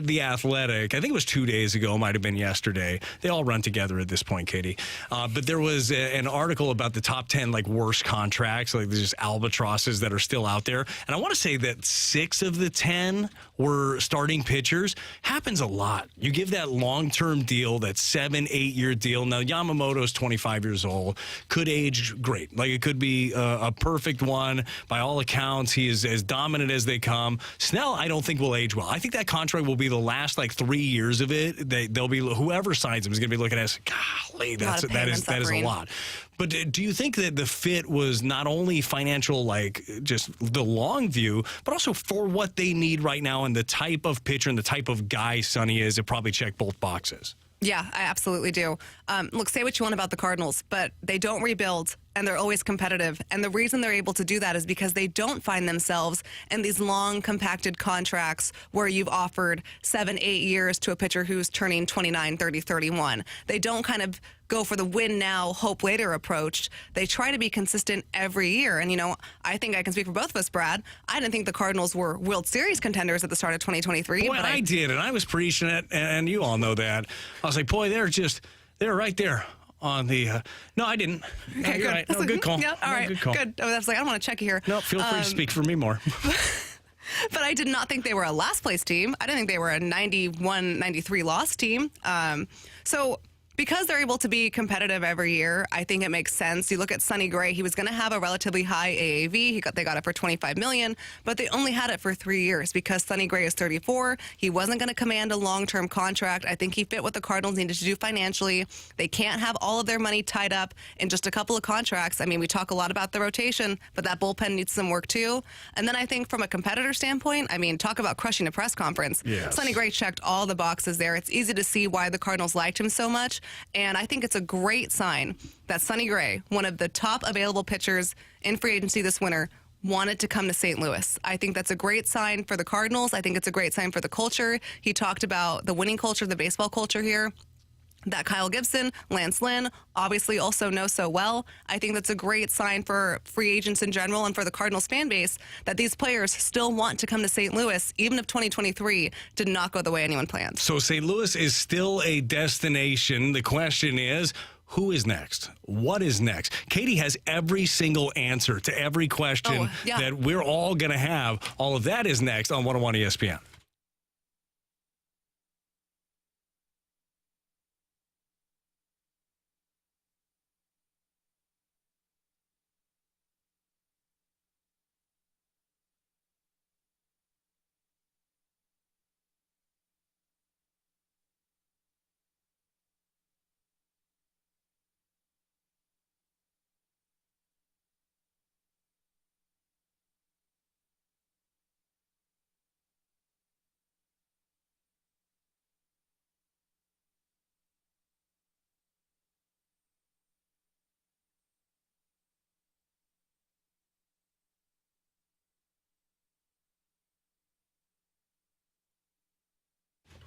The Athletic, I think it was 2 days ago, might have been yesterday. They all run together at this point, Katie. But there was an article about the top 10 worst contracts, there's just albatrosses that are still out there. And I want to say that 6 of the 10 were starting pitchers. Happens a lot. You give that long-term deal, that 7-8-year deal. Now, Yamamoto's 25 years old, could age great. It could be a perfect one. By all accounts, he is as dominant as they come. Snell, I don't think will age well. I think that contract will be the last 3 years of it. They'll be, whoever signs him is going to be looking at us, golly, that is a lot. But do you think that the fit was not only financial, just the long view, but also for what they need right now and the type of pitcher and the type of guy Sonny is? It probably checked both boxes. Yeah, I absolutely do. Look, say what you want about the Cardinals, but they don't rebuild, and they're always competitive. And the reason they're able to do that is because they don't find themselves in these long, compacted contracts where you've offered 7-8 years to a pitcher who's turning 29, 30, 31. They don't kind of go for the win now, hope later approach. They try to be consistent every year. And, I think I can speak for both of us, Brad. I didn't think the Cardinals were World Series contenders at the start of 2023. Boy, but I did, and I was preaching it, and you all know that. I was like, boy, they're right there on the... no, I didn't. Okay, no, you're good. right. No, good call. Yeah, all right, Good call. good. I was like, I don't want to check you here. No, feel free to speak for me more. But I did not think they were a last-place team. I didn't think they were a 91, 93 loss team. So... because they're able to be competitive every year, I think it makes sense. You look at Sonny Gray; he was going to have a relatively high AAV. They got it for $25 million, but they only had it for 3 years because Sonny Gray is 34. He wasn't going to command a long-term contract. I think he fit what the Cardinals needed to do financially. They can't have all of their money tied up in just a couple of contracts. I mean, we talk a lot about the rotation, but that bullpen needs some work too. And then I think from a competitor standpoint, talk about crushing a press conference. Yes. Sonny Gray checked all the boxes there. It's easy to see why the Cardinals liked him so much. And I think it's a great sign that Sonny Gray, one of the top available pitchers in free agency this winter, wanted to come to St. Louis. I think that's a great sign for the Cardinals. I think it's a great sign for the culture. He talked about the winning culture, the baseball culture here, that Kyle Gibson, Lance Lynn, obviously also know so well. I think that's a great sign for free agents in general and for the Cardinals fan base that these players still want to come to St. Louis, even if 2023 did not go the way anyone planned. So St. Louis is still a destination. The question is, who is next? What is next? Katie has every single answer to every question that we're all going to have. All of that is next on 101 ESPN.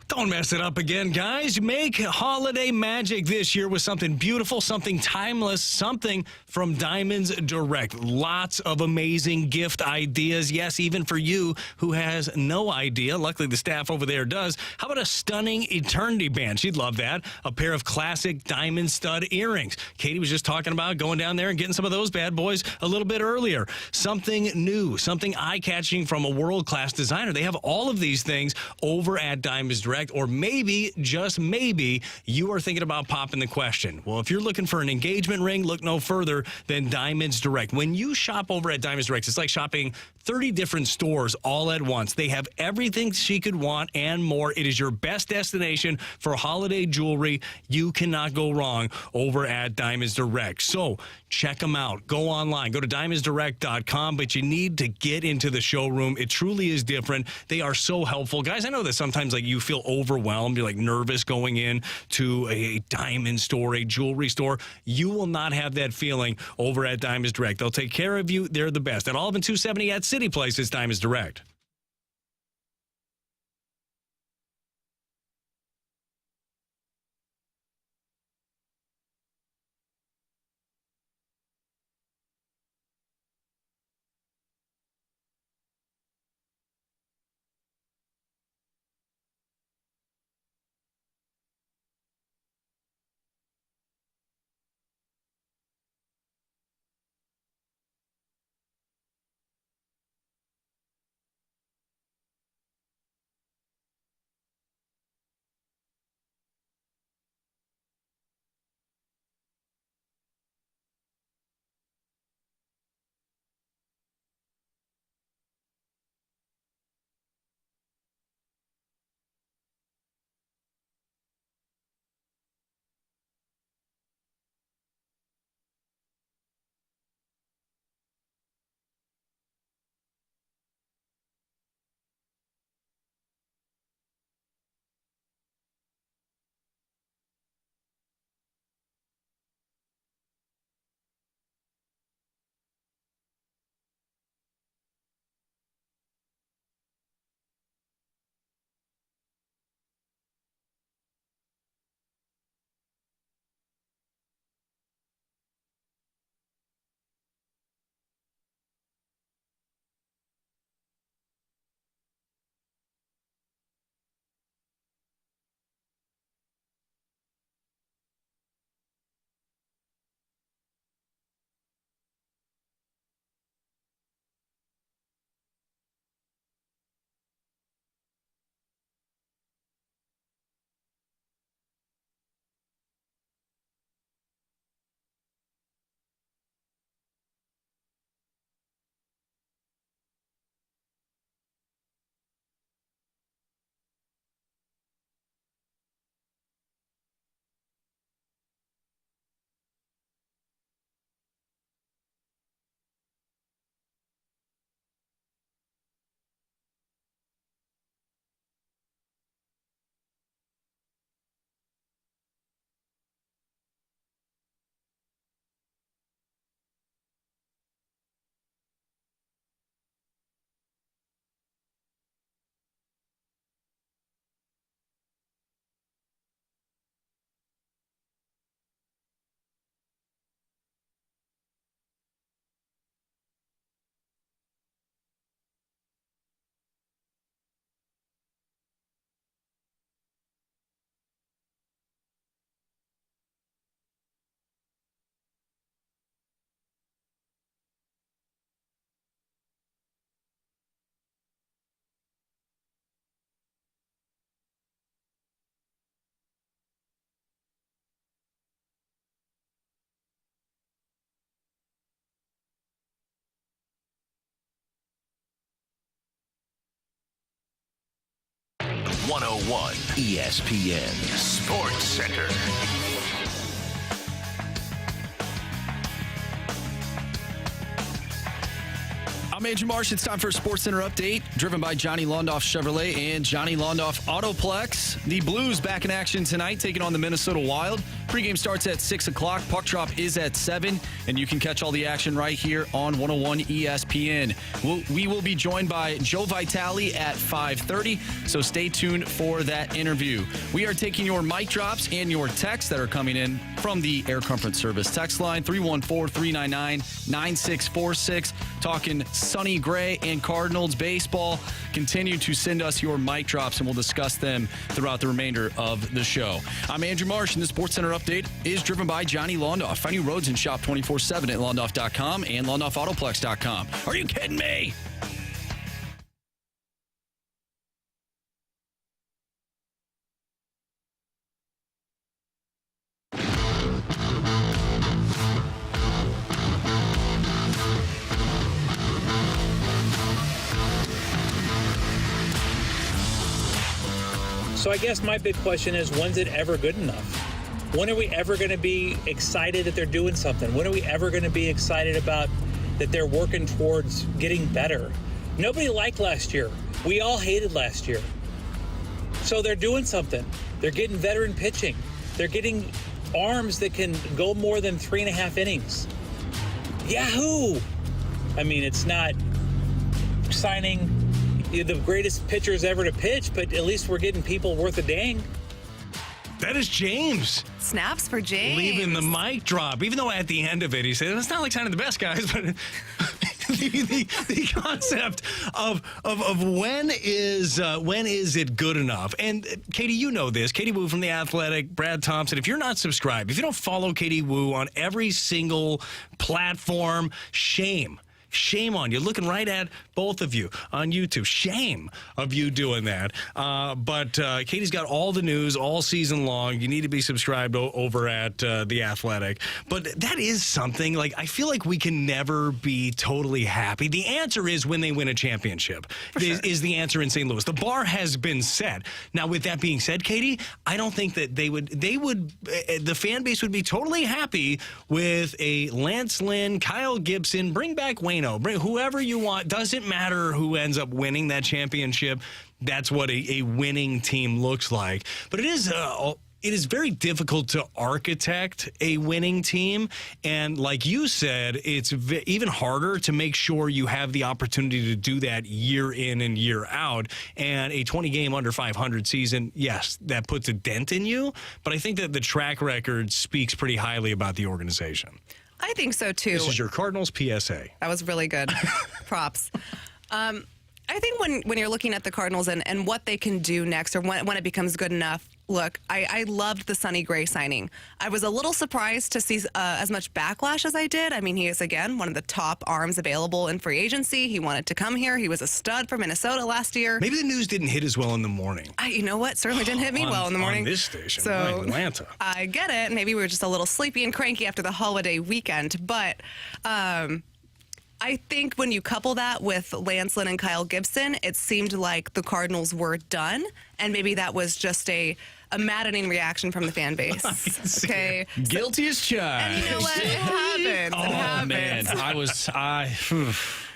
Don't mess it up again, guys. Make holiday magic this year with something beautiful, something timeless, something from Diamonds Direct. Lots of amazing gift ideas. Yes, even for you who has no idea. Luckily, the staff over there does. How about a stunning eternity band? She'd love that. A pair of classic diamond stud earrings. Katie was just talking about going down there and getting some of those bad boys a little bit earlier. Something new, something eye-catching from a world-class designer. They have all of these things over at Diamonds Direct. Or maybe, just maybe, you are thinking about popping the question. Well, if you're looking for an engagement ring, look no further than Diamonds Direct. When you shop over at Diamonds Direct, it's like shopping 30 different stores all at once. They have everything she could want and more. It is your best destination for holiday jewelry. You cannot go wrong over at Diamonds Direct. So check them out. Go online. Go to diamondsdirect.com, but you need to get into the showroom. It truly is different. They are so helpful. Guys, I know that sometimes you feel overwhelmed. You're nervous going in to a diamond store, a jewelry store. You will not have that feeling over at Diamonds Direct. They'll take care of you. They're the best. At Olive and 270 at City Place, it's Diamonds Direct. 101 ESPN Sports Center. I'm Andrew Marsh. It's time for a Sports Center update, driven by Johnny Londoff Chevrolet and Johnny Londoff Autoplex. The Blues back in action tonight, taking on the Minnesota Wild. Pregame starts at 6 o'clock. Puck drop is at 7, and you can catch all the action right here on 101 ESPN. We will be joined by Joe Vitale at 5:30, so stay tuned for that interview. We are taking your mic drops and your texts that are coming in from the Air Comfort Service text line, 314-399-9646, talking Sonny Gray and Cardinals baseball. Continue to send us your mic drops, and we'll discuss them throughout the remainder of the show. I'm Andrew Marsh, and the Sports Center update is driven by Johnny Londoff. Find new roads and shop 24/7 at londoff.com and londoffautoplex.com. Are you kidding me? So I guess my big question is, when's it ever good enough? When are we ever going to be excited that they're doing something? When are we ever going to be excited about that they're working towards getting better? Nobody liked last year. We all hated last year. So they're doing something. They're getting veteran pitching. They're getting arms that can go more than 3.5 innings. Yahoo! I mean, it's not signing the greatest pitchers ever to pitch, but at least we're getting people worth a dang. That is James. Snaps for James. Leaving the mic drop. Even though at the end of it, he said, it's not like signing the best guys, but the concept of when is it good enough? And Katie, you know this. Katie Wu from The Athletic, Brad Thompson. If you're not subscribed, if you don't follow Katie Wu on every single platform, shame. Shame on you. Looking right at both of you on YouTube. Shame of you doing that. But Katie's got all the news all season long. You need to be subscribed over at The Athletic. But that is something, like, I feel like we can never be totally happy. The answer is when they win a championship, is the answer in St. Louis. The bar has been set. Now, with that being said, Katie, I don't think that the fan base would be totally happy with a Lance Lynn, Kyle Gibson, bring back Wayno, bring whoever you want. Doesn't matter who ends up winning that championship. That's what a winning team looks like. But it is very difficult to architect a winning team. And like you said, it's even harder to make sure you have the opportunity to do that year in and year out. And a 20-game under 500 season, yes, that puts a dent in you. But I think that the track record speaks pretty highly about the organization. I think so, too. This is your Cardinals PSA. That was really good. Props. I think when you're looking at the Cardinals and what they can do next, or when it becomes good enough, look, I loved the Sonny Gray signing. I was a little surprised to see as much backlash as I did. I mean, he is, again, one of the top arms available in free agency. He wanted to come here. He was a stud for Minnesota last year. Maybe the news didn't hit as well in the morning. You know what? Certainly didn't hit me well in the morning. On this station, so, in Atlanta. I get it. Maybe we were just a little sleepy and cranky after the holiday weekend. But I think when you couple that with Lance Lynn and Kyle Gibson, it seemed like the Cardinals were done. And maybe that was just a maddening reaction from the fan base. Okay. Guilty as charged. And you know what? It happens. Oh, it happens. Man.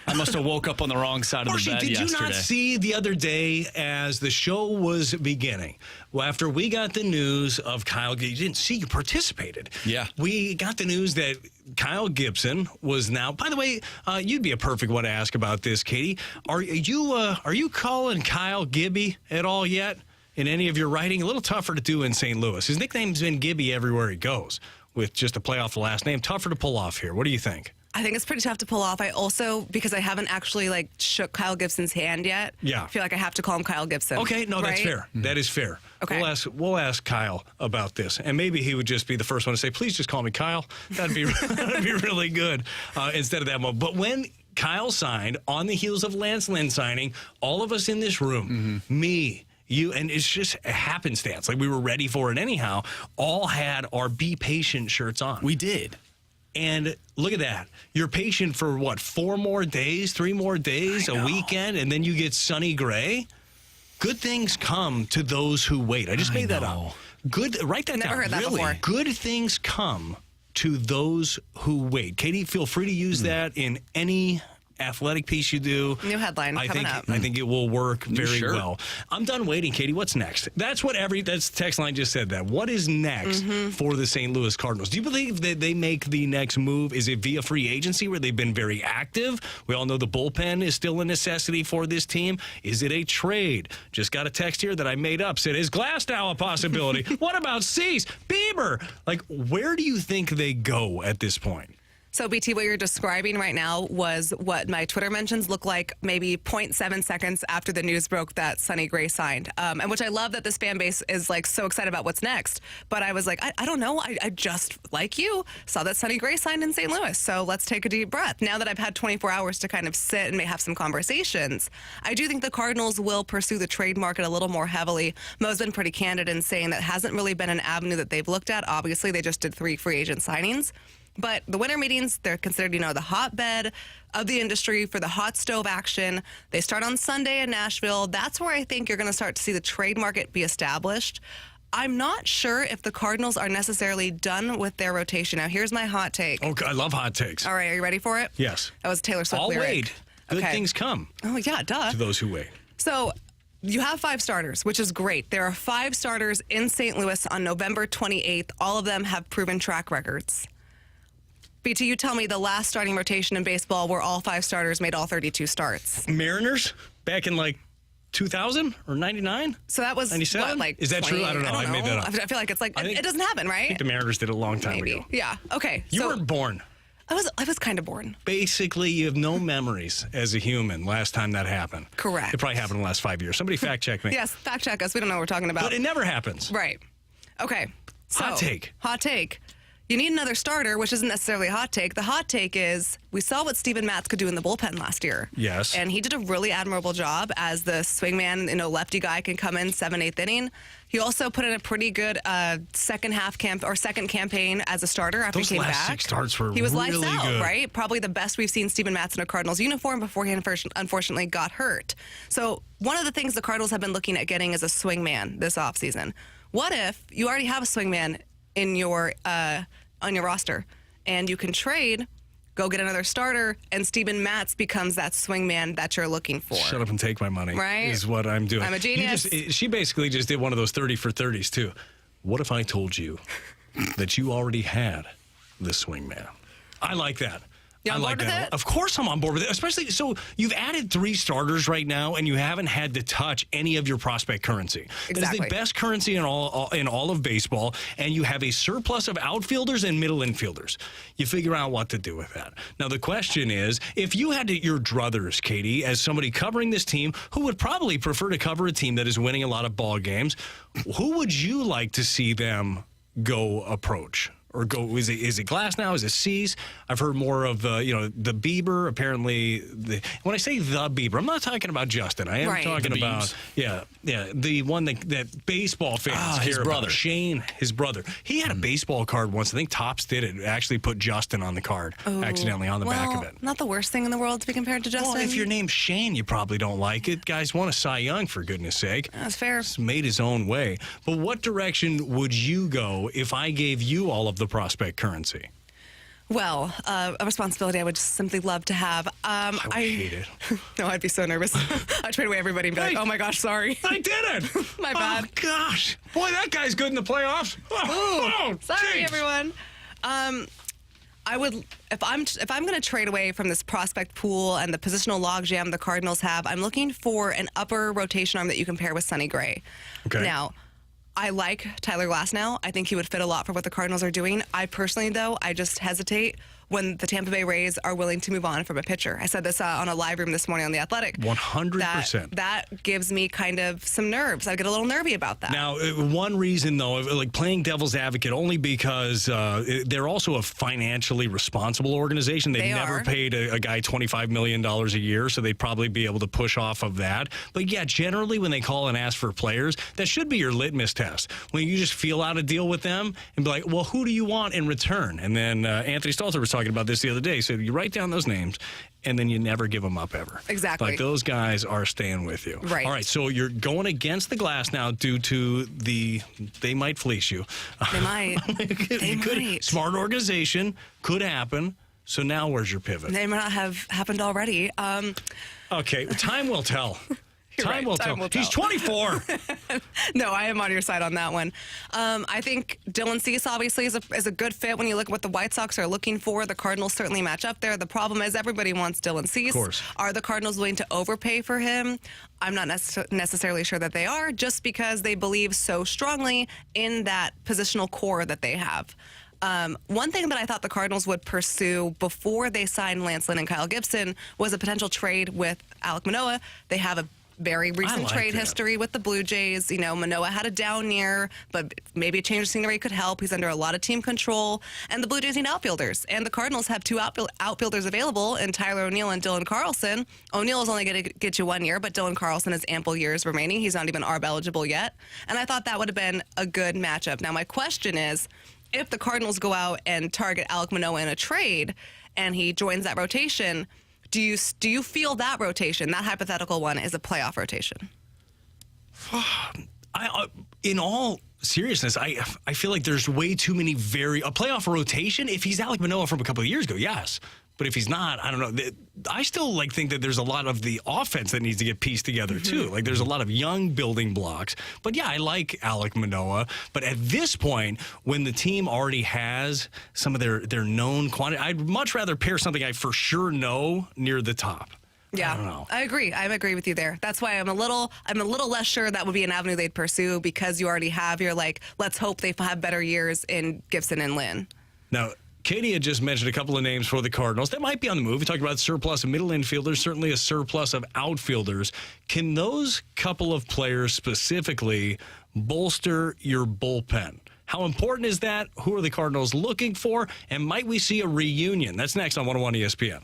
I must have woke up on the wrong side of the bed yesterday. Did you not see the other day as the show was beginning? Well, after we got the news of Kyle, you didn't see, you participated. Yeah. We got the news that Kyle Gibson was now, by the way, you'd be a perfect one to ask about this, Katie. Are you calling Kyle Gibby at all yet in any of your writing? A little tougher to do in St. Louis. His nickname's been Gibby everywhere he goes, with just a play off the last name. Tougher to pull off here. What do you think? I think it's pretty tough to pull off. I also, because I haven't actually shook Kyle Gibson's hand yet, I feel like I have to call him Kyle Gibson. Okay, no, that's fair. That is fair. Okay. We'll ask Kyle about this, and maybe he would just be the first one to say, "Please just call me Kyle." That'd be really good instead of that moment. But when Kyle signed on the heels of Lance Lynn signing, all of us in this room, me, you, and it's just a happenstance. Like, we were ready for it anyhow. All had our Be Patient shirts on. We did. And look at that. You're patient for what, 4 more days, 3 more days, a weekend, and then you get Sonny Gray? Good things come to those who wait. I just made that up. Good. Write that down. Never heard that before. Good things come to those who wait. Katie, feel free to use that in any athletic piece you do. New headline coming up. I think it will work very Sure. well. I'm done waiting, Katie. What's next? That's text line just said that. What is next for the St. Louis Cardinals? Do you believe that they make the next move? Is it via free agency where they've been very active? We all know the bullpen is still a necessity for this team. Is it a trade? Just got a text here that I made up. Said, is Glasnow a possibility? What about Cease? Bieber? Like, where do you think they go at this point? So, BT, what you're describing right now was what my Twitter mentions look like maybe 0.7 seconds after the news broke that Sonny Gray signed. And which I love that this fan base is like so excited about what's next. But I was like, I don't know. I just, like you, saw that Sonny Gray signed in St. Louis. So let's take a deep breath. Now that I've had 24 hours to kind of sit and may have some conversations, I do think the Cardinals will pursue the trade market a little more heavily. Mo's been pretty candid in saying that hasn't really been an avenue that they've looked at. Obviously, they just did 3 free agent signings. But the winter meetings, they're considered, the hotbed of the industry for the hot stove action. They start on Sunday in Nashville. That's where I think you're going to start to see the trade market be established. I'm not sure if the Cardinals are necessarily done with their rotation. Now, here's my hot take. Okay, I love hot takes. All right, are you ready for it? Yes. That was a Taylor Swift I'll lyric. wait. Good Okay. things come Oh, yeah, duh. to those who wait. So you have 5 starters, which is great. There are 5 starters in St. Louis on November 28th. All of them have proven track records. BT, you tell me the last starting rotation in baseball where all 5 starters made all 32 starts. Mariners back in like 2000 or 99? So that was 97? what, like Is that 20, true? I don't know. I made that up. I feel like it's like it doesn't happen, I right? think the Mariners did it a long time Maybe. ago. Yeah. Okay. You so weren't born. I was kind of born. Basically, you have no memories as a human last time that happened. Correct. It probably happened in the last 5 years. Somebody fact check me. Yes, fact check us. We don't know what we're talking about. But it never happens. Right. Okay. So, Hot take. Hot take. You need another starter, which isn't necessarily a hot take. The hot take is we saw what Steven Matz could do in the bullpen last year. Yes. And he did a really admirable job as the swingman, lefty guy can come in 7th, 8th inning. He also put in a pretty good second campaign as a starter after Those he came last back. 6 starts were He was really lights out, good. right? Probably the best we've seen Steven Matz in a Cardinals uniform before he unfortunately got hurt. So one of the things the Cardinals have been looking at getting is a swingman this offseason. What if you already have a swingman in your on your roster and you can trade, go get another starter, and Steven Matz becomes that swingman that you're looking for? Shut up and take my money. Right? Is what I'm doing. I'm a genius. She basically just did one of those 30 for 30s, too. What if I told you that you already had the swingman? I like that. You on I like board with that. it? Of course I'm on board with it. Especially, so you've added 3 starters right now, and you haven't had to touch any of your prospect currency. That is Exactly. the best currency in all of baseball, and you have a surplus of outfielders and middle infielders. You figure out what to do with that. Now, the question is, if you had your druthers, Katie, as somebody covering this team who would probably prefer to cover a team that is winning a lot of ball games, who would you like to see them go approach? Or go? Is it Glasnow? Is it Cease? I've heard more of the Bieber. Apparently, when I say the Bieber, I'm not talking about Justin. I am Right. talking The about the one that baseball fans care his about. brother. Shane, his brother. He had a baseball card once. I think Topps did it. Actually, put Justin on the card accidentally on the back of it. Not the worst thing in the world to be compared to Justin. Well, if your name's Shane, you probably don't like it. Guys won a Cy Young, for goodness sake. That's fair. He's made his own way. But what direction would you go if I gave you all of the prospect currency? Well, a responsibility I would just simply love to have. I would hate it. No, I'd be so nervous. I'd trade away everybody and be like, oh my gosh, sorry. I did it. My bad. Oh, gosh. Boy, that guy's good in the playoffs. Oh, Sorry, geez. everyone. I would, if I'm going to trade away from this prospect pool and the positional logjam the Cardinals have, I'm looking for an upper rotation arm that you can pair with Sonny Gray. Okay. Now, I like Tyler Glasnow. I think he would fit a lot for what the Cardinals are doing. I personally, though, I just hesitate when the Tampa Bay Rays are willing to move on from a pitcher. I said this on a live room this morning on The Athletic. 100%. That gives me kind of some nerves. I get a little nervy about that. Now, one reason, though, like playing devil's advocate, only because they're also a financially responsible organization. They've never paid a guy $25 million a year, so they'd probably be able to push off of that. But yeah, generally when they call and ask for players, that should be your litmus test. When you just feel out a deal with them and be like, well, who do you want in return? And then Anthony Stalter was talking about this the other day. He said, you write down those names, and then you never give them up ever. Exactly. Like those guys are staying with you. Right. All right, so you're going against the glass now due to they might fleece you. They might. They might. Smart organization, could happen. So now where's your pivot? They might not have happened already. Okay, time will tell. Time right, will time tell. will tell. He's 24. No, I am on your side on that one. I think Dylan Cease obviously is a good fit when you look at what the White Sox are looking for. The Cardinals certainly match up there. The problem is everybody wants Dylan Cease. Of course. Are the Cardinals willing to overpay for him? I'm not necessarily sure that they are, just because they believe so strongly in that positional core that they have. One thing that I thought the Cardinals would pursue before they signed Lance Lynn and Kyle Gibson was a potential trade with Alek Manoah. They have a very recent trade history with the Blue Jays. You know, Manoah had a down year, but maybe a change of scenery could help. He's under a lot of team control, and the Blue Jays need outfielders. And the Cardinals have two outfielders available in Tyler O'Neill and Dylan Carlson. O'Neill is only going to get you 1 year, but Dylan Carlson has ample years remaining. He's not even ARB eligible yet. And I thought that would have been a good matchup. Now, my question is, if the Cardinals go out and target Alek Manoah in a trade and he joins that rotation, do you feel that rotation, that hypothetical one, is a playoff rotation? In all seriousness, I feel like there's way too many a playoff rotation. If he's Alek Manoah from a couple of years ago, yes. But if he's not, I don't know. I still think that there's a lot of the offense that needs to get pieced together too. Like there's a lot of young building blocks. But yeah, I like Alek Manoah. But at this point, when the team already has some of their known quantity, I'd much rather pair something I for sure know near the top. Yeah, I don't know. I agree. I agree with you there. That's why I'm a little less sure that would be an avenue they'd pursue, because you already have your let's hope they have better years in Gibson and Lynn. Now, Katie had just mentioned a couple of names for the Cardinals that might be on the move. We talked about surplus of middle infielders, certainly a surplus of outfielders. Can those couple of players specifically bolster your bullpen? How important is that? Who are the Cardinals looking for? And might we see a reunion? That's next on 101 ESPN.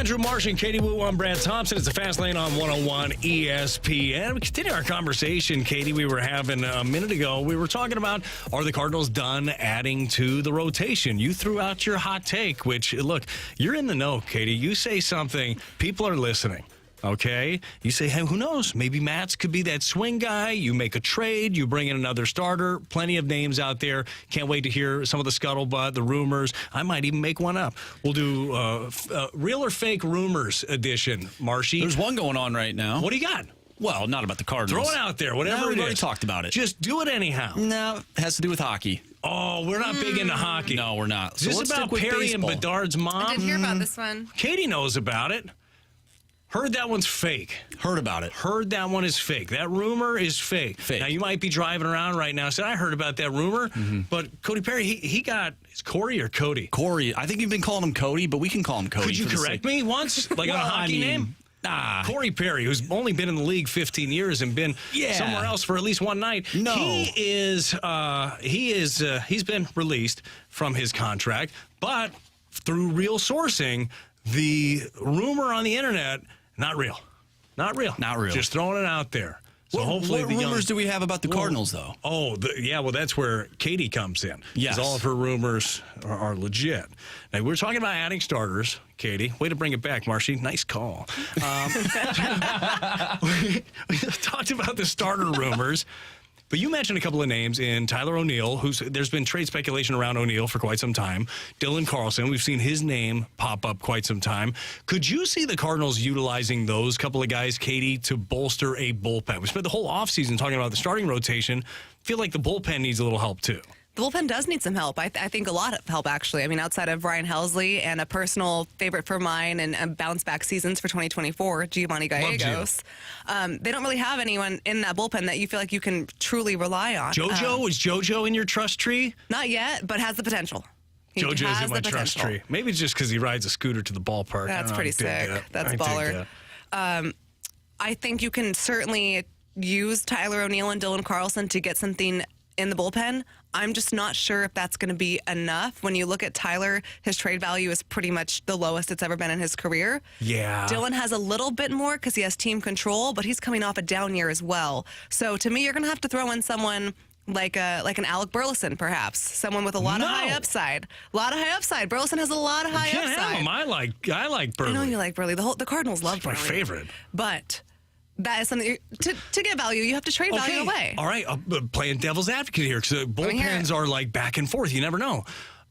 Andrew Marsh and Katie Wu. I'm Brad Thompson. It's the Fast Lane on 101 ESPN. We continue our conversation, Katie, we were having a minute ago. We were talking about, are the Cardinals done adding to the rotation? You threw out your hot take, which, look, you're in the know, Katie. You say something, people are listening. Okay? You say, hey, who knows? Maybe Matz could be that swing guy. You make a trade. You bring in another starter. Plenty of names out there. Can't wait to hear some of the scuttlebutt, the rumors. I might even make one up. We'll do real or fake rumors edition, Marshy. There's one going on right now. What do you got? Well, not about the Cardinals. Throw it out there, whatever we've it already is. talked about it. Just do it anyhow. No, it has to do with hockey. Oh, we're not big into hockey. No, we're not. Is this about Perry and Bedard's mom? I didn't hear about this one. Katie knows about it. Heard that one's fake. Heard about it. Heard that one is fake. That rumor is fake. Now, you might be driving around right now saying, I heard about that rumor, but Cody Perry, he got, is Corey or Cody? Corey. I think you've been calling him Cody, but we can call him Cody. Could you correct me once? Like on a hockey name? Nah. Corey Perry, who's only been in the league 15 years and been somewhere else for at least one night. No. He's been released from his contract, but through real sourcing, the rumor on the internet, not real. Not real. Not real. Just throwing it out there. So hopefully what rumors do we have about the Cardinals, though? Oh, well, that's where Katie comes in. Yes. 'Cause all of her rumors are legit. Now, we're talking about adding starters, Katie. Way to bring it back, Marshy. Nice call. We talked about the starter rumors. But you mentioned a couple of names in Tyler O'Neill, there's been trade speculation around O'Neill for quite some time. Dylan Carlson, we've seen his name pop up quite some time. Could you see the Cardinals utilizing those couple of guys, Katie, to bolster a bullpen? We spent the whole offseason talking about the starting rotation. Feel like the bullpen needs a little help, too. The bullpen does need some help. I think a lot of help, actually. I mean, outside of Ryan Helsley and a personal favorite for mine and bounce-back seasons for 2024, Giovanni Gallegos, they don't really have anyone in that bullpen that you feel like you can truly rely on. JoJo? Is JoJo in your trust tree? Not yet, but has the potential. JoJo's in my trust tree. Maybe it's just because he rides a scooter to the ballpark. That's pretty sick. That's baller. I think you can certainly use Tyler O'Neill and Dylan Carlson to get something in the bullpen. I'm just not sure if that's going to be enough. When you look at Tyler, his trade value is pretty much the lowest it's ever been in his career. Yeah. Dylan has a little bit more because he has team control, but he's coming off a down year as well. So to me, you're going to have to throw in someone like an Alec Burleson, perhaps. Someone with a lot of high upside. A lot of high upside. Burleson has a lot of high upside. You can't have him. I like Burley. I know you like Burley. The Cardinals love Burley. My favorite. But that is something to get value. You have to trade value away. All right, playing devil's advocate here because bullpens are like back and forth. You never know.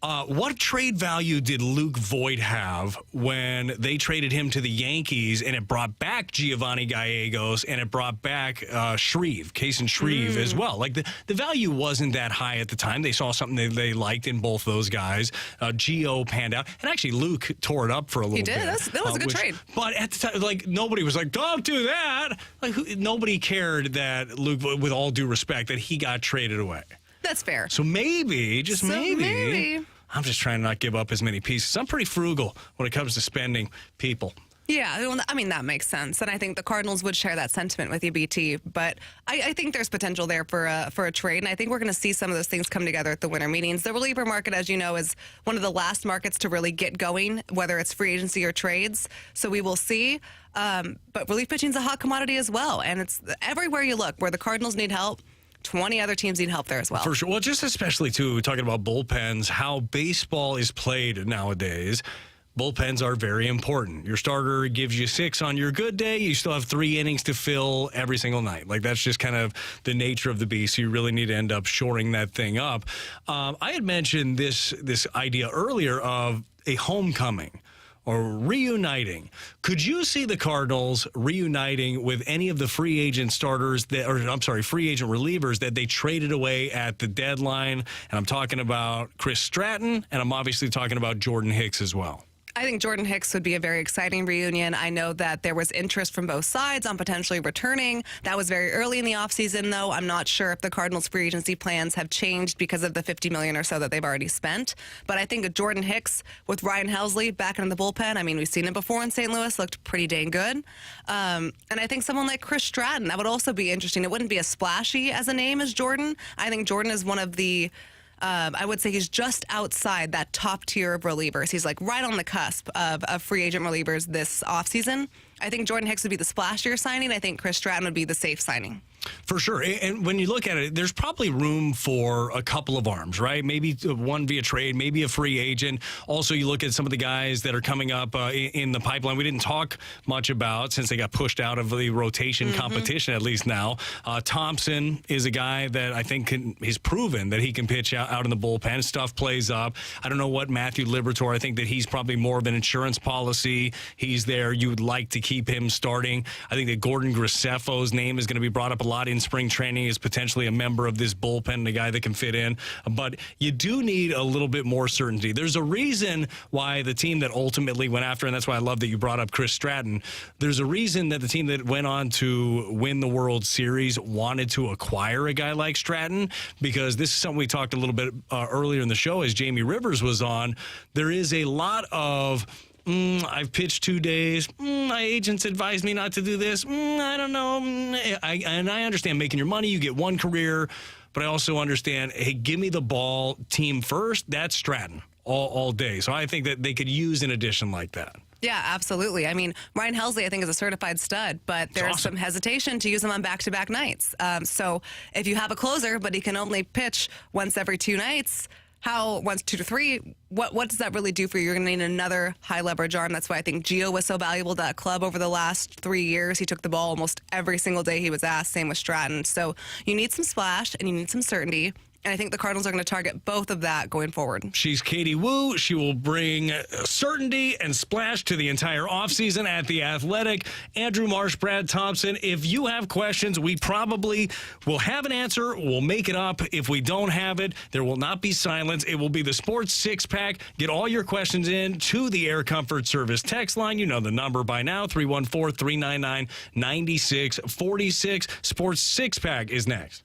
What trade value did Luke Voigt have when they traded him to the Yankees and it brought back Giovanni Gallegos and it brought back Kason Shreve as well? Like the value wasn't that high at the time. They saw something they liked in both those guys. Gio panned out. And actually, Luke tore it up for a little bit. He did. That was a good trade. But at the time, like, nobody was like, don't do that. Like, nobody cared that Luke, with all due respect, that he got traded away. That's fair. So maybe, maybe, I'm just trying to not give up as many pieces. I'm pretty frugal when it comes to spending people. Yeah, I mean, that makes sense. And I think the Cardinals would share that sentiment with you, BT. But I think there's potential there for a trade. And I think we're going to see some of those things come together at the winter meetings. The reliever market, as you know, is one of the last markets to really get going, whether it's free agency or trades. So we will see. But relief pitching is a hot commodity as well. And it's everywhere you look where the Cardinals need help. 20 other teams need help there as well. For sure. Well, just especially, too, talking about bullpens, how baseball is played nowadays. Bullpens are very important. Your starter gives you 6 on your good day. You still have 3 innings to fill every single night. Like, that's just kind of the nature of the beast. You really need to end up shoring that thing up. I had mentioned this idea earlier of a homecoming or reuniting. Could you see the Cardinals reuniting with any of the free agent free agent relievers that they traded away at the deadline? And I'm talking about Chris Stratton, and I'm obviously talking about Jordan Hicks as well. I think Jordan Hicks would be a very exciting reunion. I know that there was interest from both sides on potentially returning. That was very early in the offseason, though. I'm not sure if the Cardinals' free agency plans have changed because of the $50 million or so that they've already spent. But I think Jordan Hicks with Ryan Helsley back in the bullpen, I mean, we've seen it before in St. Louis, looked pretty dang good. And I think someone like Chris Stratton, that would also be interesting. It wouldn't be as splashy as a name as Jordan. I think Jordan is one of the I would say he's just outside that top tier of relievers. He's like right on the cusp of free agent relievers this offseason. I think Jordan Hicks would be the splashier signing. I think Chris Stratton would be the safe signing. For sure. And when you look at it, there's probably room for a couple of arms, right? Maybe one via trade, maybe a free agent. Also, you look at some of the guys that are coming up in the pipeline we didn't talk much about since they got pushed out of the rotation competition, at least now. Thompson is a guy that I think he's proven that he can pitch out in the bullpen. Stuff plays up. I don't know what Matthew Liberatore, I think that he's probably more of an insurance policy. He's there. You would like to keep him starting. I think that Gordon Graceffo's name is going to be brought up a lot in spring training as potentially a member of this bullpen, a guy that can fit in. But you do need a little bit more certainty. There's a reason why the team that ultimately went after, and that's why I love that you brought up Chris Stratton, there's a reason that the team that went on to win the World Series wanted to acquire a guy like Stratton, because this is something we talked a little bit earlier in the show as Jamie Rivers was on. There is a lot of I've pitched 2 days. My agents advised me not to do this. I don't know. And I understand making your money. You get one career. But I also understand, hey, give me the ball, team first. That's Stratton all day. So I think that they could use an addition like that. Yeah, absolutely. I mean, Ryan Helsley, I think, is a certified stud, but there's some hesitation to use him on back-to-back nights. So if you have a closer, but he can only pitch once every 2 nights, once 2 to 3, what does that really do for you? You're going to need another high leverage arm. That's why I think Gio was so valuable to that club over the last 3 years. He took the ball almost every single day he was asked. Same with Stratton. So you need some splash and you need some certainty. And I think the Cardinals are going to target both of that going forward. She's Katie Woo. She will bring certainty and splash to the entire offseason at The Athletic. Andrew Marsh, Brad Thompson, if you have questions, we probably will have an answer. We'll make it up. If we don't have it, there will not be silence. It will be the Sports Six-Pack. Get all your questions in to the Air Comfort Service text line. You know the number by now, 314-399-9646. Sports Six-Pack is next.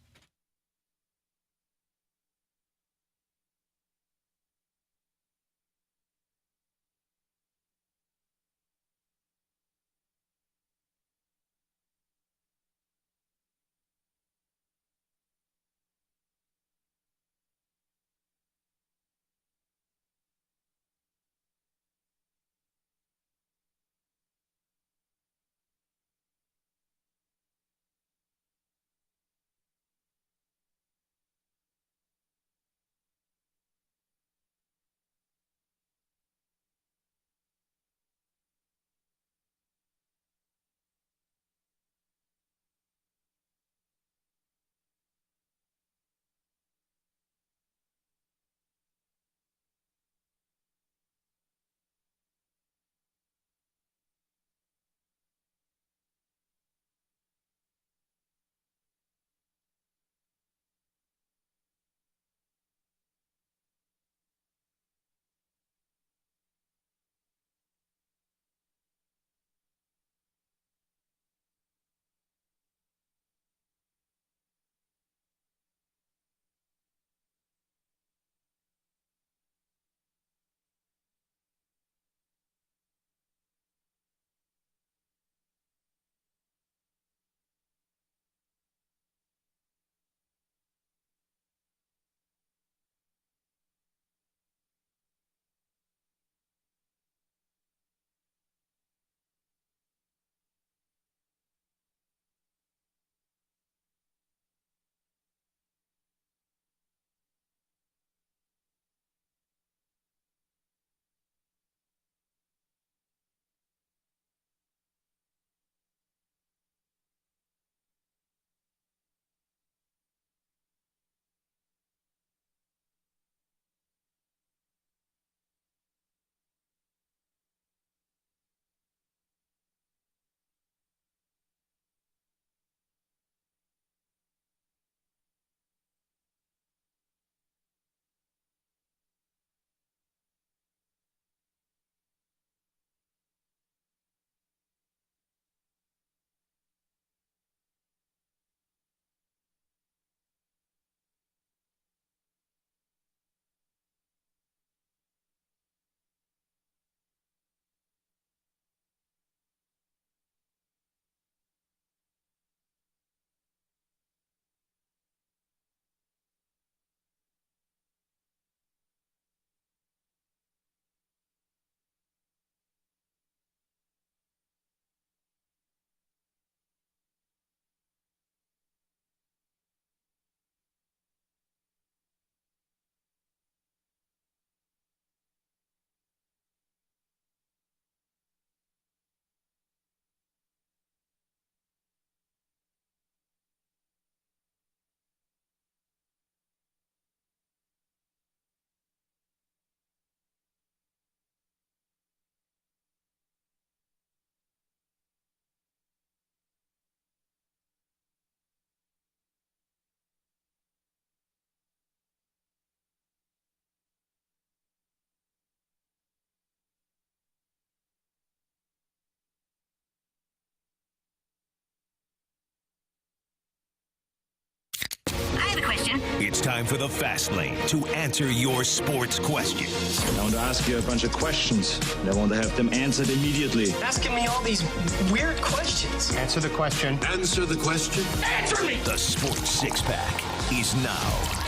It's time for the Fast Lane to answer your sports questions. I want to ask you a bunch of questions, and I want to have them answered immediately. Asking me all these weird questions. Answer the question. Answer the question. Answer me! The Sports Six-Pack is now.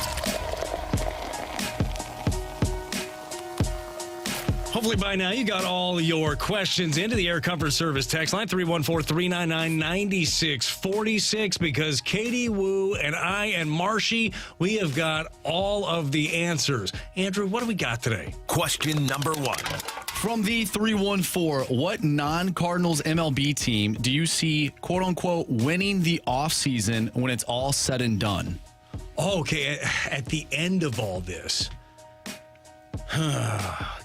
Hopefully by now you got all your questions into the Air Comfort Service text line 314-399-9646 because Katie Wu and I and Marshy, we have got all of the answers. Andrew, what do we got today? Question number 1. From the 314, what non-Cardinals MLB team do you see, quote-unquote, winning the offseason when it's all said and done? Oh, okay, at the end of all this.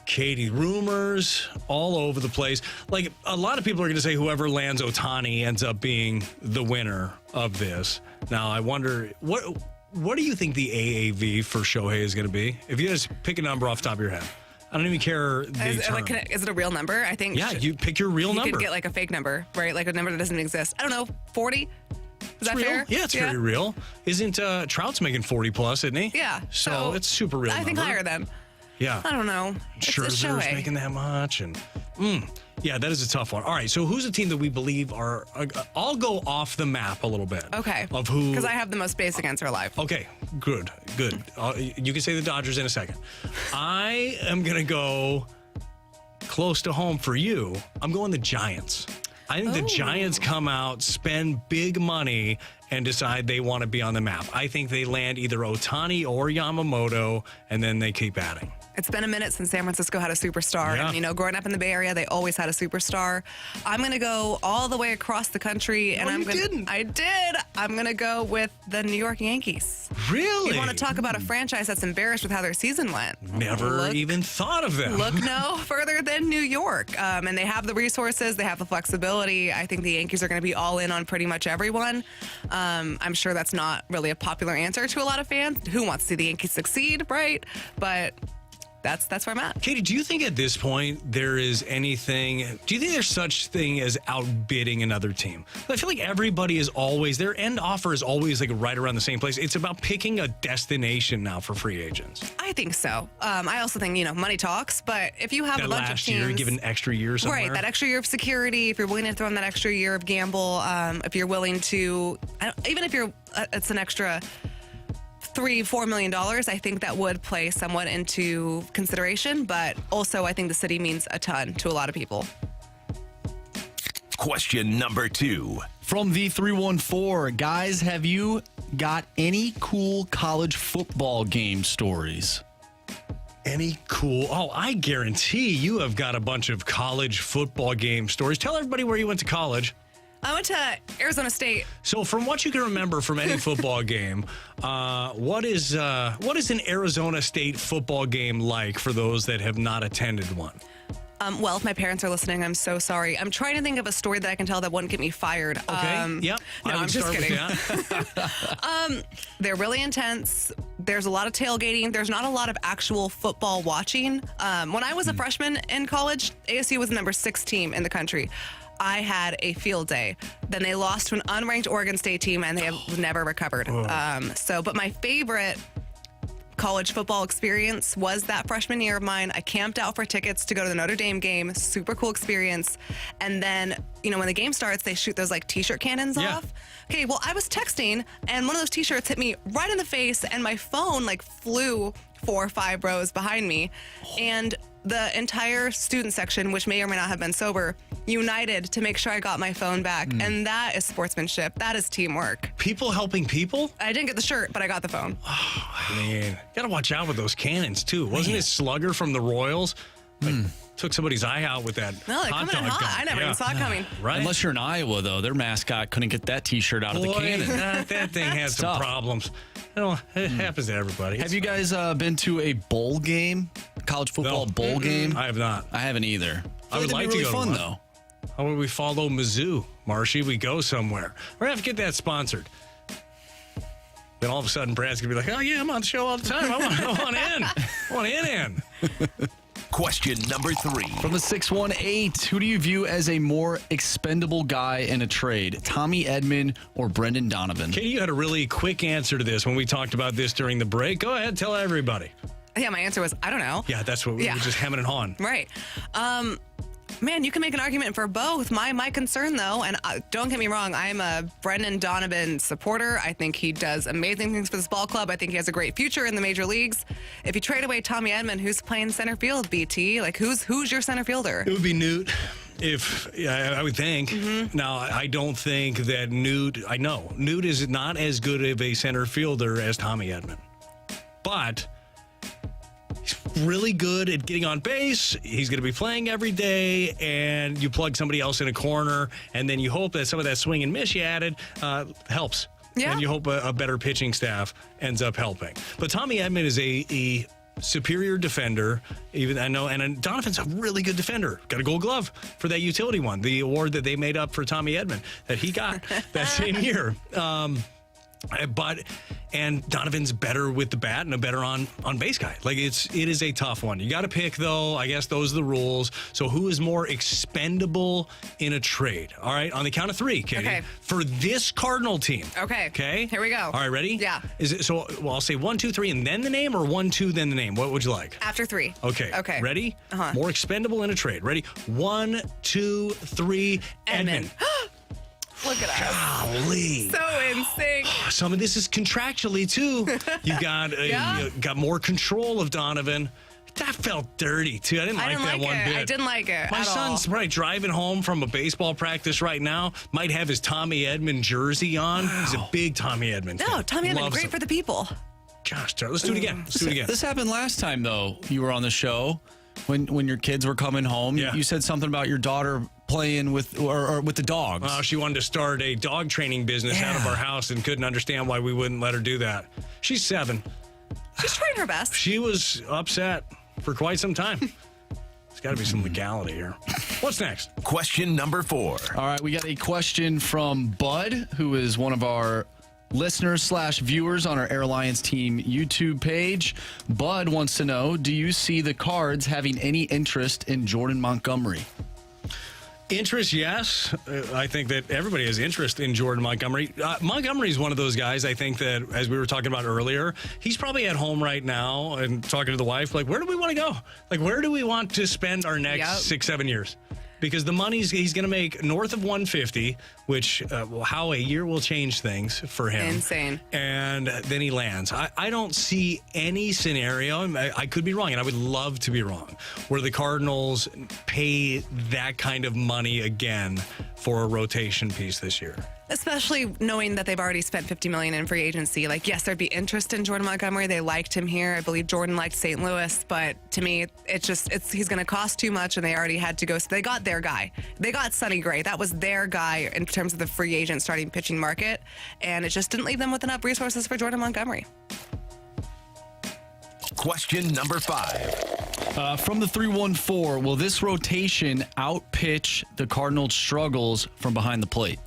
Katie, rumors all over the place. Like, a lot of people are going to say whoever lands Ohtani ends up being the winner of this. Now, I wonder, what do you think the AAV for Shohei is going to be? If you just pick a number off the top of your head. I don't even care the term. Is it a real number? I think. Yeah, you pick your real number. You could get like a fake number, right? Like a number that doesn't exist. I don't know, 40? Is that real? fair? Yeah, it's very real. Isn't Trout's making 40 plus, isn't he? Yeah. So it's super real. I think higher than. Yeah. I don't know. Scherzer's making that much. And yeah, that is a tough one. All right, so who's a team that we believe are... I'll go off the map a little bit. Okay. Of who... Because I have the most basic answer alive. Okay, good. You can say the Dodgers in a second. I am going to go close to home for you. I'm going the Giants. I think the Giants come out, spend big money, and decide they want to be on the map. I think they land either Ohtani or Yamamoto, and then they keep adding. It's been a minute since San Francisco had a superstar. Yeah. And, growing up in the Bay Area, they always had a superstar. I'm going to go all the way across the country. And I did. I'm going to go with the New York Yankees. Really? You want to talk about a franchise that's embarrassed with how their season went? Never even thought of them. Look no further than New York. And they have the resources. They have the flexibility. I think the Yankees are going to be all in on pretty much everyone. I'm sure that's not really a popular answer to a lot of fans. Who wants to see the Yankees succeed, right? But... That's where I'm at. Katie, do you think at this point there is anything, do you think there's such thing as outbidding another team? I feel like everybody is always, their end offer is always like right around the same place. It's about picking a destination now for free agents. I think so. I also think, money talks, but if you have that a bunch of teams. last year, give an extra year somewhere. Right, that extra year of security, if you're willing to throw in that extra year of gamble, if you're willing to, even if it's an extra $3-4 million, I think that would play somewhat into consideration, but also I think the city means a ton to a lot of people. Question number 2. From the 314, guys, have you got any cool college football game stories? Any cool? Oh, I guarantee you have got a bunch of college football game stories. Tell everybody where you went to college. I went to Arizona State. So from what you can remember from any football game, what is an Arizona State football game like for those that have not attended one? Well, if my parents are listening, I'm so sorry. I'm trying to think of a story that I can tell that wouldn't get me fired. Okay, yep. No, I'm just kidding. They're really intense. There's a lot of tailgating. There's not a lot of actual football watching. When I was a freshman in college, ASU was the number 6 team in the country. I had a field day. Then they lost to an unranked Oregon State team, and they have never recovered. But my favorite college football experience was that freshman year of mine. I camped out for tickets to go to the Notre Dame game. Super cool experience. And then, when the game starts, they shoot those t-shirt cannons off. Okay, well, I was texting, and one of those t-shirts hit me right in the face, and my phone flew 4 or 5 rows behind me. And the entire student section, which may or may not have been sober, united to make sure I got my phone back. And that is sportsmanship. That is teamwork. People helping people? I didn't get the shirt, but I got the phone. Oh, man. Got to watch out with those cannons, too. Wasn't it Slugger from the Royals? Took somebody's eye out with that No, they're hot coming in dog hot. gun. I never even saw it coming. Right? Unless you're in Iowa, though. Their mascot couldn't get that T-shirt out of the cannon. That thing has some problems. It happens to everybody. Have you guys been to a bowl game? College football bowl game? I have not. I haven't either. I would like to go fun, to one. though. How would we follow Mizzou, Marshy? We go somewhere. We're going to have to get that sponsored. Then all of a sudden, Brad's going to be like, oh, yeah, I'm on the show all the time. I want in. I want in. Question number 3. From the 618, who do you view as a more expendable guy in a trade? Tommy Edman or Brendan Donovan? Katie, you had a really quick answer to this when we talked about this during the break. Go ahead, tell everybody. Yeah, my answer was, I don't know. Yeah, that's what we were just hemming and hawing. Right. Man, you can make an argument for both. My concern, though, and don't get me wrong, I'm a Brendan Donovan supporter. I think he does amazing things for this ball club. I think he has a great future in the major leagues. If you trade away Tommy Edman, who's playing center field, BT? Like, who's your center fielder? It would be Newt. I would think. Mm-hmm. Now, I don't think that Newt is not as good of a center fielder as Tommy Edman. But he's really good at getting on base. He's going to be playing every day, and you plug somebody else in a corner, and then you hope that some of that swing and miss you added helps. Yeah. And you hope a better pitching staff ends up helping. But Tommy Edman is a superior defender, even I know, and Donovan's a really good defender. Got a Gold Glove for that utility one, the award that they made up for Tommy Edman that he got that same year. And Donovan's better with the bat and a better on base guy. Like it is a tough one. You got to pick though. I guess those are the rules. So who is more expendable in a trade? All right, on the count of 3, Katie. Okay. For this Cardinal team. Okay. Okay. Here we go. All right, ready? Yeah. Is it so? Well, I'll say 1, 2, 3, and then the name, or 1, 2, then the name. What would you like? After 3. Okay. Okay. Ready? Uh-huh. More expendable in a trade. Ready? 1, 2, 3. Edman. Look at us. Golly. So in sync. Some of this is contractually, too. You got you got more control of Donovan. That felt dirty, too. I didn't like that one bit. I didn't like it My at son's all. right driving home from a baseball practice right now. Might have his Tommy Edman jersey on. Wow. He's a big Tommy Edman fan. No, Tommy Edman, Loves great him. for the people. Gosh, let's do it again. Let's do it again. This happened last time, though. You were on the show when your kids were coming home. Yeah. You said something about your daughter playing with or with the dogs. She wanted to start a dog training business out of our house and couldn't understand why we wouldn't let her do that. She's 7. She's trying her best. She was upset for quite some time. There's got to be some legality here. What's next? Question number 4. All right, we got a question from Bud, who is one of our listeners/viewers on our Air Alliance team YouTube page. Bud wants to know, do you see the Cards having any interest in Jordan Montgomery? Interest, yes. I think that everybody has interest in Jordan Montgomery. Montgomery is one of those guys, I think that, as we were talking about earlier, he's probably at home right now and talking to the wife, like, where do we want to go? Like, where do we want to spend our next 6-7 years? Because the money's he's going to make north of 150, which how a year will change things for him. Insane. And then he lands. I don't see any scenario, I could be wrong, and I would love to be wrong, where the Cardinals pay that kind of money again for a rotation piece this year. Especially knowing that they've already spent $50 million in free agency. Like, yes, there'd be interest in Jordan Montgomery. They liked him here. I believe Jordan liked St. Louis, but to me, he's going to cost too much, and they already had to go. So they got their guy. They got Sonny Gray. That was their guy in terms of the free agent starting pitching market, and it just didn't leave them with enough resources for Jordan Montgomery. Question number 5. From the 314, will this rotation outpitch the Cardinals' struggles from behind the plate?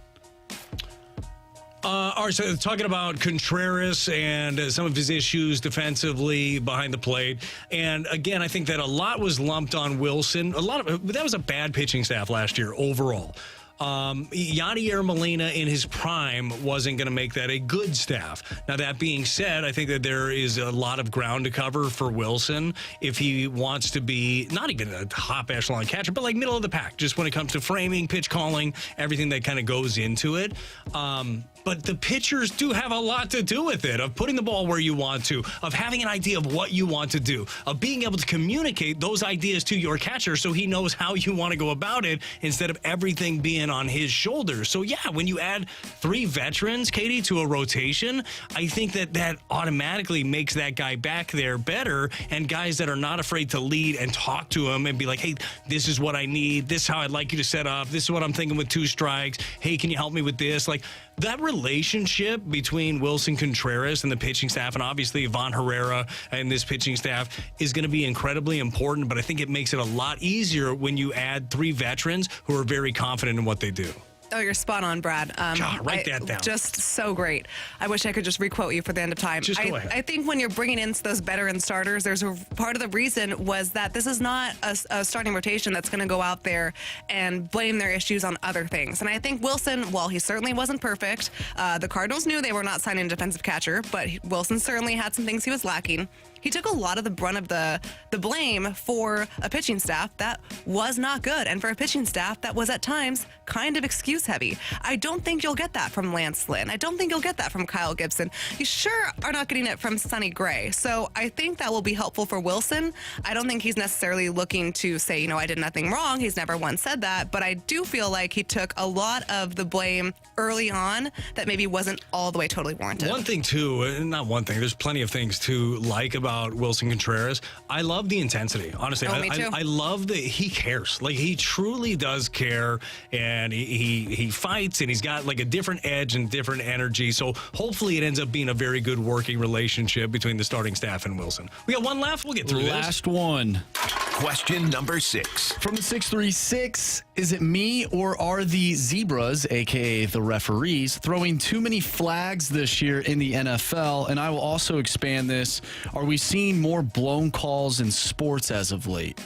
All right, so talking about Contreras and some of his issues defensively behind the plate. And again, I think that a lot was lumped on Wilson. That was a bad pitching staff last year overall. Yadier Molina in his prime wasn't going to make that a good staff. Now, that being said, I think that there is a lot of ground to cover for Wilson if he wants to be not even a top echelon catcher, but like middle of the pack, just when it comes to framing, pitch calling, everything that kind of goes into it. But the pitchers do have a lot to do with it, of putting the ball where you want to, of having an idea of what you want to do, of being able to communicate those ideas to your catcher so he knows how you want to go about it instead of everything being on his shoulders. So, yeah, when you add 3 veterans, Katie, to a rotation, I think that automatically makes that guy back there better, and guys that are not afraid to lead and talk to him and be like, hey, this is what I need. This is how I'd like you to set up. This is what I'm thinking with 2 strikes. Hey, can you help me with this? Like, that relationship between Wilson Contreras and the pitching staff, and obviously Ivan Herrera and this pitching staff, is going to be incredibly important, but I think it makes it a lot easier when you add 3 veterans who are very confident in what they do. Oh, you're spot on, Brad. Write that down. Just so great. I wish I could just requote you for the end of time. Just go ahead. I think when you're bringing in those veteran starters, there's a part of the reason was that this is not a starting rotation that's going to go out there and blame their issues on other things. And I think Wilson, while he certainly wasn't perfect, the Cardinals knew they were not signing a defensive catcher, but Wilson certainly had some things he was lacking. He took a lot of the brunt of the blame for a pitching staff that was not good, and for a pitching staff that was at times kind of excuse heavy. I don't think you'll get that from Lance Lynn. I don't think you'll get that from Kyle Gibson. You sure are not getting it from Sonny Gray. So I think that will be helpful for Wilson. I don't think he's necessarily looking to say, I did nothing wrong. He's never once said that, but I do feel like he took a lot of the blame early on that maybe wasn't all the way totally warranted. One thing too, not one thing, there's plenty of things to like about Wilson Contreras. I love the intensity. Honestly, me too. I love that he cares. Like, he truly does care, and he fights, and he's got like a different edge and different energy. So hopefully it ends up being a very good working relationship between the starting staff and Wilson. We got one left. We'll get through Last one. Question number 6. From the 636, is it me or are the Zebras, a.k.a. the referees, throwing too many flags this year in the NFL? And I will also expand this. Are we seeing more blown calls in sports as of late?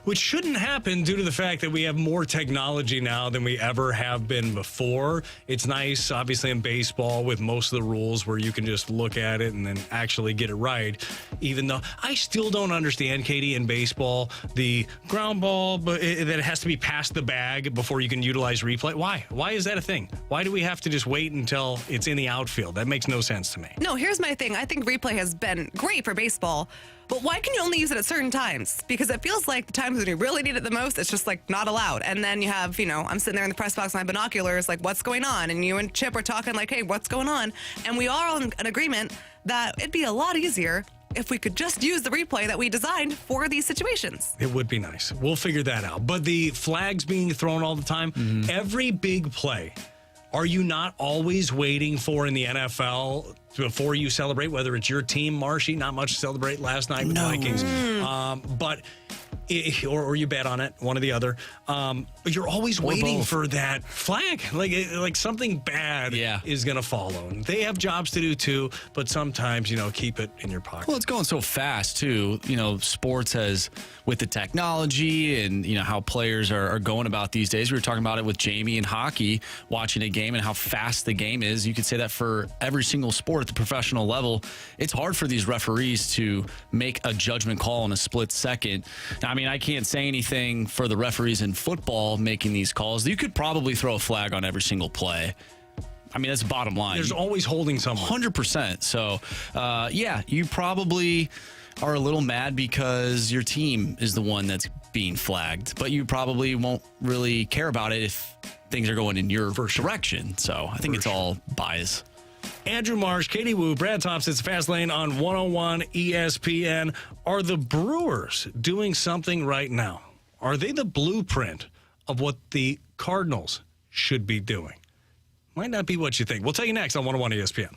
Which shouldn't happen due to the fact that we have more technology now than we ever have been before. It's nice, obviously, in baseball with most of the rules where you can just look at it and then actually get it right. Even though I still don't understand, Katie, in baseball, the ground ball, but that it has to be past the bag before you can utilize replay. Why? Why is that a thing? Why do we have to just wait until it's in the outfield? That makes no sense to me. No, here's my thing. I think replay has been great for baseball. But why can you only use it at certain times? Because it feels like the times when you really need it the most, it's just like not allowed. And then you have, I'm sitting there in the press box with my binoculars, like, what's going on? And you and Chip are talking like, hey, what's going on? And we are on an agreement that it'd be a lot easier if we could just use the replay that we designed for these situations. It would be nice. We'll figure that out. But the flags being thrown all the time, every big play, are you not always waiting for in the NFL before you celebrate, whether it's your team, Marshy, not much to celebrate last night with the Vikings, or you bet on it, one or the other. You're always waiting for that flag, like something bad is going to follow. And they have jobs to do too, but sometimes, keep it in your pocket. Well, it's going so fast too. Sports has, with the technology and how players are going about these days. We were talking about it with Jamie in hockey, watching a game and how fast the game is. You could say that for every single sport at the professional level. It's hard for these referees to make a judgment call in a split second. Now, I can't say anything for the referees in football making these calls. You could probably throw a flag on every single play. That's the bottom line. There's always holding someone. 100%. So, you probably are a little mad because your team is the one that's being flagged, but you probably won't really care about it if things are going in your direction. So I think it's all bias. Andrew Marsh, Katie Wu, Brad Thompson, it's Fast Lane on 101 ESPN. Are the Brewers doing something right now? Are they the blueprint of what the Cardinals should be doing? Might not be what you think. We'll tell you next on 101 ESPN.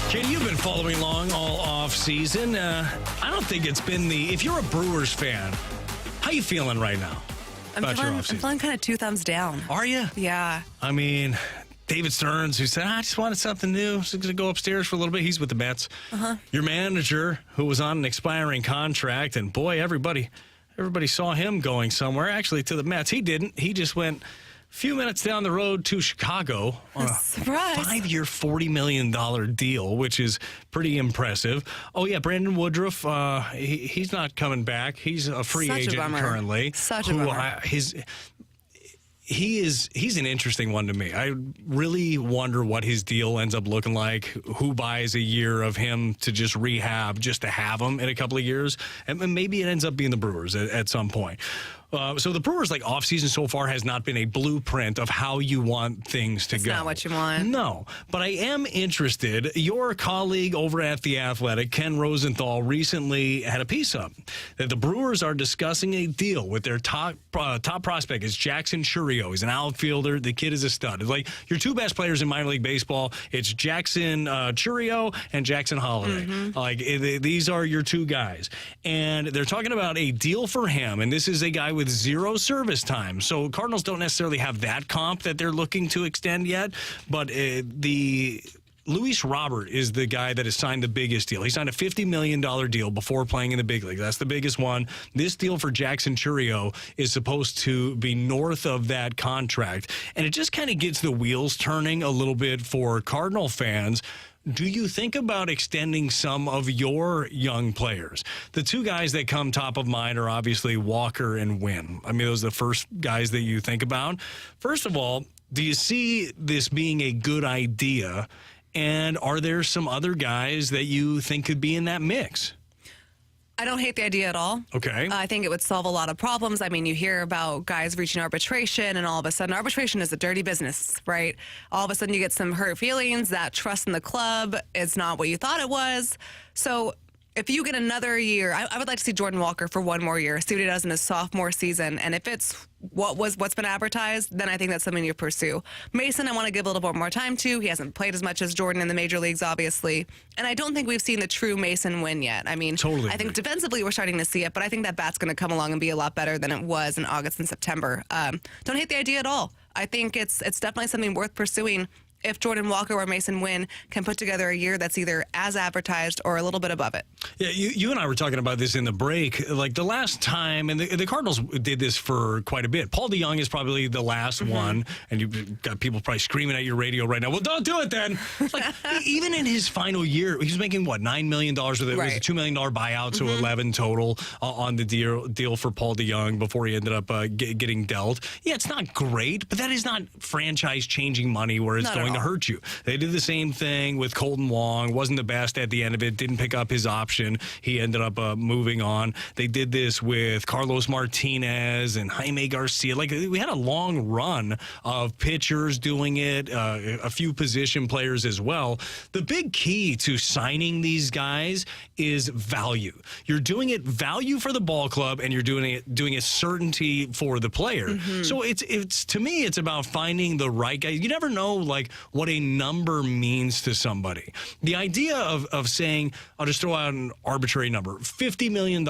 Katie, you've been following along all off season. I don't think it's been if you're a Brewers fan, how you feeling right now about your off season? I'm feeling kind of 2 thumbs down. Are you? Yeah. I mean, David Stearns, who said, I just wanted something new, so I'm going to go upstairs for a little bit. He's with the Mets. Your manager, who was on an expiring contract, and boy, everybody saw him going somewhere. Actually, to the Mets. He didn't. He just went a few minutes down the road to Chicago on a 5-year, $40 million deal, which is pretty impressive. Oh, yeah, Brandon Woodruff, he's not coming back. He's a free agent currently. Such a bummer. He's an interesting one to me. I really wonder what his deal ends up looking like. Who buys a year of him to just rehab, just to have him in a couple of years? And maybe it ends up being the Brewers at some point. So the Brewers' offseason so far has not been a blueprint of how you want things to go. It's not what you want. No, but I am interested. Your colleague over at The Athletic, Ken Rosenthal, recently had a piece up that the Brewers are discussing a deal with their top prospect is Jackson Chourio. He's an outfielder. The kid is a stud. It's like your 2 best players in minor league baseball. It's Jackson Chourio and Jackson Holliday. These are your 2 guys. And they're talking about a deal for him, and this is a guy with 0 service time. So Cardinals don't necessarily have that comp that they're looking to extend yet, but Luis Robert is the guy that has signed the biggest deal. He signed a $50 million deal before playing in the big league. That's the biggest one. This deal for Jackson Chourio is supposed to be north of that contract, and it just kind of gets the wheels turning a little bit for Cardinal fans. Do you think about extending some of your young players? The 2 guys that come top of mind are obviously Walker and Wynn. I mean, those are the first guys that you think about. First of all, do you see this being a good idea? And are there some other guys that you think could be in that mix? I don't hate the idea at all. Okay. I think it would solve a lot of problems. I mean, you hear about guys reaching arbitration, and all of a sudden, arbitration is a dirty business, right? All of a sudden, you get some hurt feelings. That trust in the club is not what you thought it was. So if you get another year, I would like to see Jordan Walker for 1 more year, see what he does in his sophomore season. And if it's what's been advertised, then I think that's something you pursue. Mason, I want to give a little bit more time to. He hasn't played as much as Jordan in the major leagues, obviously. And I don't think we've seen the true Mason win yet. I mean, totally. I think defensively we're starting to see it, but I think that bat's going to come along and be a lot better than it was in August and September. Don't hate the idea at all. I think it's definitely something worth pursuing if Jordan Walker or Mason Wynn can put together a year that's either as advertised or a little bit above it. Yeah, you and I were talking about this in the break. Like the last time, and the Cardinals did this for quite a bit. Paul DeJong is probably the last one, and you've got people probably screaming at your radio right now, well, don't do it then. Like, even in his final year, he was making, $9 million with it. It was a $2 million buyout, so 11 total on the deal for Paul DeJong before he ended up getting dealt. Yeah, it's not great, but that is not franchise-changing money where it's going to hurt you. They did the same thing with Colton Wong. Wasn't the best at the end of it. Didn't pick up his option. He ended up moving on. They did this with Carlos Martinez and Jaime Garcia. Like, we had a long run of pitchers doing it, a few position players as well. The big key to signing these guys is value. You're doing it value for the ball club, and you're doing it certainty for the player. So it's to me, it's about finding the right guy. You never know, what a number means to somebody. The idea of saying, I'll just throw out an arbitrary number, $50 million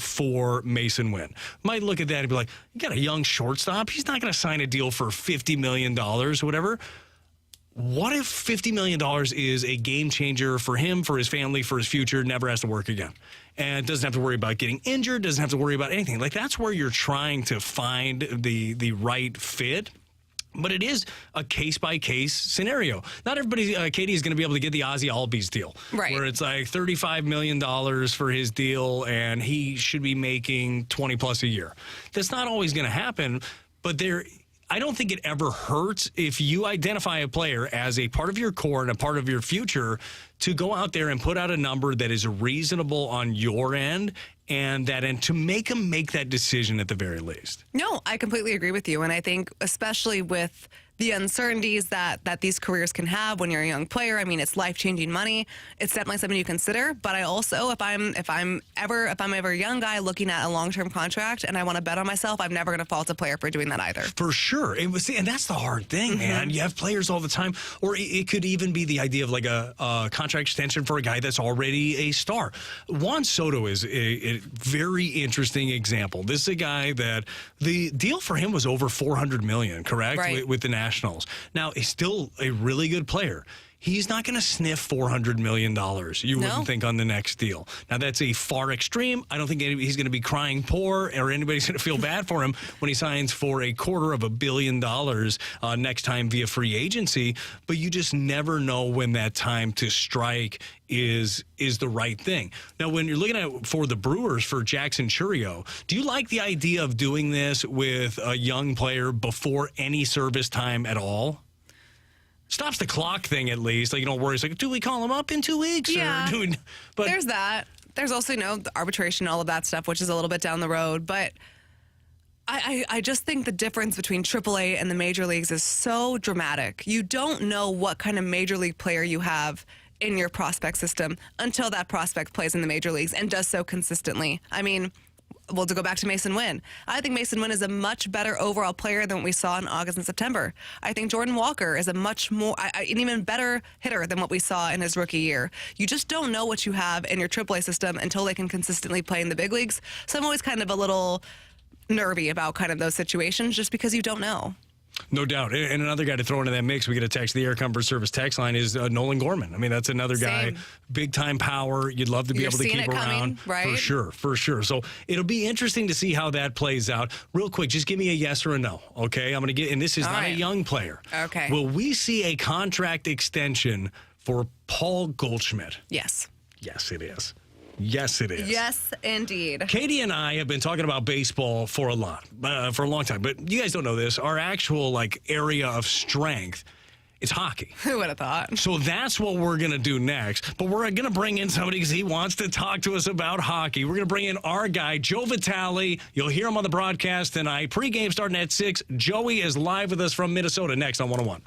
for Mason Wynn. Might look at that and be like, you got a young shortstop. He's not going to sign a deal for $50 million or whatever. What if $50 million is a game changer for him, for his family, for his future, never has to work again? And doesn't have to worry about getting injured, doesn't have to worry about anything. That's where you're trying to find the right fit. But it is a case-by-case scenario. Not everybody, Katie, is going to be able to get the Ozzy Albies deal. Right. Where it's $35 million for his deal, and he should be making 20-plus a year. That's not always going to happen, but I don't think it ever hurts if you identify a player as a part of your core and a part of your future to go out there and put out a number that is reasonable on your end and to make them make that decision at the very least. No, I completely agree with you. And I think especially with the uncertainties that these careers can have when you're a young player. I mean, it's life-changing money. It's definitely something you consider. But I also, if I'm ever a young guy looking at a long-term contract and I want to bet on myself, I'm never going to fault a player for doing that either. For sure. And that's the hard thing, man. You have players all the time, or it could even be the idea of like a contract extension for a guy that's already a star. Juan Soto is a very interesting example. This is a guy that the deal for him was over $400 million, correct? Right. With the Nationals. Now, he's still a really good player. He's not going to sniff $400 million, you wouldn't think, on the next deal. Now, that's a far extreme. I don't think he's going to be crying poor or anybody's going to feel bad for him when he signs for $250 million next time via free agency. But you just never know when that time to strike is the right thing. Now, when you're looking at for the Brewers, for Jackson Chourio, do you like the idea of doing this with a young player before any service time at all? Stops the clock thing at least. Like, you don't worry. It's like, do we call him up in 2 weeks? Yeah. But there's that. There's also, the arbitration, all of that stuff, which is a little bit down the road. But I just think the difference between AAA and the major leagues is so dramatic. You don't know what kind of major league player you have in your prospect system until that prospect plays in the major leagues and does so consistently. I mean, well, to go back to Mason Wynn, I think Mason Wynn is a much better overall player than what we saw in August and September. I think Jordan Walker is a much more, an even better hitter than what we saw in his rookie year. You just don't know what you have in your AAA system until they can consistently play in the big leagues. So I'm always kind of a little nervy about kind of those situations just because you don't know. No doubt. And another guy to throw into that mix, we get a text, the Air Comfort Service text line, is Nolan Gorman. I mean, that's another guy, big-time power. You'd love to be able to keep around. Right? For sure. So it'll be interesting to see how that plays out. Real quick, just give me a yes or a no, okay? I'm going to get, and this is not a young player. Okay. Will we see a contract extension for Paul Goldschmidt? Yes. Yes, it is. Yes, it is. Yes, indeed. Katie and I have been talking about baseball for a long time. But you guys don't know this. Our actual area of strength, it's hockey. Who would have thought? So that's what we're going to do next. But we're going to bring in somebody because he wants to talk to us about hockey. We're going to bring in our guy, Joe Vitale. You'll hear him on the broadcast tonight. Pre-game starting at 6. Joey is live with us from Minnesota next on 101.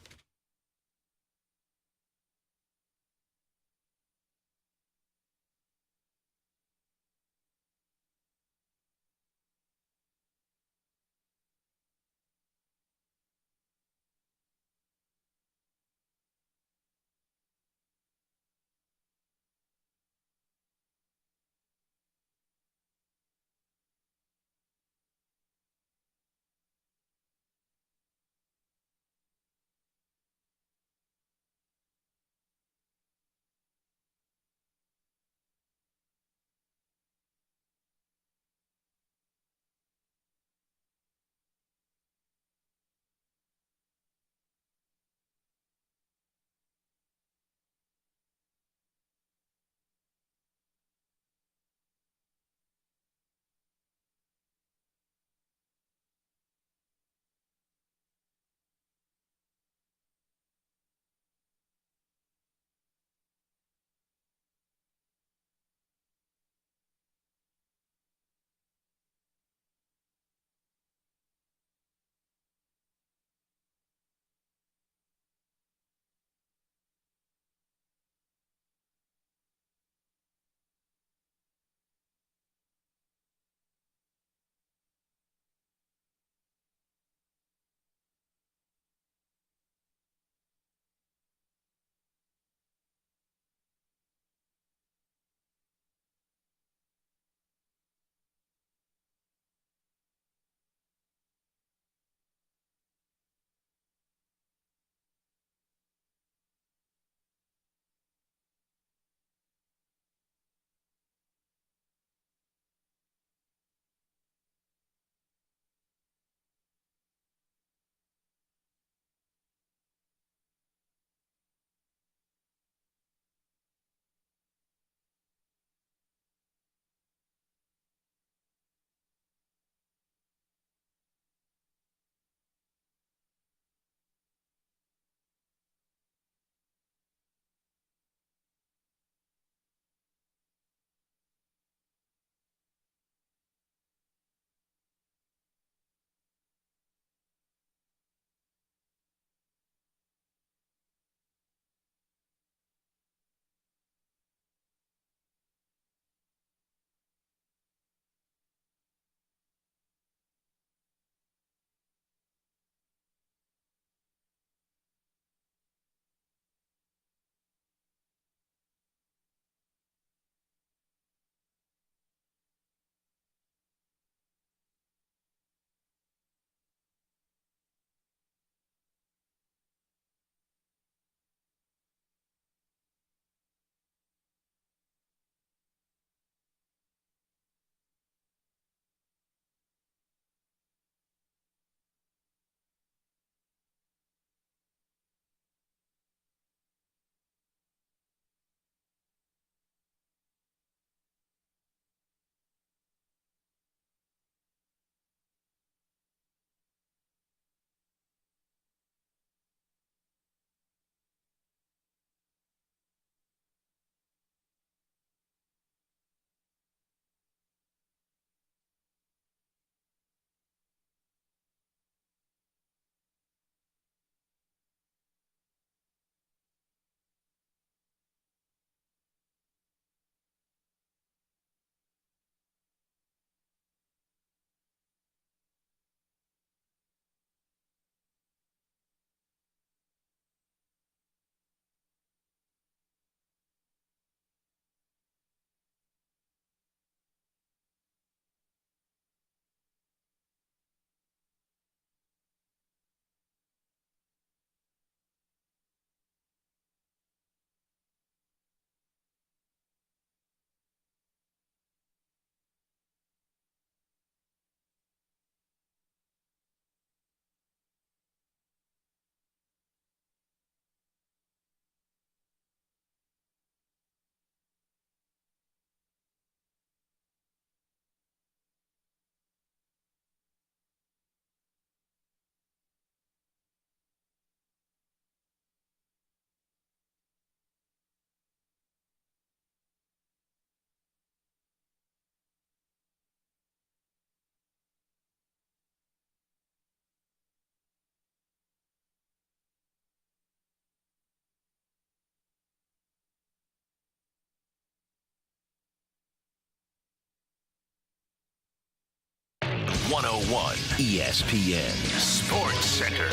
101 ESPN Sports Center.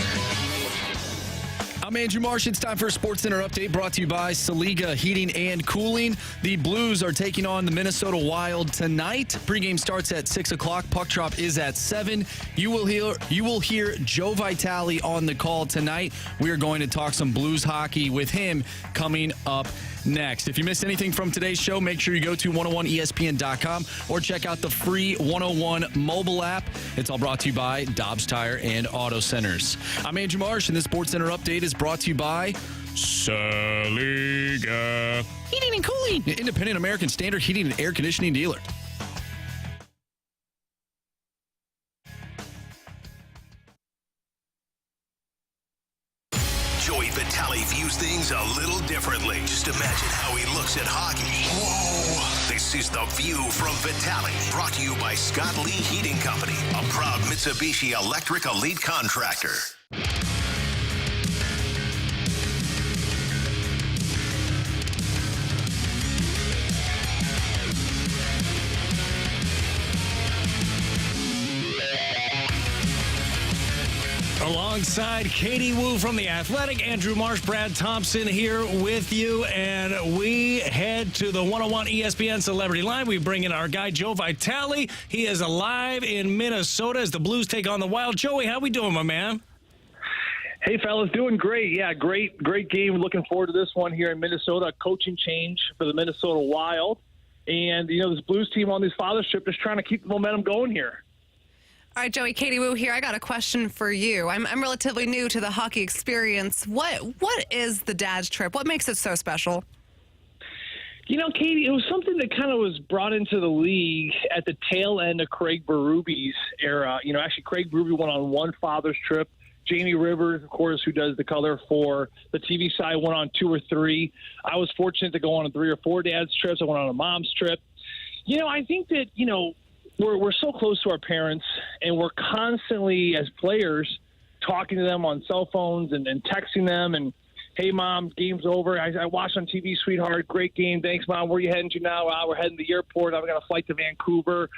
I'm Andrew Marsh. It's time for a Sports Center update brought to you by Saliga Heating and Cooling. The Blues are taking on the Minnesota Wild tonight. Pregame starts at 6 o'clock. Puck drop is at 7. You will hear Joe Vitale on the call tonight. We are going to talk some Blues hockey with him coming up next. If you missed anything from today's show, make sure you go to 101ESPN.com or check out the free 101 mobile app. It's all brought to you by Dobbs Tire and Auto Centers. I'm Andrew Marsh, and this Sports Center update is brought to you by Saliga Heating and Cooling, an independent American Standard heating and air conditioning dealer. Joey Vitale views things a little differently. Just imagine how he looks at hockey. Whoa! This is The View from Vitale, brought to you by Scott Lee Heating Company, a proud Mitsubishi Electric Elite contractor. Alongside Katie Wu from The Athletic, Andrew Marsh, Brad Thompson here with you, and we head to the 101 ESPN Celebrity Line. We bring in our guy, Joe Vitale. He is alive in Minnesota as the Blues take on the Wild. Joey, how we doing, my man? Hey, fellas, doing great. Yeah, great game. Looking forward to this one here in Minnesota. Coaching change for the Minnesota Wild. And, this Blues team on this father's trip is trying to keep the momentum going here. All right, Joey, Katie Wu here. I got a question for you. I'm relatively new to the hockey experience. What is the dad's trip? What makes it so special? Katie, it was something that kind of was brought into the league at the tail end of Craig Berube's era. Actually, Craig Berube went on one father's trip. Jamie Rivers, of course, who does the color for the TV side, went on 2 or 3. I was fortunate to go on 3 or 4 dad's trips. I went on a mom's trip. I think that, we're so close to our parents, and we're constantly, as players, talking to them on cell phones and texting them. And, hey, Mom, game's over. I watched on TV, sweetheart. Great game. Thanks, Mom. Where are you heading to now? We're heading to the airport. I'm going to flight to Vancouver,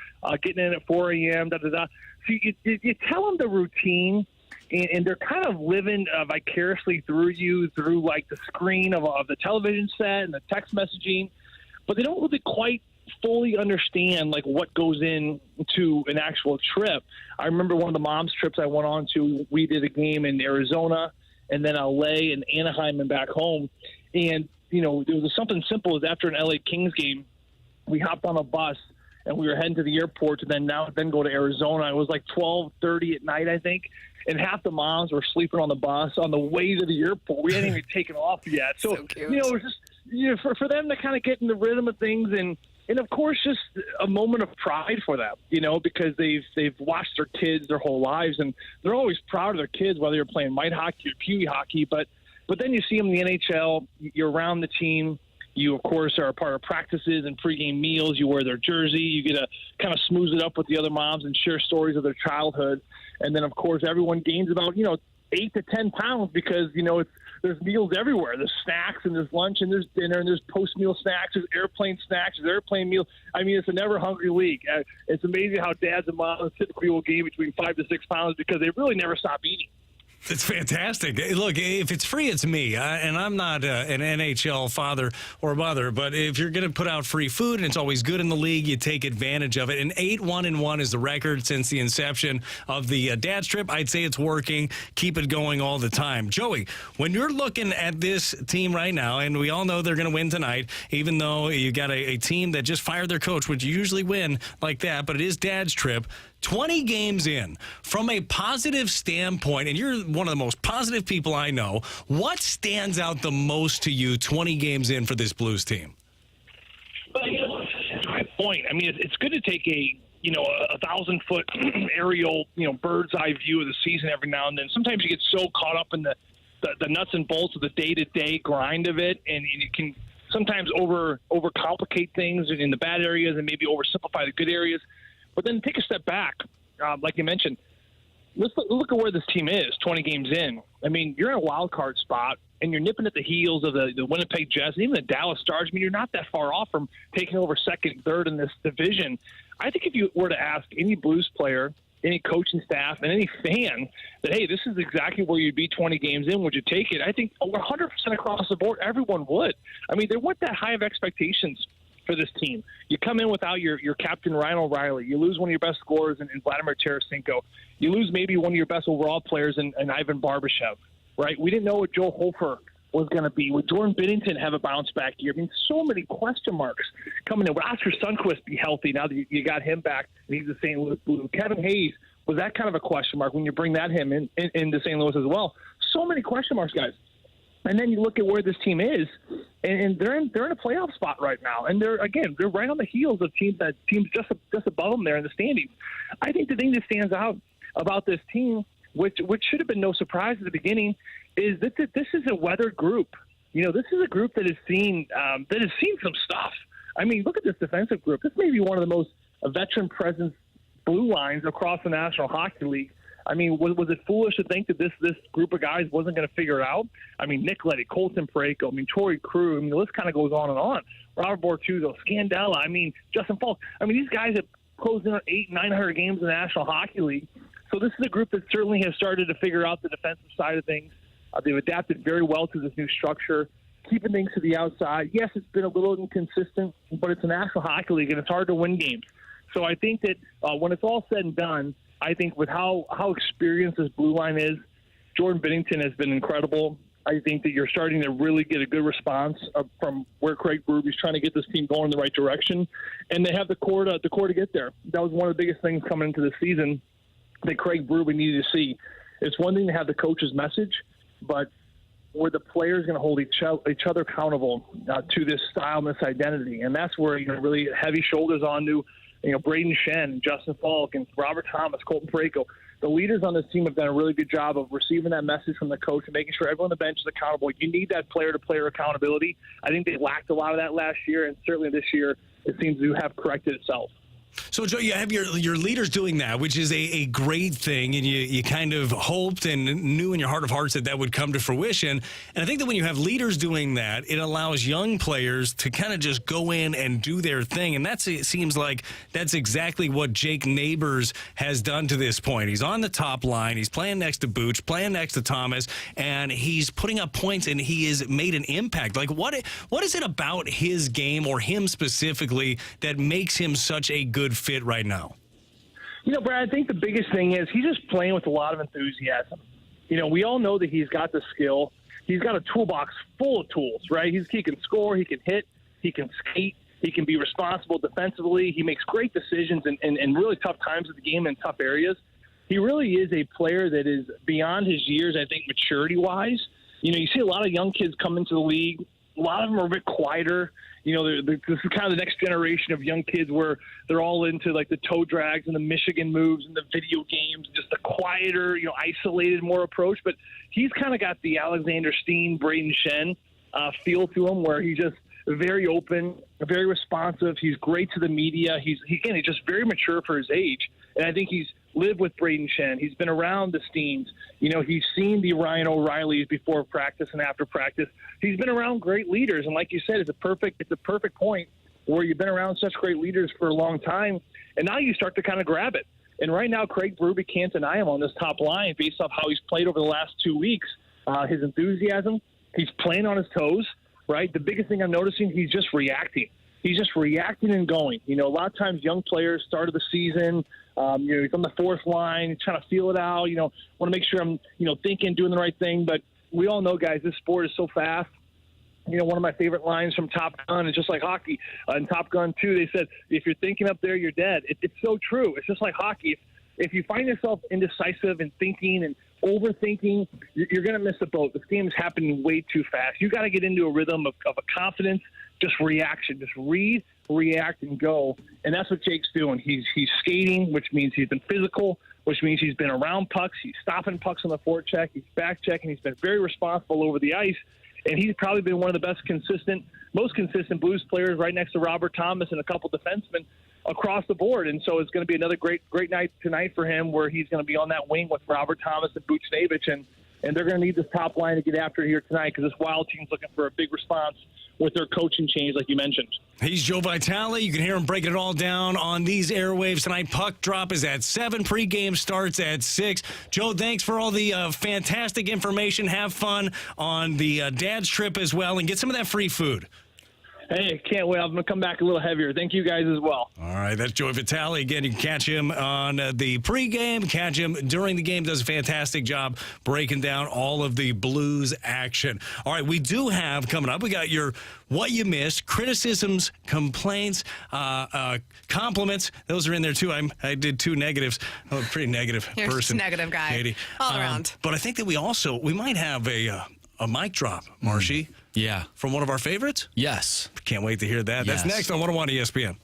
getting in at 4 a.m., da-da-da. So you tell them the routine, and they're kind of living vicariously through you, through, like, the screen of the television set and the text messaging. But they don't really quite fully understand like what goes into an actual trip. I remember one of the mom's trips I went on to, we did a game in Arizona and then LA and Anaheim and back home. And, there was something simple as after an LA Kings game, we hopped on a bus and we were heading to the airport to then go to Arizona. It was like 12:30 at night, I think. And half the moms were sleeping on the bus on the way to the airport. We hadn't even taken off yet. So cute. It was just, for them to kind of get in the rhythm of things and of course, just a moment of pride for them, because they've watched their kids their whole lives, and they're always proud of their kids, whether you're playing mite hockey or peewee hockey. But then you see them in the NHL, you're around the team. You, of course, are a part of practices and pregame meals. You wear their jersey. You get to kind of smooth it up with the other moms and share stories of their childhood. And then, of course, everyone gains about, 8 to 10 pounds because, there's meals everywhere. There's snacks and there's lunch and there's dinner and there's post-meal snacks. There's airplane snacks. There's airplane meals. I mean, it's a never-hungry league. It's amazing how dads and moms typically will gain between 5 to 6 pounds because they really never stop eating. It's fantastic. Look, if it's free, it's me. And I'm not an NHL father or mother, but if you're going to put out free food and it's always good in the league, you take advantage of it. And 8-1-1 is the record since the inception of the dad's trip. I'd say it's working. Keep it going all the time. Joey, when you're looking at this team right now, and we all know they're going to win tonight, even though you got a team that just fired their coach, which you usually win like that, but it is dad's trip. 20 games in, from a positive standpoint, and you're one of the most positive people I know, what stands out the most to you 20 games in for this Blues team? Well, that's my point. I mean, it's good to take a 1,000-foot aerial, bird's eye view of the season every now and then. Sometimes you get so caught up in the nuts and bolts of the day-to-day grind of it, and you can sometimes overcomplicate things in the bad areas and maybe oversimplify the good areas. But then take a step back, like you mentioned. Let's look at where this team is 20 games in. I mean, you're in a wild card spot, and you're nipping at the heels of the Winnipeg Jets, and even the Dallas Stars. I mean, you're not that far off from taking over second, third in this division. I think if you were to ask any Blues player any coaching staff and any fan that, hey, this is exactly where you'd be 20 games in. Would you take it? I think 100% across the board, everyone would. I mean, there weren't that high of expectations for this team. You come in without your captain, Ryan O'Reilly. You lose one of your best scorers in Vladimir Tarasenko. You lose maybe one of your best overall players in Ivan Barbashev, right? We didn't know what Joe Hofer was going to be. Would Jordan Binnington have a bounce-back year? I mean, so many question marks coming in. Would Oscar Sundqvist be healthy now that you got him back and he's the St. Louis Blue? Kevin Hayes, was that kind of a question mark when you bring him into St. Louis as well? So many question marks, guys. And then you look at where this team is, and they're in a playoff spot right now. And they're right on the heels of teams just above them there in the standings. I think the thing that stands out about this team, which should have been no surprise at the beginning, is that this is a weathered group. You know, this is a group that has seen some stuff. I mean, look at this defensive group. This may be one of the most veteran presence blue lines across the National Hockey League. I mean, was it foolish to think that this group of guys wasn't going to figure it out? I mean, Nick Leddy, Colton Parayko, I mean, Torrey Krug. I mean, the list kind of goes on and on. Robert Bortuzzo, Scandella. I mean, Justin Falk. I mean, these guys have closed in on 800-900 games in the National Hockey League. So this is a group that certainly has started to figure out the defensive side of things. They've adapted very well to this new structure, keeping things to the outside. Yes, it's been a little inconsistent, but it's a National Hockey League, and it's hard to win games. So I think that when it's all said and done, I think with how experienced this blue line is, Jordan Binnington has been incredible. I think that you're starting to really get a good response from where Craig Berube's trying to get this team going in the right direction, and they have the core to get there. That was one of the biggest things coming into the season that Craig Berube needed to see. It's one thing to have the coach's message, but were the players going to hold each other accountable to this style and this identity? And that's where really heavy shoulders on to Braden Shen, Justin Falk, and Robert Thomas, Colton Parayko. The leaders on this team have done a really good job of receiving that message from the coach and making sure everyone on the bench is accountable. You need that player-to-player accountability. I think they lacked a lot of that last year, and certainly this year it seems to have corrected itself. So, Joe, you have your leaders doing that, which is a great thing, and you kind of hoped and knew in your heart of hearts that would come to fruition. And I think that when you have leaders doing that, it allows young players to kind of just go in and do their thing. And it seems like that's exactly what Jake Neighbours has done to this point. He's on the top line. He's playing next to Booch, playing next to Thomas, and he's putting up points, and he has made an impact. Like, what is it about his game or him specifically that makes him such a good fit right now? Brad, I think the biggest thing is he's just playing with a lot of enthusiasm. We all know that he's got the skill. He's got a toolbox full of tools, right? He can score, he can hit, he can skate, he can be responsible defensively. He makes great decisions in really tough times of the game in tough areas. He really is a player that is beyond his years, I think, maturity-wise. You see a lot of young kids come into the league. A lot of them are a bit quieter. This is kind of the next generation of young kids where they're all into like the toe drags and the Michigan moves and the video games, just the quieter, isolated more approach. But he's kind of got the Alexander Steen, Braden Shen feel to him, where he's just very open, very responsive. He's great to the media. He's just very mature for his age. And I think he's lived with Braden Shen. He's been around the Steens. He's seen the Ryan O'Reillys before practice and after practice. He's been around great leaders. And like you said, it's a perfect point where you've been around such great leaders for a long time. And now you start to kind of grab it. And right now, Craig Berube can't deny him on this top line based off how he's played over the last 2 weeks. His enthusiasm, he's playing on his toes, right? The biggest thing I'm noticing, he's just reacting. He's just reacting and going. A lot of times young players start of the season, he's on the fourth line, trying to feel it out, want to make sure I'm, thinking, doing the right thing. But we all know, guys, this sport is so fast. One of my favorite lines from Top Gun is just like hockey. In Top Gun 2, they said, if you're thinking up there, you're dead. It's so true. It's just like hockey. If you find yourself indecisive and thinking and overthinking, you're going to miss the boat. This game is happening way too fast. You got to get into a rhythm of a confidence, just reaction, just read, react, and go. And that's what Jake's doing. He's skating, which means he's been physical, which means he's been around pucks. He's stopping pucks on the forecheck. He's back checking. He's been very responsible over the ice. And he's probably been one of the most consistent Blues players right next to Robert Thomas and a couple defensemen across the board. And so it's going to be another great night tonight for him, where he's going to be on that wing with Robert Thomas and Buchnevich. And and they're going to need this top line to get after it here tonight because this Wild team's looking for a big response with their coaching change, like you mentioned. He's Joe Vitale. You can hear him breaking it all down on these airwaves tonight. Puck drop is at 7. Pregame starts at 6. Joe, thanks for all the fantastic information. Have fun on the dad's trip as well, and get some of that free food. Hey, can't wait. I'm going to come back a little heavier. Thank you guys as well. All right, that's Joey Vitale. Again, you can catch him on the pregame, catch him during the game. Does a fantastic job breaking down all of the Blues action. All right, we do have coming up, we got your what you missed, criticisms, complaints, compliments. Those are in there, too. I did 2 negatives. I'm a pretty negative You're person. You're a negative guy. Katie. All around. But I think that we might have a mic drop, Marshy. Yeah. From one of our favorites? Yes. Can't wait to hear that. That's next on 101 ESPN.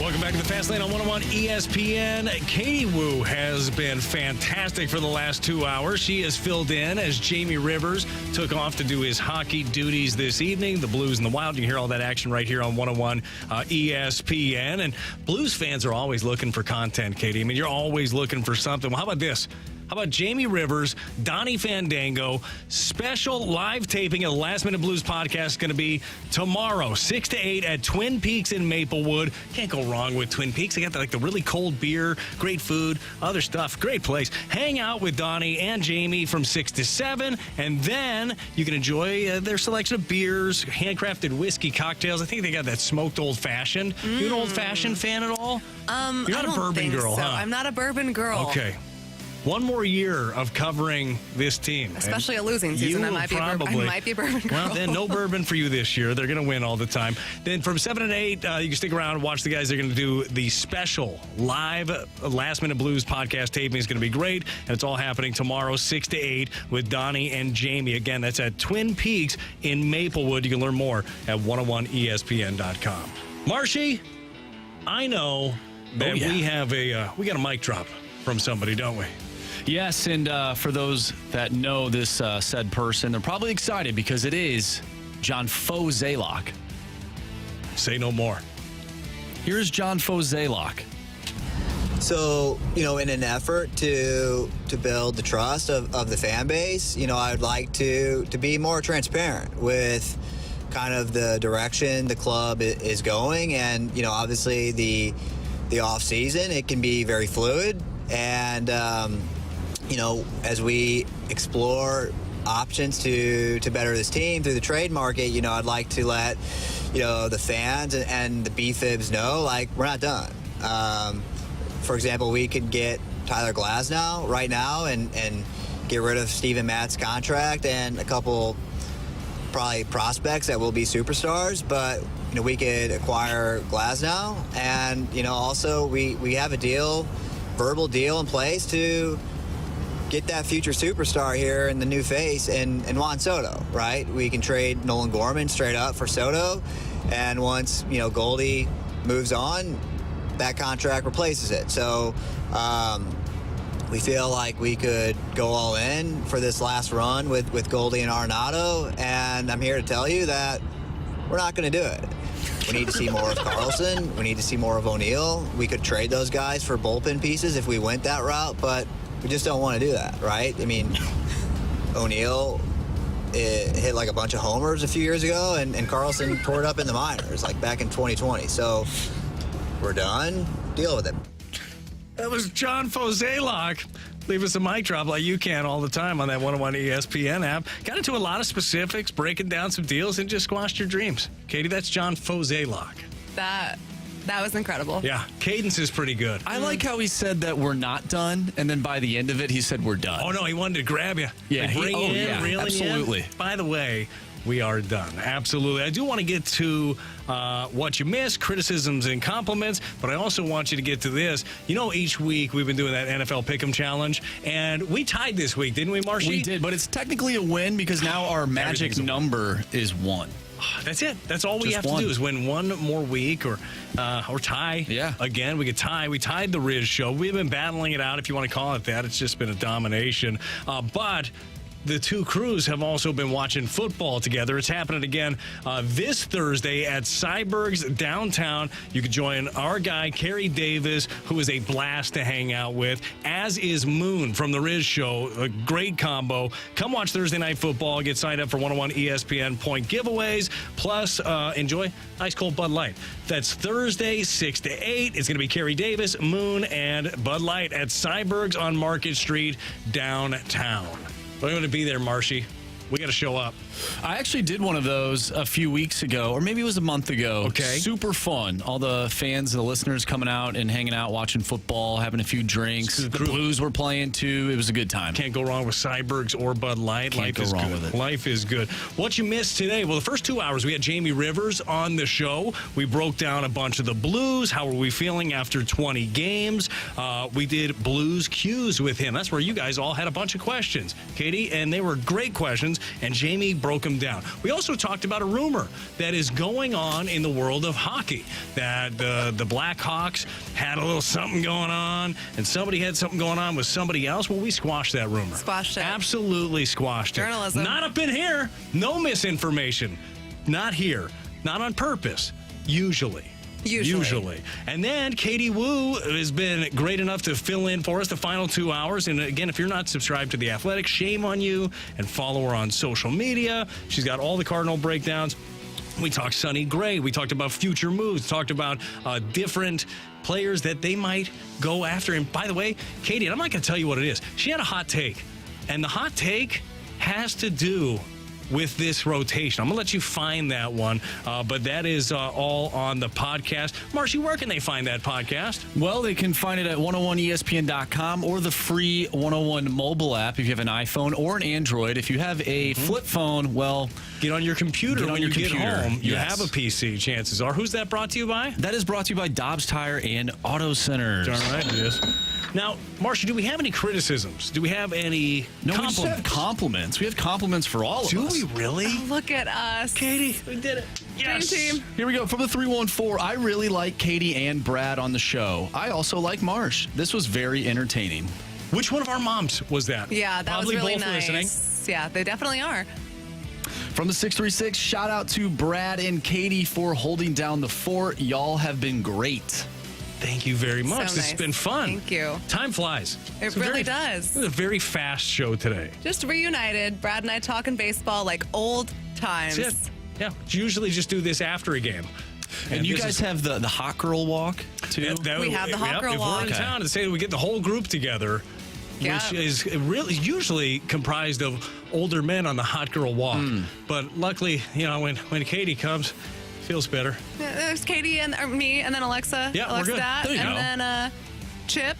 Welcome back to the Fast Lane on 101 ESPN. Katie Wu has been fantastic for the last 2 hours. She has filled in as Jamie Rivers took off to do his hockey duties this evening. The Blues and the Wild. You can hear all that action right here on 101 ESPN. And Blues fans are always looking for content, Katie. I mean, you're always looking for something. Well, how about this? How about Jamie Rivers, Donnie Fandango, special live taping of the Last Minute Blues podcast is going to be tomorrow, 6 to 8 at Twin Peaks in Maplewood. Can't go wrong with Twin Peaks. They got the really cold beer, great food, other stuff. Great place. Hang out with Donnie and Jamie from 6 to 7, and then you can enjoy their selection of beers, handcrafted whiskey cocktails. I think they got that smoked old-fashioned. You an old-fashioned fan at all? You're not a bourbon girl, so. huh? I'm not a bourbon girl. Okay. One more year of covering this team. Especially a losing season. I might be a bourbon girl. Well, then no bourbon for you this year. They're going to win all the time. Then from 7 to 8, you can stick around and watch the guys. They're going to do the special live Last Minute Blues podcast taping. It's going to be great. And it's all happening tomorrow, 6 to 8 with Donnie and Jamie. Again, that's at Twin Peaks in Maplewood. You can learn more at 101ESPN.com. Marshy, I know that we got a mic drop from somebody, don't we? Yes, and for those that know this said person, they're probably excited because it is John Foe-Zaylock. Say no more. Here's John Foe-Zaylock. So, in an effort to build the trust of the fan base, I'd like to be more transparent with kind of the direction the club is going. And, obviously the off season, it can be very fluid. And, as we explore options to better this team through the trade market, I'd like to let, the fans and the B-Fibs know, we're not done. For example, we could get Tyler Glasnow right now and get rid of Steven Matt's contract and a couple probably prospects that will be superstars, but, we could acquire Glasnow. And, also we have a verbal deal in place to get that future superstar here in the new face and Juan Soto, right? We can trade Nolan Gorman straight up for Soto, and once, Goldie moves on, that contract replaces it. So we feel like we could go all in for this last run with Goldie and Arenado, and I'm here to tell you that we're not going to do it. We need to see more of Carlson. We need to see more of O'Neill. We could trade those guys for bullpen pieces if we went that route, but we just don't want to do that, right? I mean, O'Neill hit a bunch of homers a few years ago, and Carlson tore it up in the minors, back in 2020. So we're done. Deal with it. That was John Foe-Zaylock. Leave us a mic drop like you can all the time on that 101 ESPN app. Got into a lot of specifics, breaking down some deals, and just squashed your dreams. Katie, that's John Foe-Zaylock. That was incredible. Yeah, cadence is pretty good. I like how he said that we're not done, and then by the end of it, he said we're done. Oh, no, he wanted to grab you. Yeah, Reel absolutely. In. By the way, we are done. Absolutely. I do want to get to what you missed, criticisms and compliments, but I also want you to get to this. Each week we've been doing that NFL Pick'em Challenge, and we tied this week, didn't we, Marshy? We did, but it's technically a win because now our magic number is 1. That's it. That's all we have to do is win one more week or tie. Yeah. Again, we could tie. We tied the Riz show. We've been battling it out, if you want to call it that. It's just been a domination. But the two crews have also been watching football together. It's happening again this Thursday at Cyberg's downtown. You can join our guy, Kerry Davis, who is a blast to hang out with, as is Moon from the Riz Show. A great combo. Come watch Thursday Night Football. Get signed up for 101 ESPN point giveaways. Plus, enjoy ice cold Bud Light. That's Thursday, 6 to 8. It's going to be Kerry Davis, Moon, and Bud Light at Cyberg's on Market Street downtown. We're going to be there, Marshy. We got to show up. I actually did one of those a few weeks ago, or maybe it was a month ago. Okay. Super fun. All the fans and the listeners coming out and hanging out, watching football, having a few drinks. The Blues were playing, too. It was a good time. Can't go wrong with Cyberg's or Bud Light. Can't go wrong with it. Life is good. What you missed today? Well, the first 2 hours, we had Jamie Rivers on the show. We broke down a bunch of the Blues. How are we feeling after 20 games? We did Blues Q's with him. That's where you guys all had a bunch of questions, Katie, and they were great questions. reasons, and Jamie broke them down. We also talked about a rumor that is going on in the world of hockey, that the Blackhawks had a little something going on, and somebody had something going on with somebody else. Well, we squashed that rumor. Squashed it. Absolutely squashed it. Journalism. Not up in here. No misinformation. Not here. Not on purpose. Usually. And then Katie Wu has been great enough to fill in for us the final 2 hours. And again, if you're not subscribed to The Athletic, shame on you, and follow her on social media. She's got all the Cardinal breakdowns. We talked Sonny Gray. We talked about future moves. Talked about different players that they might go after. And by the way, Katie, and I'm not going to tell you what it is. She had a hot take. And the hot take has to do with this rotation. I'm going to let you find that one, but that is all on the podcast. Marcy, where can they find that podcast? Well, they can find it at 101ESPN.com or the free 101 mobile app if you have an iPhone or an Android. If you have a flip phone, well, get on your computer when you get home. You Yes. have a PC, chances are. Who's that brought to you by? That is brought to you by Dobbs Tire and Auto Centers. Darn right it is. Now, Marcia, do we have any criticisms? Do we have any compliments? We just have compliments. We have compliments for all of us. Do we really? Oh, look at us. Katie, we did it. Yes. Dream team. Here we go. From the 314, I really like Katie and Brad on the show. I also like Marsh. This was very entertaining. Which one of our moms was that? Yeah, that Probably was really both nice. listening. Yeah, they definitely are. From the 636, shout out to Brad and Katie for holding down the fort. Y'all have been great. Thank you very much. So This has nice. been fun. Thank you. Time flies. It really does. It was a very fast show today. Just reunited. Brad and I talking baseball like old times. That's it. Yeah, usually just do this after a game. And you this guys is- have the hot girl walk, too? We have the hot girl if walk. we're in town, to say we get the whole group together, Yeah. which is really usually comprised of older men on the hot girl walk. But luckily, when Katie comes, feels better. There's Katie and me, and then Alexa. Yeah, we're Alexa good. that, There you and go. then Chip.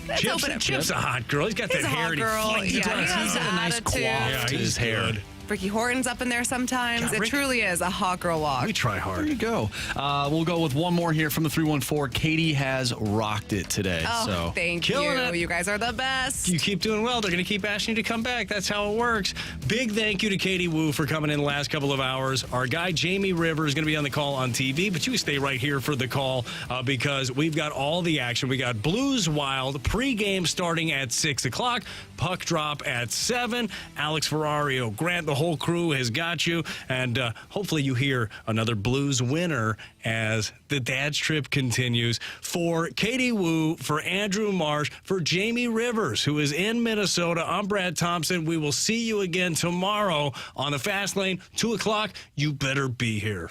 Let's Chip's, open it. Chip's a hot girl. He's got He's that a hair. hot and he girl. flings it Yeah, down. he has He's got a nice attitude. quaff to his hair. good. Ricky Horton's up in there sometimes. Yeah, It truly is a hot girl walk. We try hard. There you go. We'll go with one more here from the 314. Katie has rocked it today. Oh, so thank Killing you. it. You guys are the best. You keep doing well. They're going to keep asking you to come back. That's how it works. Big thank you to Katie Wu for coming in the last couple of hours. Our guy, Jamie Rivers, is going to be on the call on TV, but you stay right here for the call because we've got all the action. We got Blues Wild pregame starting at 6 o'clock, puck drop at 7. Alex Ferrario, Grant, the whole crew has got you, and hopefully you hear another Blues winner as the dad's trip continues. For Katie Wu, for Andrew Marsh, for Jamie Rivers, who is in Minnesota, I'm Brad Thompson. We will see you again tomorrow on the Fast Lane, 2 o'clock. You better be here.